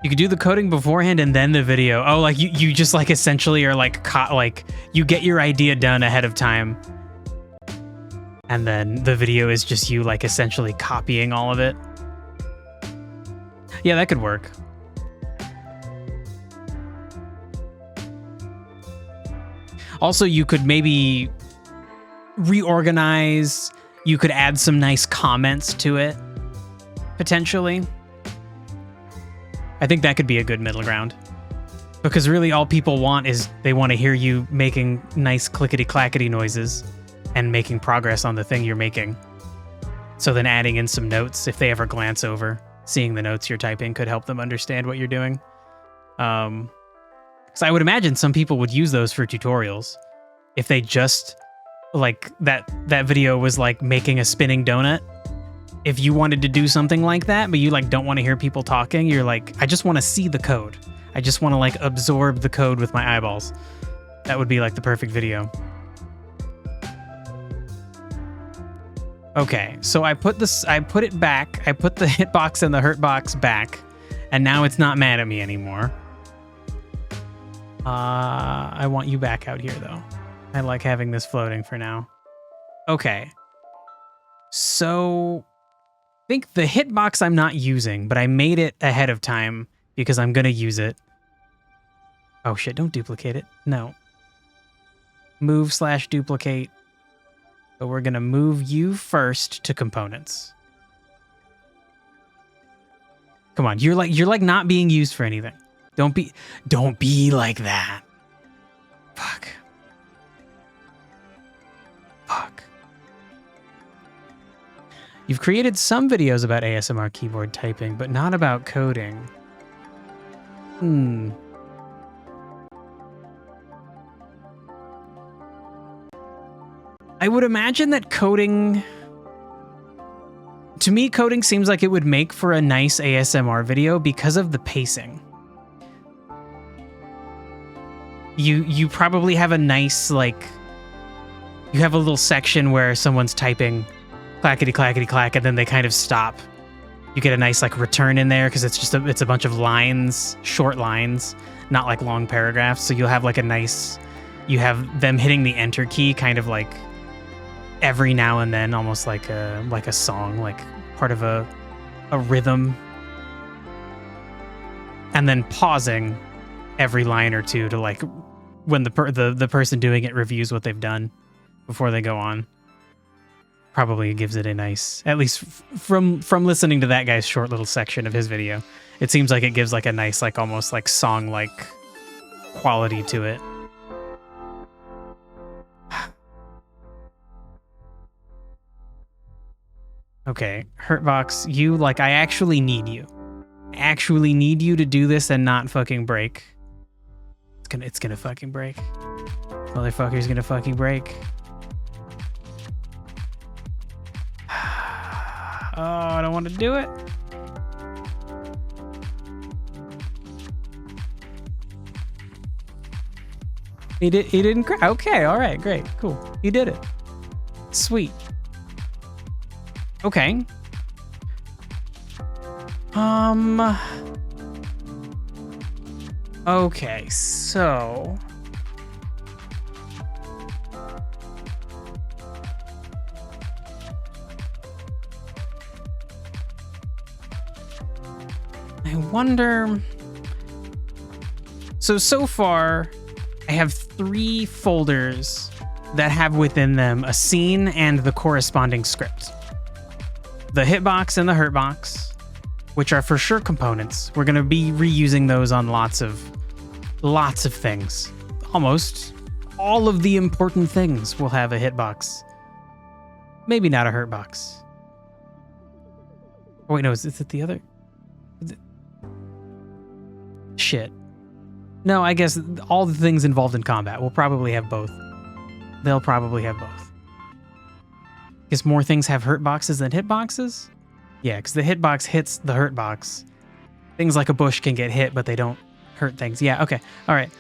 Speaker 1: You could do the coding beforehand and then the video. Oh, like you just like essentially are like you get your idea done ahead of time. And then the video is just you like essentially copying all of it. Yeah, that could work. Also, you could maybe reorganize. You could add some nice comments to it, potentially. I think that could be a good middle ground. Because really all people want is they want to hear you making nice clickety-clackety noises and making progress on the thing you're making. So then adding in some notes, if they ever glance over, seeing the notes you're typing could help them understand what you're doing. So I would imagine some people would use those for tutorials. If they just, like, that video was like making a spinning donut. If you wanted to do something like that, but you like don't want to hear people talking, you're like, I just want to see the code. I just want to like absorb the code with my eyeballs. That would be like the perfect video. Okay, so I put it back. I put the hitbox and the hurtbox back, and now it's not mad at me anymore. I want you back out here though. I like having this floating for now. Okay. So I think the hitbox I'm not using, but I made it ahead of time because I'm gonna use it. Oh shit, don't duplicate it. No. Move/duplicate. So we're gonna move you first to components. Come on, you're like not being used for anything. Don't be like that. Fuck. Fuck. You've created some videos about ASMR keyboard typing, but not about coding. I would imagine that coding... To me, coding seems like it would make for a nice ASMR video because of the pacing. You probably have a nice, like... You have a little section where someone's typing clackety clackety clack and then they kind of stop. You get a nice like return in there because it's a bunch of lines, short lines, not like long paragraphs. So you'll have like a nice... You have them hitting the enter key kind of like every now and then, almost like a song, like part of a rhythm. And then pausing every line or two to like when the person doing it reviews what they've done before they go on. Probably gives it a nice, at least from listening to that guy's short little section of his video, it seems like it gives like a nice, like almost like song-like quality to it. Okay, Hurtbox, you, like, I actually need you. I actually need you to do this and not fucking break. It's gonna fucking break. Motherfucker's gonna fucking break. Oh, I don't want to do it. He didn't crack. Okay, all right, great, cool. He did it. Sweet. Okay. Okay, so I wonder... So far, I have 3 folders that have within them a scene and the corresponding script. The hitbox and the hurtbox, which are for sure components. We're going to be reusing those on lots of things. Almost all of the important things will have a hitbox. Maybe not a hurtbox. Oh, wait, no, is it the other? Shit. No, I guess all the things involved in combat will probably have both. They'll probably have both. Guess more things have hurtboxes than hitboxes? Yeah, because the hitbox hits the hurtbox. Things like a bush can get hit, but they don't hurt things. Yeah, okay. All right.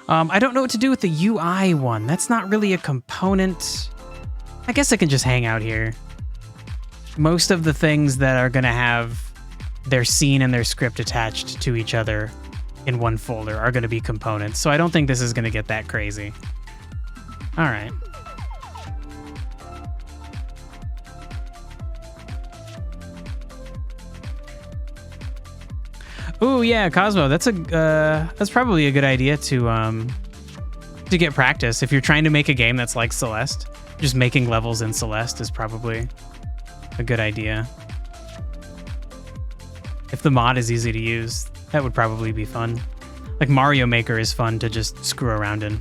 Speaker 1: I don't know what to do with the UI one. That's not really a component. I guess it can just hang out here. Most of the things that are going to have their scene and their script attached to each other in one folder are going to be components. So I don't think this is going to get that crazy. All right. Ooh, yeah, Cosmo. That's probably a good idea to get practice. If you're trying to make a game that's like Celeste, just making levels in Celeste is probably a good idea. If the mod is easy to use, That would probably be fun. Like Mario Maker is fun to just screw around in.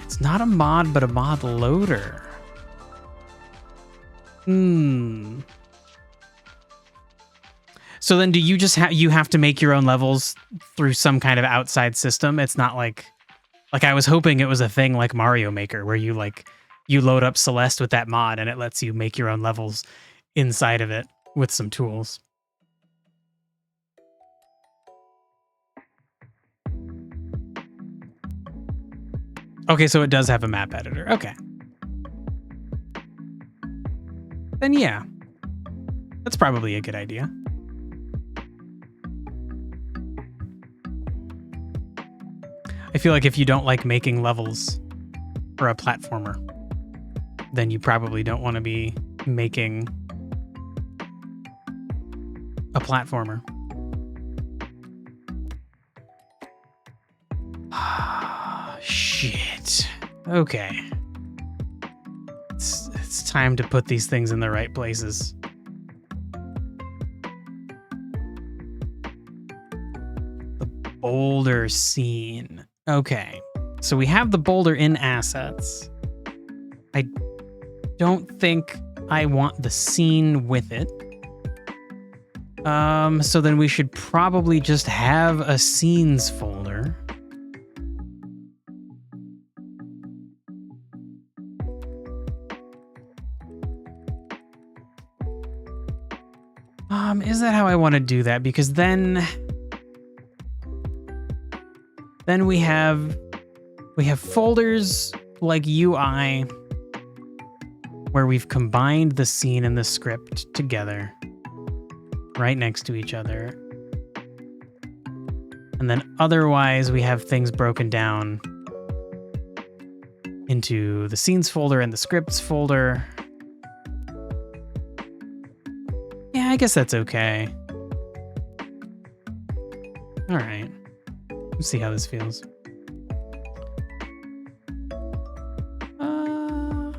Speaker 1: It's not a mod, but a mod loader. So then do you just you have to make your own levels through some kind of outside system? It's not like I was hoping it was a thing like Mario Maker where you load up Celeste with that mod and it lets you make your own levels inside of it with some tools. Okay, so it does have a map editor. Okay. Then yeah. That's probably a good idea. I feel like if you don't like making levels for a platformer, then you probably don't want to be making a platformer. Shit. Okay. It's time to put these things in the right places. The boulder scene. Okay. So we have the boulder in assets. I don't think I want the scene with it. So then we should probably just have a scenes folder. Is that how I want to do that? Because then we have folders like UI where we've combined the scene and the script together right next to each other. And then otherwise we have things broken down into the scenes folder and the scripts folder. Yeah, I guess that's okay. All right. Let's see how this feels. All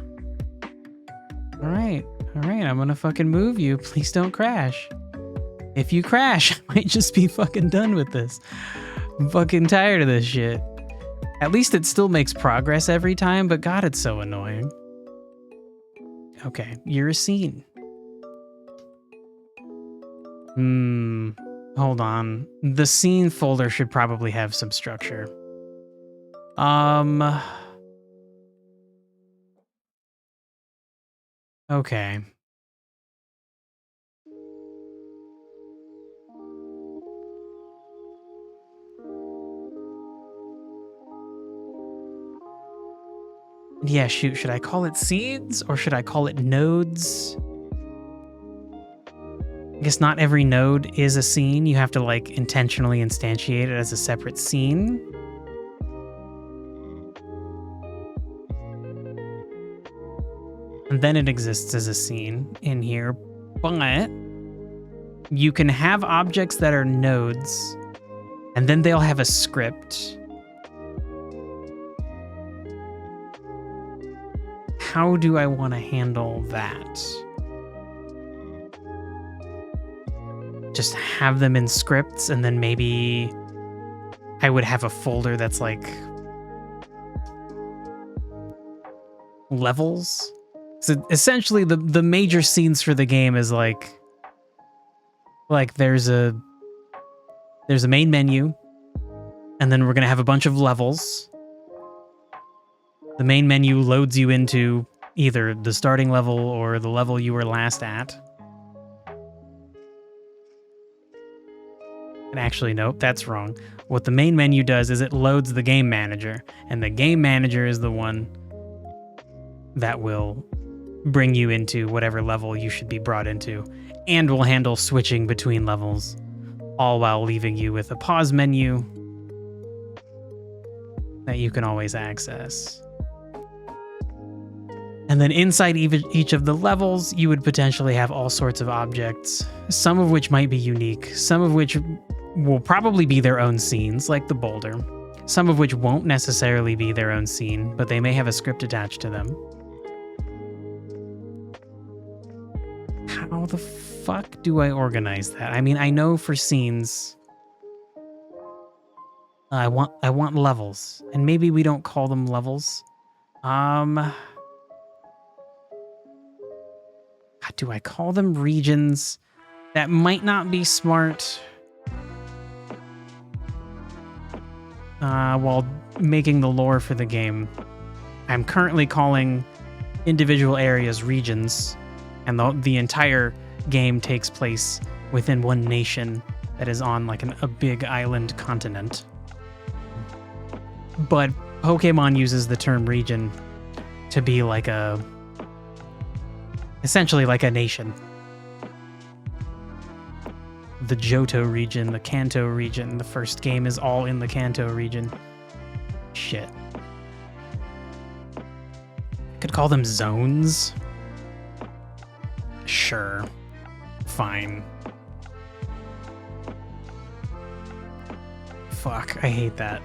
Speaker 1: right, I'm gonna fucking move you. Please don't crash. If you crash, I might just be fucking done with this. I'm fucking tired of this shit. At least it still makes progress every time, but God, it's so annoying. Okay, you're a scene. Hold on. The scene folder should probably have some structure. Okay. Yeah, shoot, should I call it seeds or should I call it nodes? I guess not every node is a scene. You have to like intentionally instantiate it as a separate scene. And then it exists as a scene in here, but you can have objects that are nodes and then they'll have a script. How do I want to handle that? Just have them in scripts and then maybe I would have a folder that's like levels. So essentially the major scenes for the game is like there's a main menu and then we're going to have a bunch of levels. The main menu loads you into either the starting level or the level you were last at. And actually, nope, that's wrong. What the main menu does is it loads the game manager, and the game manager is the one that will bring you into whatever level you should be brought into, and will handle switching between levels, all while leaving you with a pause menu that you can always access. And then inside each of the levels, you would potentially have all sorts of objects, some of which might be unique, some of which will probably be their own scenes, like the boulder, some of which won't necessarily be their own scene, but they may have a script attached to them. How the fuck do I organize that? I mean, I know for scenes, I want levels, and maybe we don't call them levels. Do I call them regions? That might not be smart. While making the lore for the game, I'm currently calling individual areas regions, and the entire game takes place within one nation that is on like a big island continent. But Pokemon uses the term region to be like essentially like a nation. The Johto region, the Kanto region. The first game is all in the Kanto region. Shit. I could call them zones. Sure. Fine. Fuck, I hate that.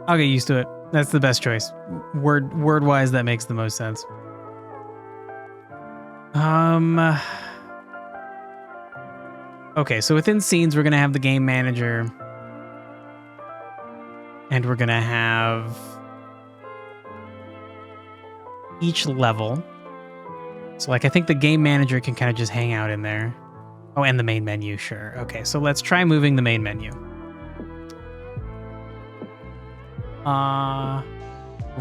Speaker 1: I'll get used to it. That's the best choice. Word-wise, that makes the most sense. Okay, so within scenes, we're gonna have the game manager, and we're gonna have each level. So, like, I think the game manager can kind of just hang out in there. Oh, and the main menu, sure. Okay, so let's try moving the main menu.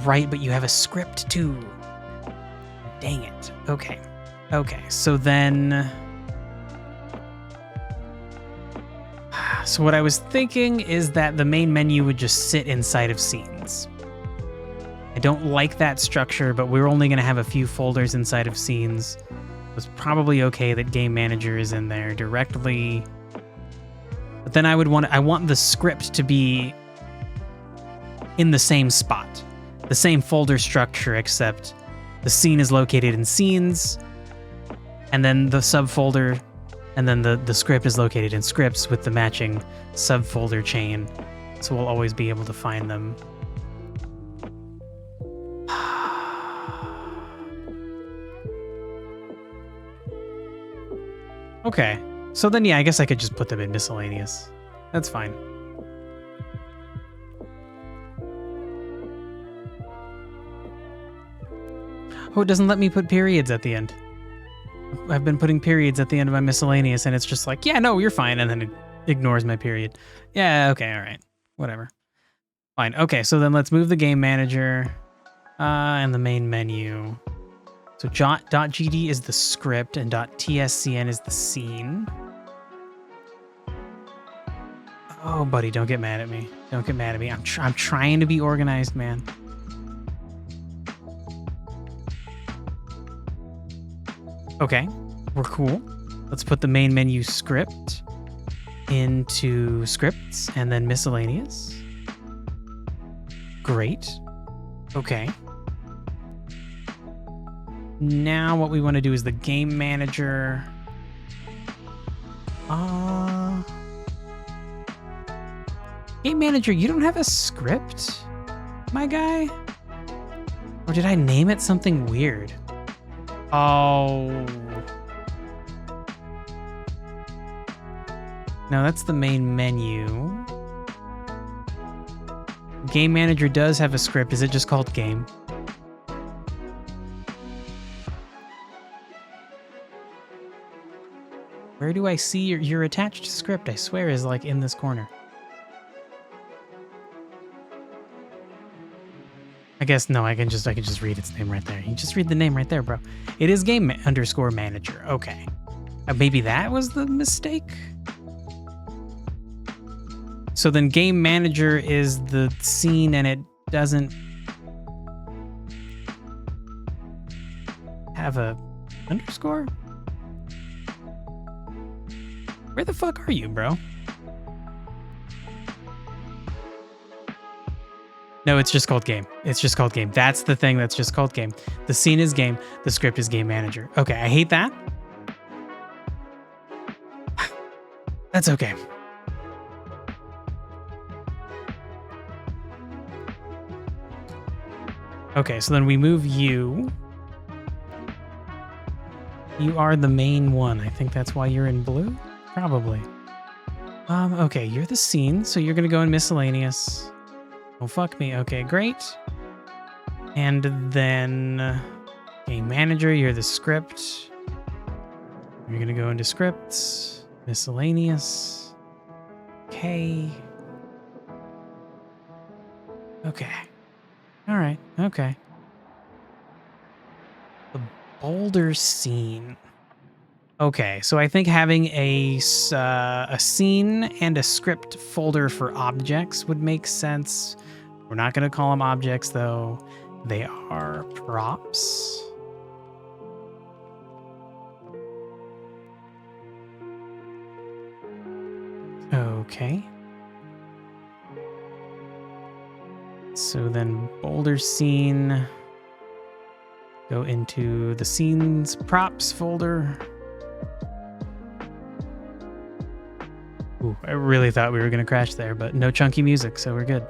Speaker 1: Right, but you have a script too. Dang it. Okay. Okay, so then... So what I was thinking is that the main menu would just sit inside of scenes. I don't like that structure, but we're only going to have a few folders inside of scenes. It's probably okay that Game Manager is in there directly. But then I want the script to be in the same spot. The same folder structure, except the scene is located in scenes, and then the subfolder, and then the script is located in scripts with the matching subfolder chain. So we'll always be able to find them. Okay, so then yeah, I guess I could just put them in miscellaneous. That's fine. Oh, it doesn't let me put periods at the end. I've been putting periods at the end of my miscellaneous, and it's just like, yeah, no, you're fine, and then it ignores my period. Yeah, okay, all right, whatever. Fine, okay, so then let's move the game manager and the main menu. So .gd is the script, and .tscn is the scene. Oh, buddy, don't get mad at me. Don't get mad at me. I'm trying to be organized, man. Okay, we're cool. Let's put the main menu script into scripts and then miscellaneous. Great. Okay. Now what we want to do is the game manager. Game manager, you don't have a script, my guy? Or did I name it something weird? Oh. No, that's the main menu. Game manager does have a script. Is it just called game? Where do I see your attached script? I swear is like in this corner. I guess no, I can just read its name right there. You just read the name right there, bro. It is game _ manager. Okay. Maybe that was the mistake? So then game manager is the scene and it doesn't have a underscore? Where the fuck are you, bro? No, it's just called game. It's just called game. That's the thing that's just called game. The scene is game. The script is game manager. Okay, I hate that. That's okay. Okay, so then we move you You are the main one. I think that's why you're in blue? Probably. Okay, you're the scene, so you're gonna go in miscellaneous. Oh, fuck me. Okay, great. And then game manager, you're the script. You're gonna go into scripts, miscellaneous. Okay. Okay. All right. Okay. The boulder scene. Okay, so I think having a scene and a script folder for objects would make sense. We're not going to call them objects, though. They are props. Okay. So then boulder scene. Go into the scenes props folder. Ooh, I really thought we were going to crash there, but no chunky music, so we're good.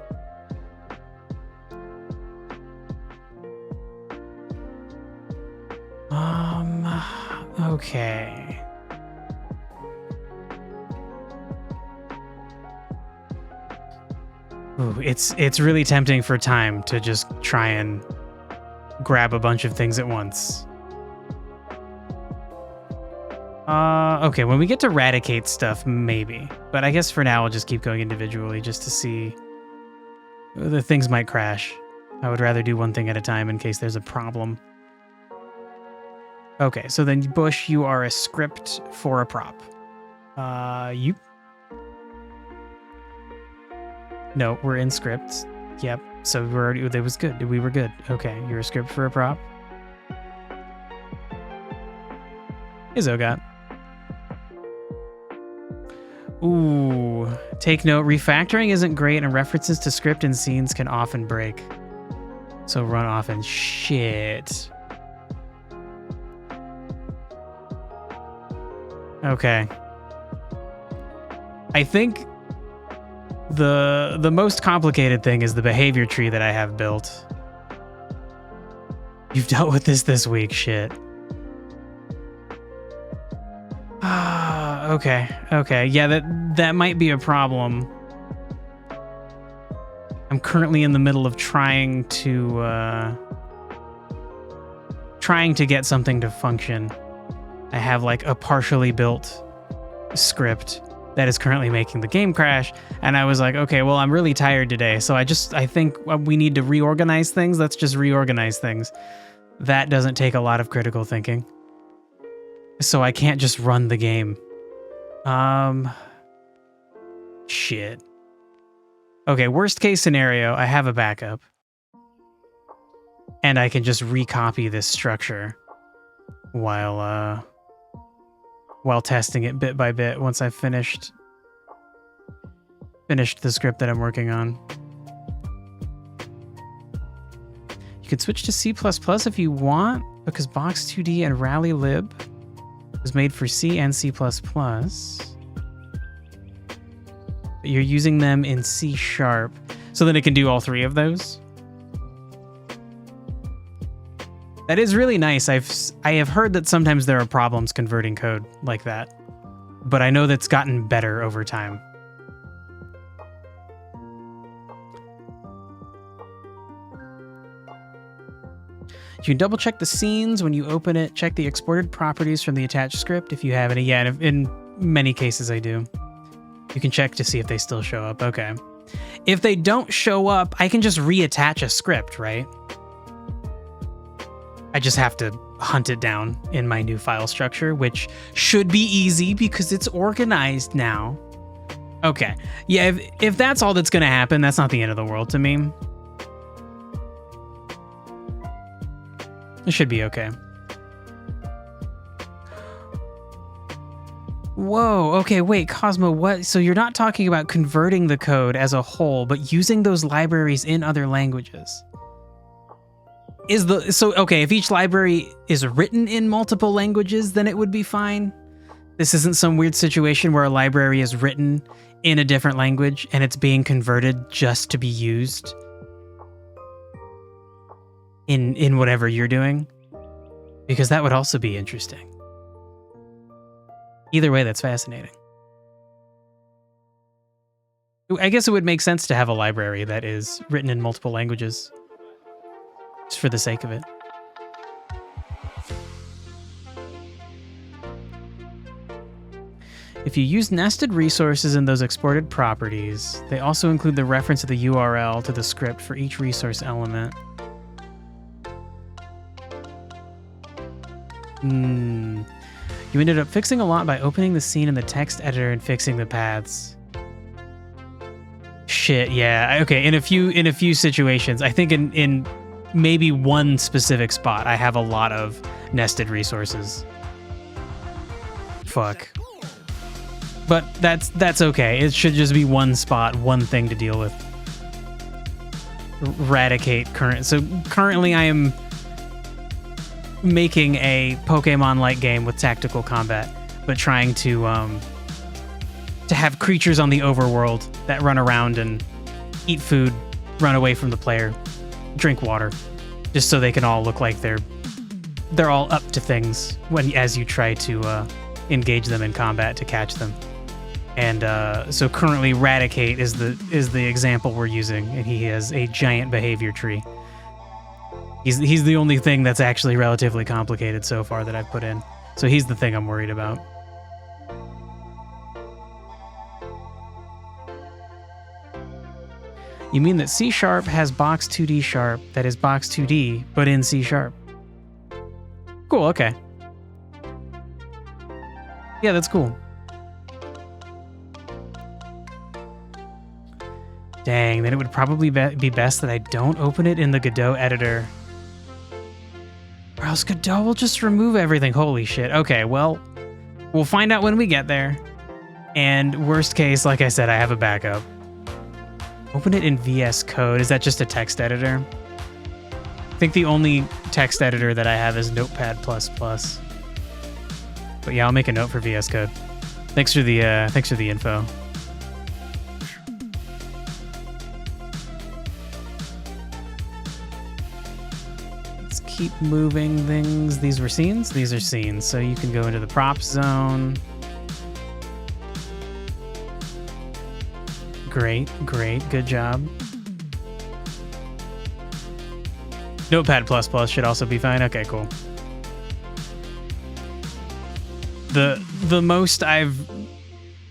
Speaker 1: Okay. Ooh, it's really tempting for time to just try and grab a bunch of things at once. Okay, when we get to eradicate stuff, maybe. But I guess for now, I'll just keep going individually just to see. The things might crash. I would rather do one thing at a time in case there's a problem. Okay, so then Bush, you are a script for a prop. You? No, we're in scripts. Yep, so we're already, that was good. We were good. Okay, you're a script for a prop. Izzo got. Ooh, take note, refactoring isn't great and references to script and scenes can often break. So run often. Shit. Okay. I think the most complicated thing is the behavior tree that I have built. You've dealt with this week, shit. Okay. Yeah, that might be a problem. I'm currently in the middle of trying to get something to function. I have like a partially built script that is currently making the game crash, and I was like, okay, well, I'm really tired today, so I think we need to reorganize things. Let's just reorganize things. That doesn't take a lot of critical thinking. So I can't just run the game. Shit. Okay, worst case scenario, I have a backup. And I can just recopy this structure while testing it bit by bit once I've finished the script that I'm working on. You could switch to C++ if you want, because Box2D and RallyLib was made for C and C++. But you're using them in C#, so then it can do all three of those. That is really nice. I have heard that sometimes there are problems converting code like that, but I know that's gotten better over time. You can double check the scenes when you open it. Check the exported properties from the attached script if you have any. Yeah, in many cases I do. You can check to see if they still show up. Okay. If they don't show up, I can just reattach a script, right? I just have to hunt it down in my new file structure, which should be easy because it's organized now. Okay. Yeah, if that's all that's going to happen, that's not the end of the world to me. It should be okay. Whoa, okay, wait, Cosmo, what? So you're not talking about converting the code as a whole, but using those libraries in other languages. Okay, if each library is written in multiple languages, then it would be fine. This isn't some weird situation where a library is written in a different language and it's being converted just to be used in whatever you're doing, because that would also be interesting. Either way, that's fascinating. I guess it would make sense to have a library that is written in multiple languages, just for the sake of it. If you use nested resources in those exported properties, they also include the reference of the URL to the script for each resource element. You ended up fixing a lot by opening the scene in the text editor and fixing the paths. Shit, yeah. Okay, in a few situations, I think in maybe one specific spot, I have a lot of nested resources. Fuck. But that's okay. It should just be one spot, one thing to deal with. Eradicate current. So currently I am making a Pokemon-like game with tactical combat, but trying to have creatures on the overworld that run around and eat food, run away from the player, drink water, just so they can all look like they're all up to things as you try to engage them in combat to catch them. And so currently Eradicate is the example we're using, and he has a giant behavior tree. He's the only thing that's actually relatively complicated so far that I've put in. So he's the thing I'm worried about. You mean that C# has box 2D sharp that is box 2D, but in C#? Cool, okay. Yeah, that's cool. Dang, then it would probably be best that I don't open it in the Godot editor. Or else Godot will just remove everything. Holy shit. Okay, well, we'll find out when we get there. And worst case, like I said, I have a backup. Open it in VS Code. Is that just a text editor? I think the only text editor that I have is Notepad++. But yeah, I'll make a note for VS Code. Thanks for the info. Let's keep moving things. These were scenes? These are scenes. So you can go into the prop zone. Great, good job. Notepad++ should also be fine. Okay, cool. The most I've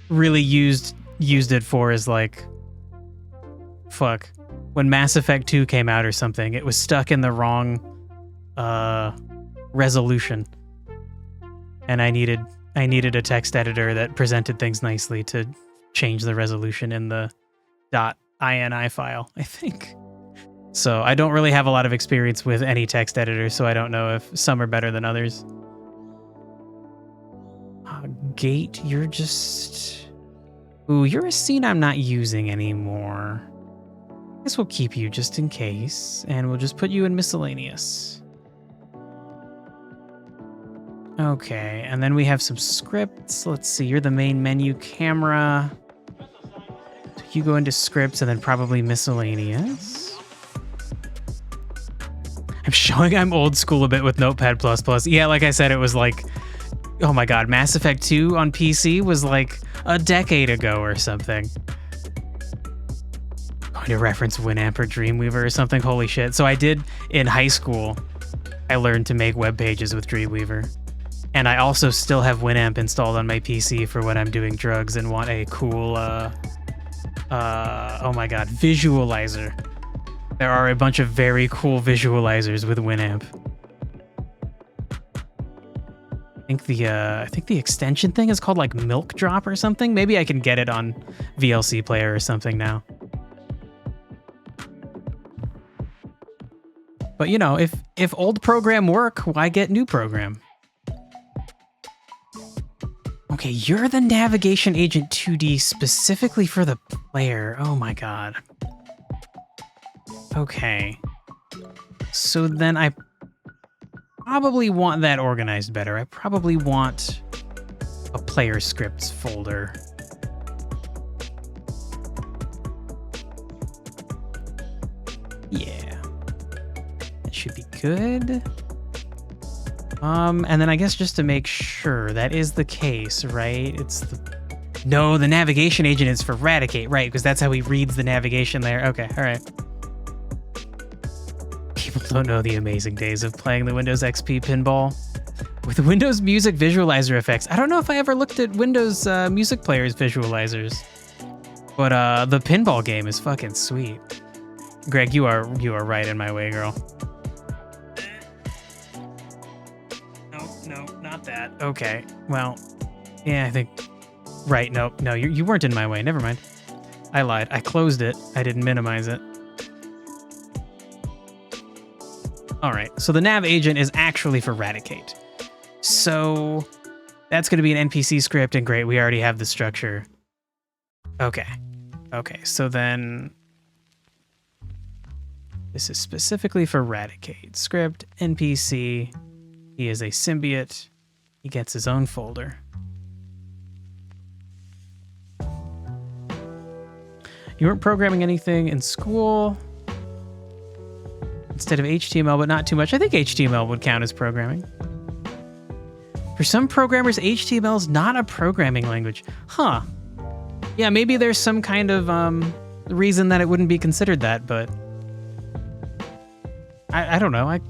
Speaker 1: really used it for is like, fuck, when Mass Effect 2 came out or something, it was stuck in the wrong resolution, and I needed a text editor that presented things nicely to change the resolution in the .ini file, I think. So I don't really have a lot of experience with any text editor, so I don't know if some are better than others. Gate, you're just... Ooh, you're a scene I'm not using anymore. I guess we'll keep you just in case, and we'll just put you in miscellaneous. Okay, and then we have some scripts. Let's see, you're the main menu camera. So you go into scripts and then probably miscellaneous. I'm showing I'm old school a bit with Notepad++. Yeah, like I said, it was like, oh my god, Mass Effect 2 on PC was like a decade ago or something. Going to reference Winamp or Dreamweaver or something, holy shit. So I did, in high school, I learned to make web pages with Dreamweaver. And I also still have Winamp installed on my PC for when I'm doing drugs and want a cool, oh my god, visualizer. There are a bunch of very cool visualizers with Winamp. I think the extension thing is called like Milk Drop or something. Maybe I can get it on VLC Player or something now. But you know, if old program work, why get new program? Okay, you're the navigation agent 2D specifically for the player. Oh my god. Okay. So then I probably want that organized better. I probably want a player scripts folder. Yeah. That should be good. And then I guess just to make sure that is the case, right? No, the navigation agent is for Eradicate, right? Because that's how he reads the navigation there. Okay, all right. People don't know the amazing days of playing the Windows XP pinball with Windows Music Visualizer effects. I don't know if I ever looked at Windows Music Player's visualizers, but the pinball game is fucking sweet. Greg, you are right in my way, girl. No, not that. Okay, well, yeah, I think. Right, no, you weren't in my way. Never mind. I lied. I closed it. I didn't minimize it. All right, so the nav agent is actually for Eradicate. So that's going to be an NPC script, and great, we already have the structure. Okay, so then this is specifically for Eradicate. Script, NPC, he is a symbiote. He gets his own folder. You weren't programming anything in school instead of HTML, but not too much. I think HTML would count as programming. For some programmers, HTML is not a programming language. Huh. Yeah, maybe there's some kind of reason that it wouldn't be considered that, but I don't know. I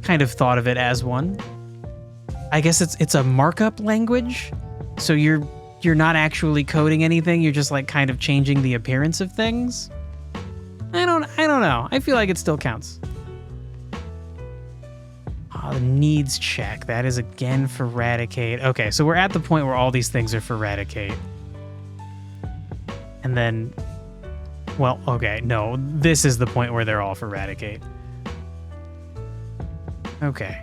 Speaker 1: kind of thought of it as one. I guess it's a markup language, so you're not actually coding anything. You're just like kind of changing the appearance of things. I don't know. I feel like it still counts. The needs check. That is again for Eradicate. Okay, so we're at the point where all these things are for Eradicate. And then, well, okay, no, this is the point where they're all for Eradicate. Okay.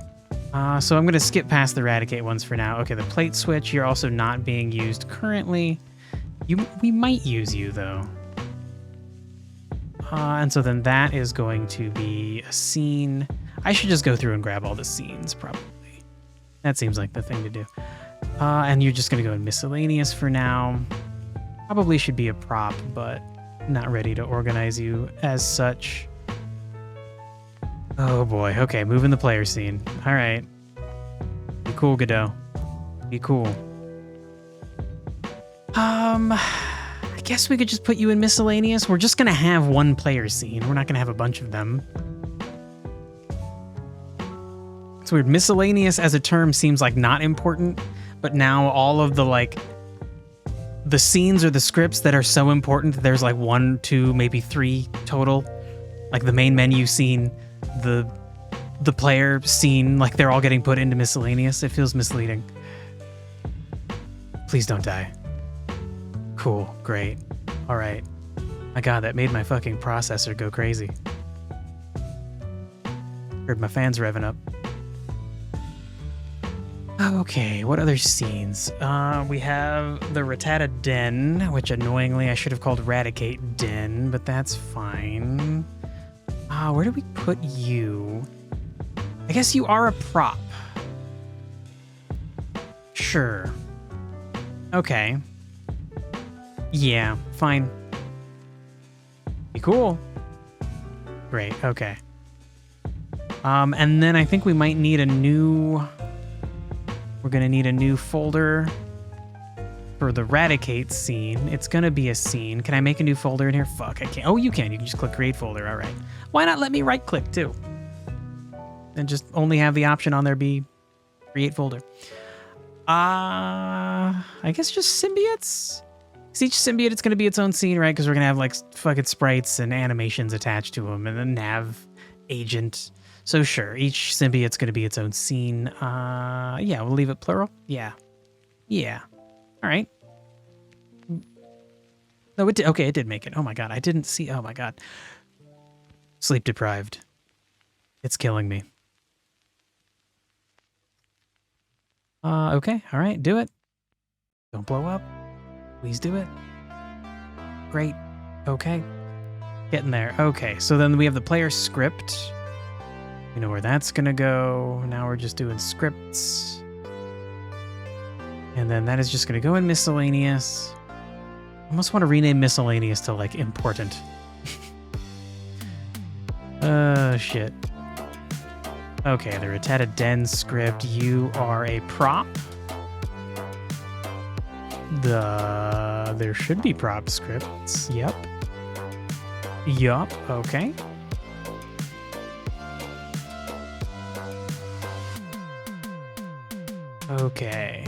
Speaker 1: So I'm going to skip past the Eradicate ones for now. Okay, the plate switch, you're also not being used currently. We might use you, though. And so then that is going to be a scene. I should just go through and grab all the scenes, probably. That seems like the thing to do. And you're just going to go in miscellaneous for now. Probably should be a prop, but not ready to organize you as such. Oh boy, okay, moving the player scene. All right. Be cool, Godot. Be cool. I guess we could just put you in miscellaneous. We're just gonna have one player scene. We're not gonna have a bunch of them. It's weird. Miscellaneous as a term seems like not important, but now all of the scenes or the scripts that are so important, there's like 1, 2, maybe 3 total. Like the main menu scene, the player scene, like they're all getting put into miscellaneous. It feels misleading. Please don't die. Cool, great. All right. My God, that made my fucking processor go crazy. Heard my fans revving up. Okay, what other scenes? We have the Rattata Den, which annoyingly I should have called Eradicate Den, but that's fine. Where do we put you? I guess you are a prop. Sure. Okay. Yeah, fine. Be cool. Great, okay. And then I think we might need a new... We're gonna need a new folder for the Eradicate scene. It's gonna be a scene. Can I make a new folder in here? Fuck, I can't. Oh, you can. You can just click create folder. All right. Why not let me right click too? And just only have the option on there be create folder. I guess just symbiotes. Because each symbiote, it's gonna be its own scene, right? Because we're gonna have like fucking sprites and animations attached to them, and then nav agent. So sure, each symbiote's going to be its own scene. Yeah, we'll leave it plural. Yeah. All right. No, it did. Okay, it did make it. Oh my God, I didn't see. Oh my God. Sleep deprived. It's killing me. Okay. All right, do it. Don't blow up. Please do it. Great. Okay. Getting there. Okay, so then we have the player script. We know where that's gonna go. Now we're just doing scripts. And then that is just gonna go in miscellaneous. I almost want to rename miscellaneous to like important. Shit. Okay, the Ratata Den script, you are a prop. There should be prop scripts. Yep. Yup, okay. Okay.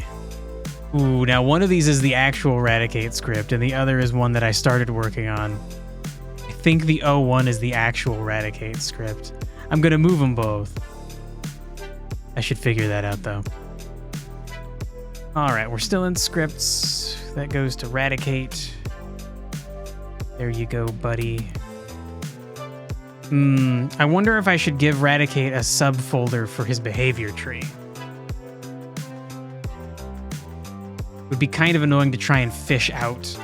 Speaker 1: Ooh, now one of these is the actual Eradicate script, and the other is one that I started working on. I think the 01 is the actual Eradicate script. I'm gonna move them both. I should figure that out, though. All right, we're still in scripts. That goes to Eradicate. There you go, buddy. I wonder if I should give Eradicate a subfolder for his behavior tree. It would be kind of annoying to try and fish out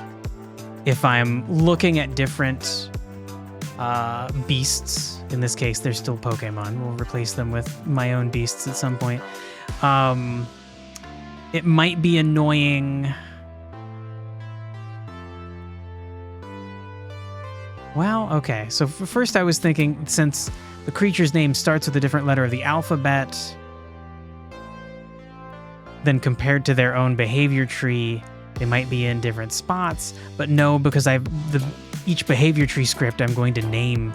Speaker 1: if I'm looking at different beasts. In this case, they're still Pokemon. We'll replace them with my own beasts at some point. It might be annoying. Well, okay. So first I was thinking, since the creature's name starts with a different letter of the alphabet, then compared to their own behavior tree, they might be in different spots. But no, because each behavior tree script I'm going to name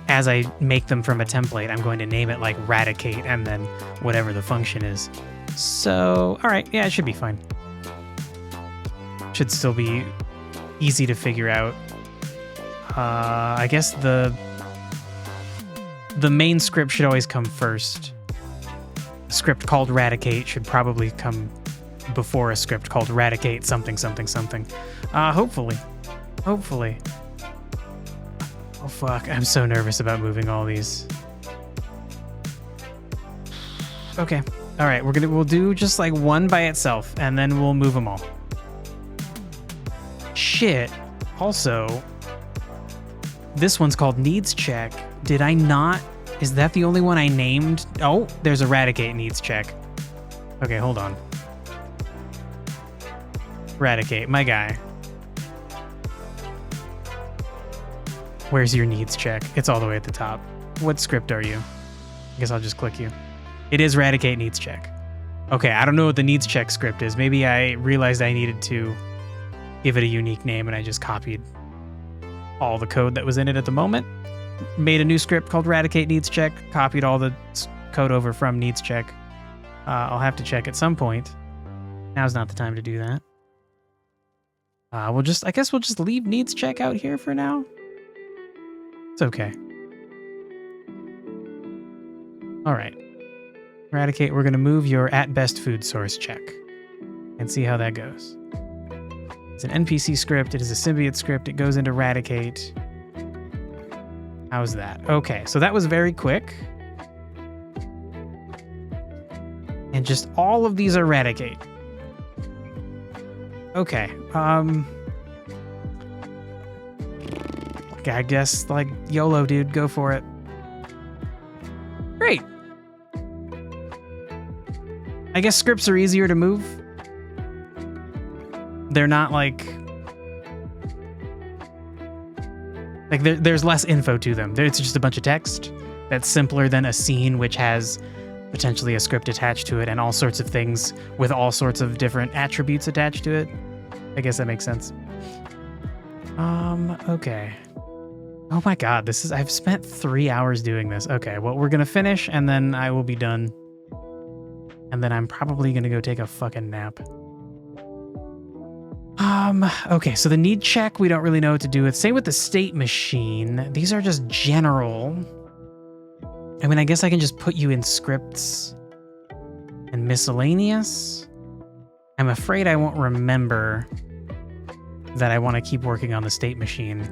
Speaker 1: as I make them from a template. I'm going to name it like Eradicate and then whatever the function is. So, all right, yeah, it should be fine. Should still be easy to figure out. I guess the main script should always come first. A script called Eradicate should probably come before a script called Eradicate something, something, something. Hopefully. Hopefully. Oh, fuck. I'm so nervous about moving all these. Okay. All right. We'll do just like one by itself, and then we'll move them all. Shit. Also, this one's called Needs Check. Did I not? Is that the only one I named? Oh, there's Eradicate Needs Check. Okay, hold on. Eradicate, my guy. Where's your needs check? It's all the way at the top. What script are you? I guess I'll just click you. It is Eradicate Needs Check. Okay, I don't know what the needs check script is. Maybe I realized I needed to give it a unique name and I just copied all the code that was in it at the moment. Made a new script called Eradicate Needs Check, copied all the code over from Needs Check. I'll have to check at some point. Now's not the time to do that. I guess we'll just leave Needs Check out here for now. It's okay. All right. Eradicate, we're going to move your at best food source check and see how that goes. It's an NPC script. It is a symbiote script. It goes into Eradicate. How's that? Okay, so that was very quick. And just all of these Eradicate. Okay. I guess, like, YOLO, dude. Go for it. Great. I guess scripts are easier to move. They're not like there's less info to them. It's just a bunch of text that's simpler than a scene which has potentially a script attached to it and all sorts of things with all sorts of different attributes attached to it. I guess that makes sense. Okay. Oh my god, I've spent 3 hours doing this. Okay, well, we're gonna finish and then I will be done. And then I'm probably gonna go take a fucking nap. Okay, so the need check, we don't really know what to do with. Same with the state machine. These are just general. I mean, I guess I can just put you in scripts and miscellaneous. I'm afraid I won't remember that I want to keep working on the state machine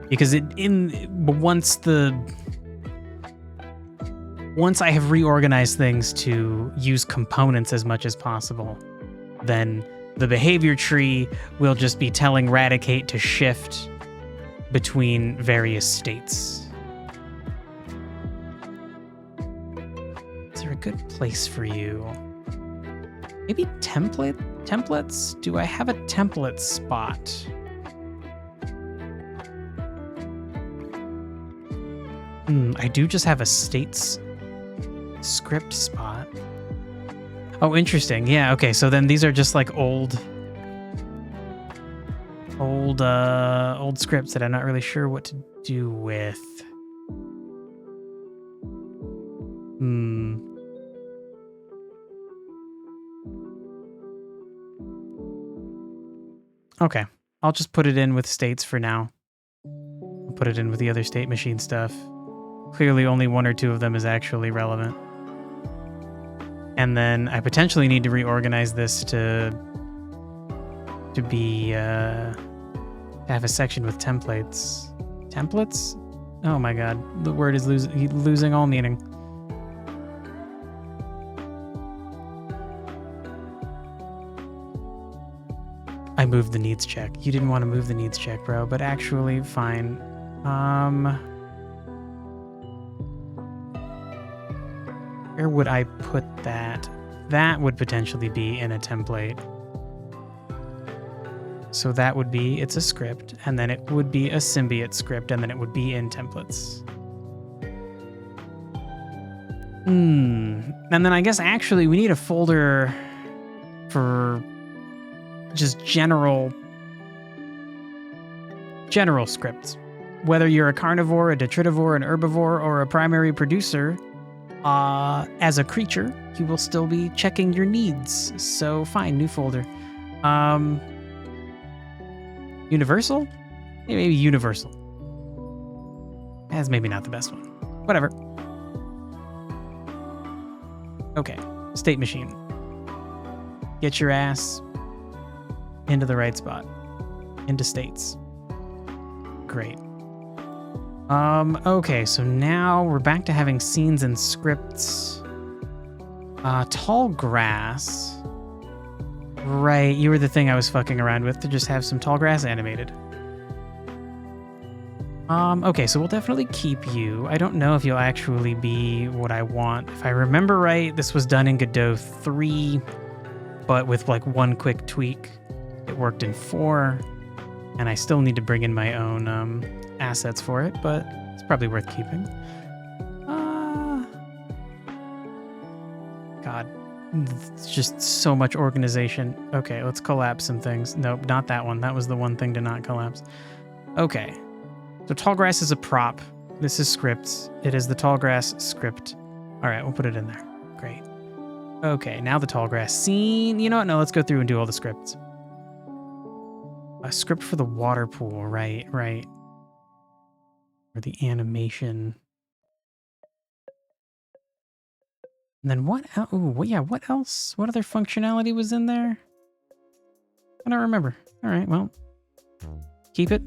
Speaker 1: because once I have reorganized things to use components as much as possible, then the behavior tree will just be telling Eradicate to shift between various states. Is there a good place for you? Maybe templates? Do I have a template spot? I do just have a states Script spot. Oh, interesting. Yeah, okay. So then these are just like old scripts that I'm not really sure what to do with. Okay. I'll just put it in with states for now. I'll put it in with the other state machine stuff. Clearly only one or two of them is actually relevant. And then I potentially need to reorganize this to be to have a section with templates. Templates? Oh my god, the word is losing all meaning. I moved the needs check. You didn't want to move the needs check, bro, but actually fine. Where would I put that? That would potentially be in a template. So that would be, it's a script, and then it would be a symbiote script, and then it would be in templates. And then I guess actually we need a folder for just general scripts. Whether you're a carnivore, a detritivore, an herbivore, or a primary producer, as a creature, you will still be checking your needs. So fine, new folder. Universal? Maybe universal. That's maybe not the best one. Whatever. Okay, state machine. Get your ass into the right spot. Into states. Great. Okay, so now we're back to having scenes and scripts. Tall grass. Right, you were the thing I was fucking around with to just have some tall grass animated. Okay, so we'll definitely keep you. I don't know if you'll actually be what I want. If I remember right, this was done in Godot 3, but with like one quick tweak. It worked in 4, and I still need to bring in my own assets for it, but it's probably worth keeping. God, it's just so much organization. Okay, let's collapse some things. Nope, not that one. That was the one thing to not collapse. Okay, so tall grass is a prop. This is scripts. It is the tall grass script. All right, we'll put it in there. Great. Okay, now the tall grass scene. You know what? No, let's go through and do all the scripts. A script for the water pool, right. Or the animation. And then what else? Oh, yeah, what else? What other functionality was in there? I don't remember. All right, well, keep it.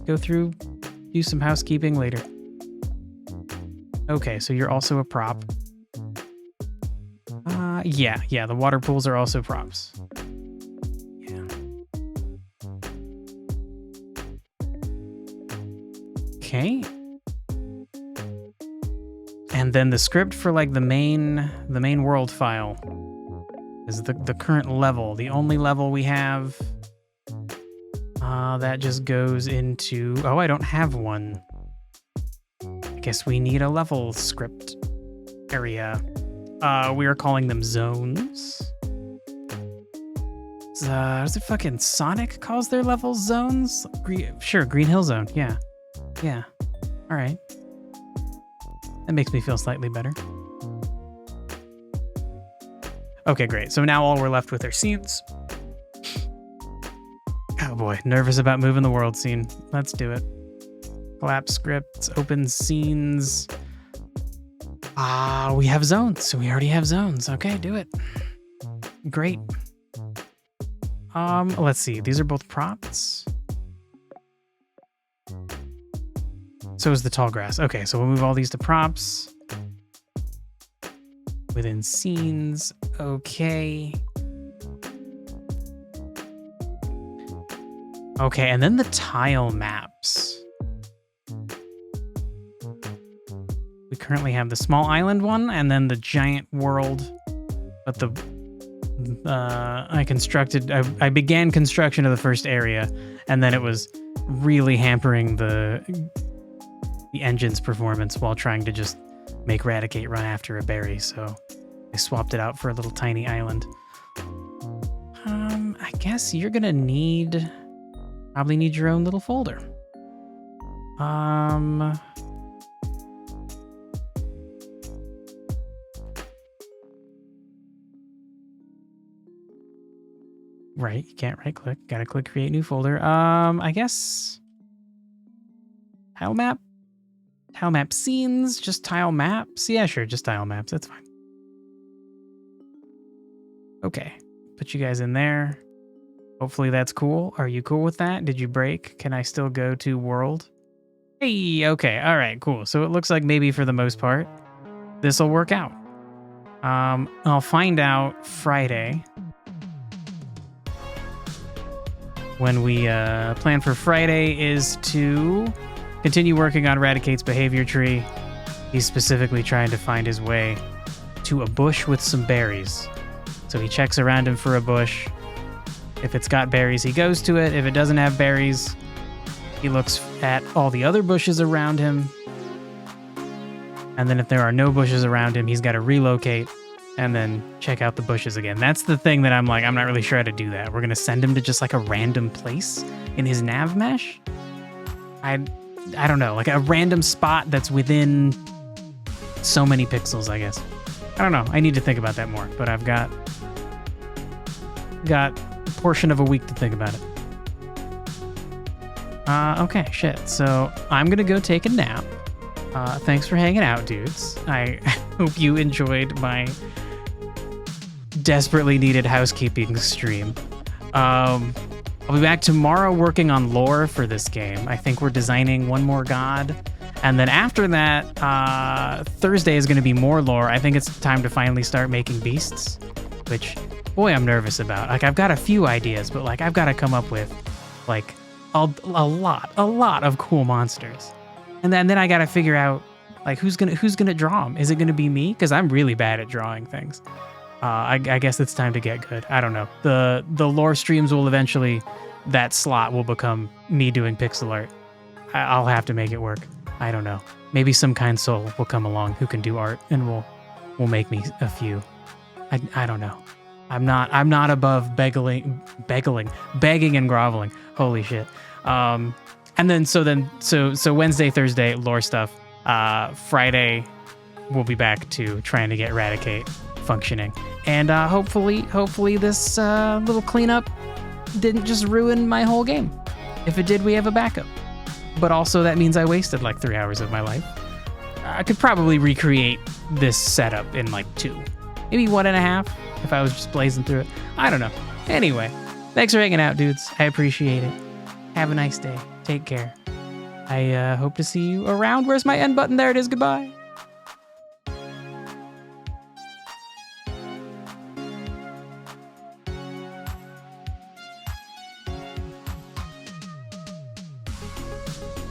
Speaker 1: Go through, do some housekeeping later. Okay, so you're also a prop. Yeah, the water pools are also props. Yeah. Okay. And then the script for like the main world file is the current level, the only level we have. That just goes into, oh, I don't have one. I guess we need a level script area. We are calling them zones. Is it fucking Sonic calls their levels zones? Sure, Green Hill Zone. Yeah. All right. That makes me feel slightly better. Okay, great. So now all we're left with are scenes. Oh boy, nervous about moving the world scene. Let's do it. Collapse scripts, open scenes. We have zones. So we already have zones. Okay, do it. Great. Let's see. These are both props. So is the tall grass. Okay, so we'll move all these to props. Within scenes. Okay. Okay, and then the tile maps. We currently have the small island one and then the giant world. But I began construction of the first area, and then it was really hampering the engine's performance while trying to just make Eradicate run after a berry, so I swapped it out for a little tiny island. I guess you're gonna probably need your own little folder. Right, you can't right click. Gotta click create new folder. I guess tile map? Tile map scenes, just tile maps? Yeah, sure, just tile maps, that's fine. Okay, put you guys in there. Hopefully that's cool. Are you cool with that? Did you break? Can I still go to world? Hey, okay, all right, cool. So it looks like maybe for the most part, this will work out. I'll find out Friday. When we plan for Friday is to continue working on Eradicate's behavior tree. He's specifically trying to find his way to a bush with some berries. So he checks around him for a bush. If it's got berries, he goes to it. If it doesn't have berries, he looks at all the other bushes around him. And then if there are no bushes around him, he's got to relocate and then check out the bushes again. That's the thing that I'm like, I'm not really sure how to do that. We're going to send him to just like a random place in his nav mesh? I don't know, like a random spot that's within so many pixels, I guess. I don't know. I need to think about that more, but I've got a portion of a week to think about it. Okay, shit. So I'm going to go take a nap. Thanks for hanging out, dudes. I hope you enjoyed my desperately needed housekeeping stream. I'll be back tomorrow working on lore for this game. I think we're designing one more god. And then after that, Thursday is going to be more lore. I think it's time to finally start making beasts, which, boy, I'm nervous about. Like, I've got a few ideas, but like, I've got to come up with like a lot of cool monsters. And then I got to figure out like who's gonna draw them. Is it gonna be me? Because I'm really bad at drawing things. I guess it's time to get good. I don't know. The lore streams will eventually, that slot will become me doing pixel art. I'll have to make it work. I don't know. Maybe some kind soul will come along who can do art and will make me a few. I don't know. I'm not above begging and groveling. Holy shit. And then so Wednesday, Thursday, lore stuff. Friday, we'll be back to trying to get Eradicate functioning. And hopefully this little cleanup didn't just ruin my whole game. If it did, we have a backup. But also that means I wasted like 3 hours of my life. I could probably recreate this setup in like 2, maybe 1.5 if I was just blazing through it. I don't know. Anyway, thanks for hanging out, dudes. I appreciate it. Have a nice day. Take care. I hope to see you around. Where's my end button? There it is. Goodbye.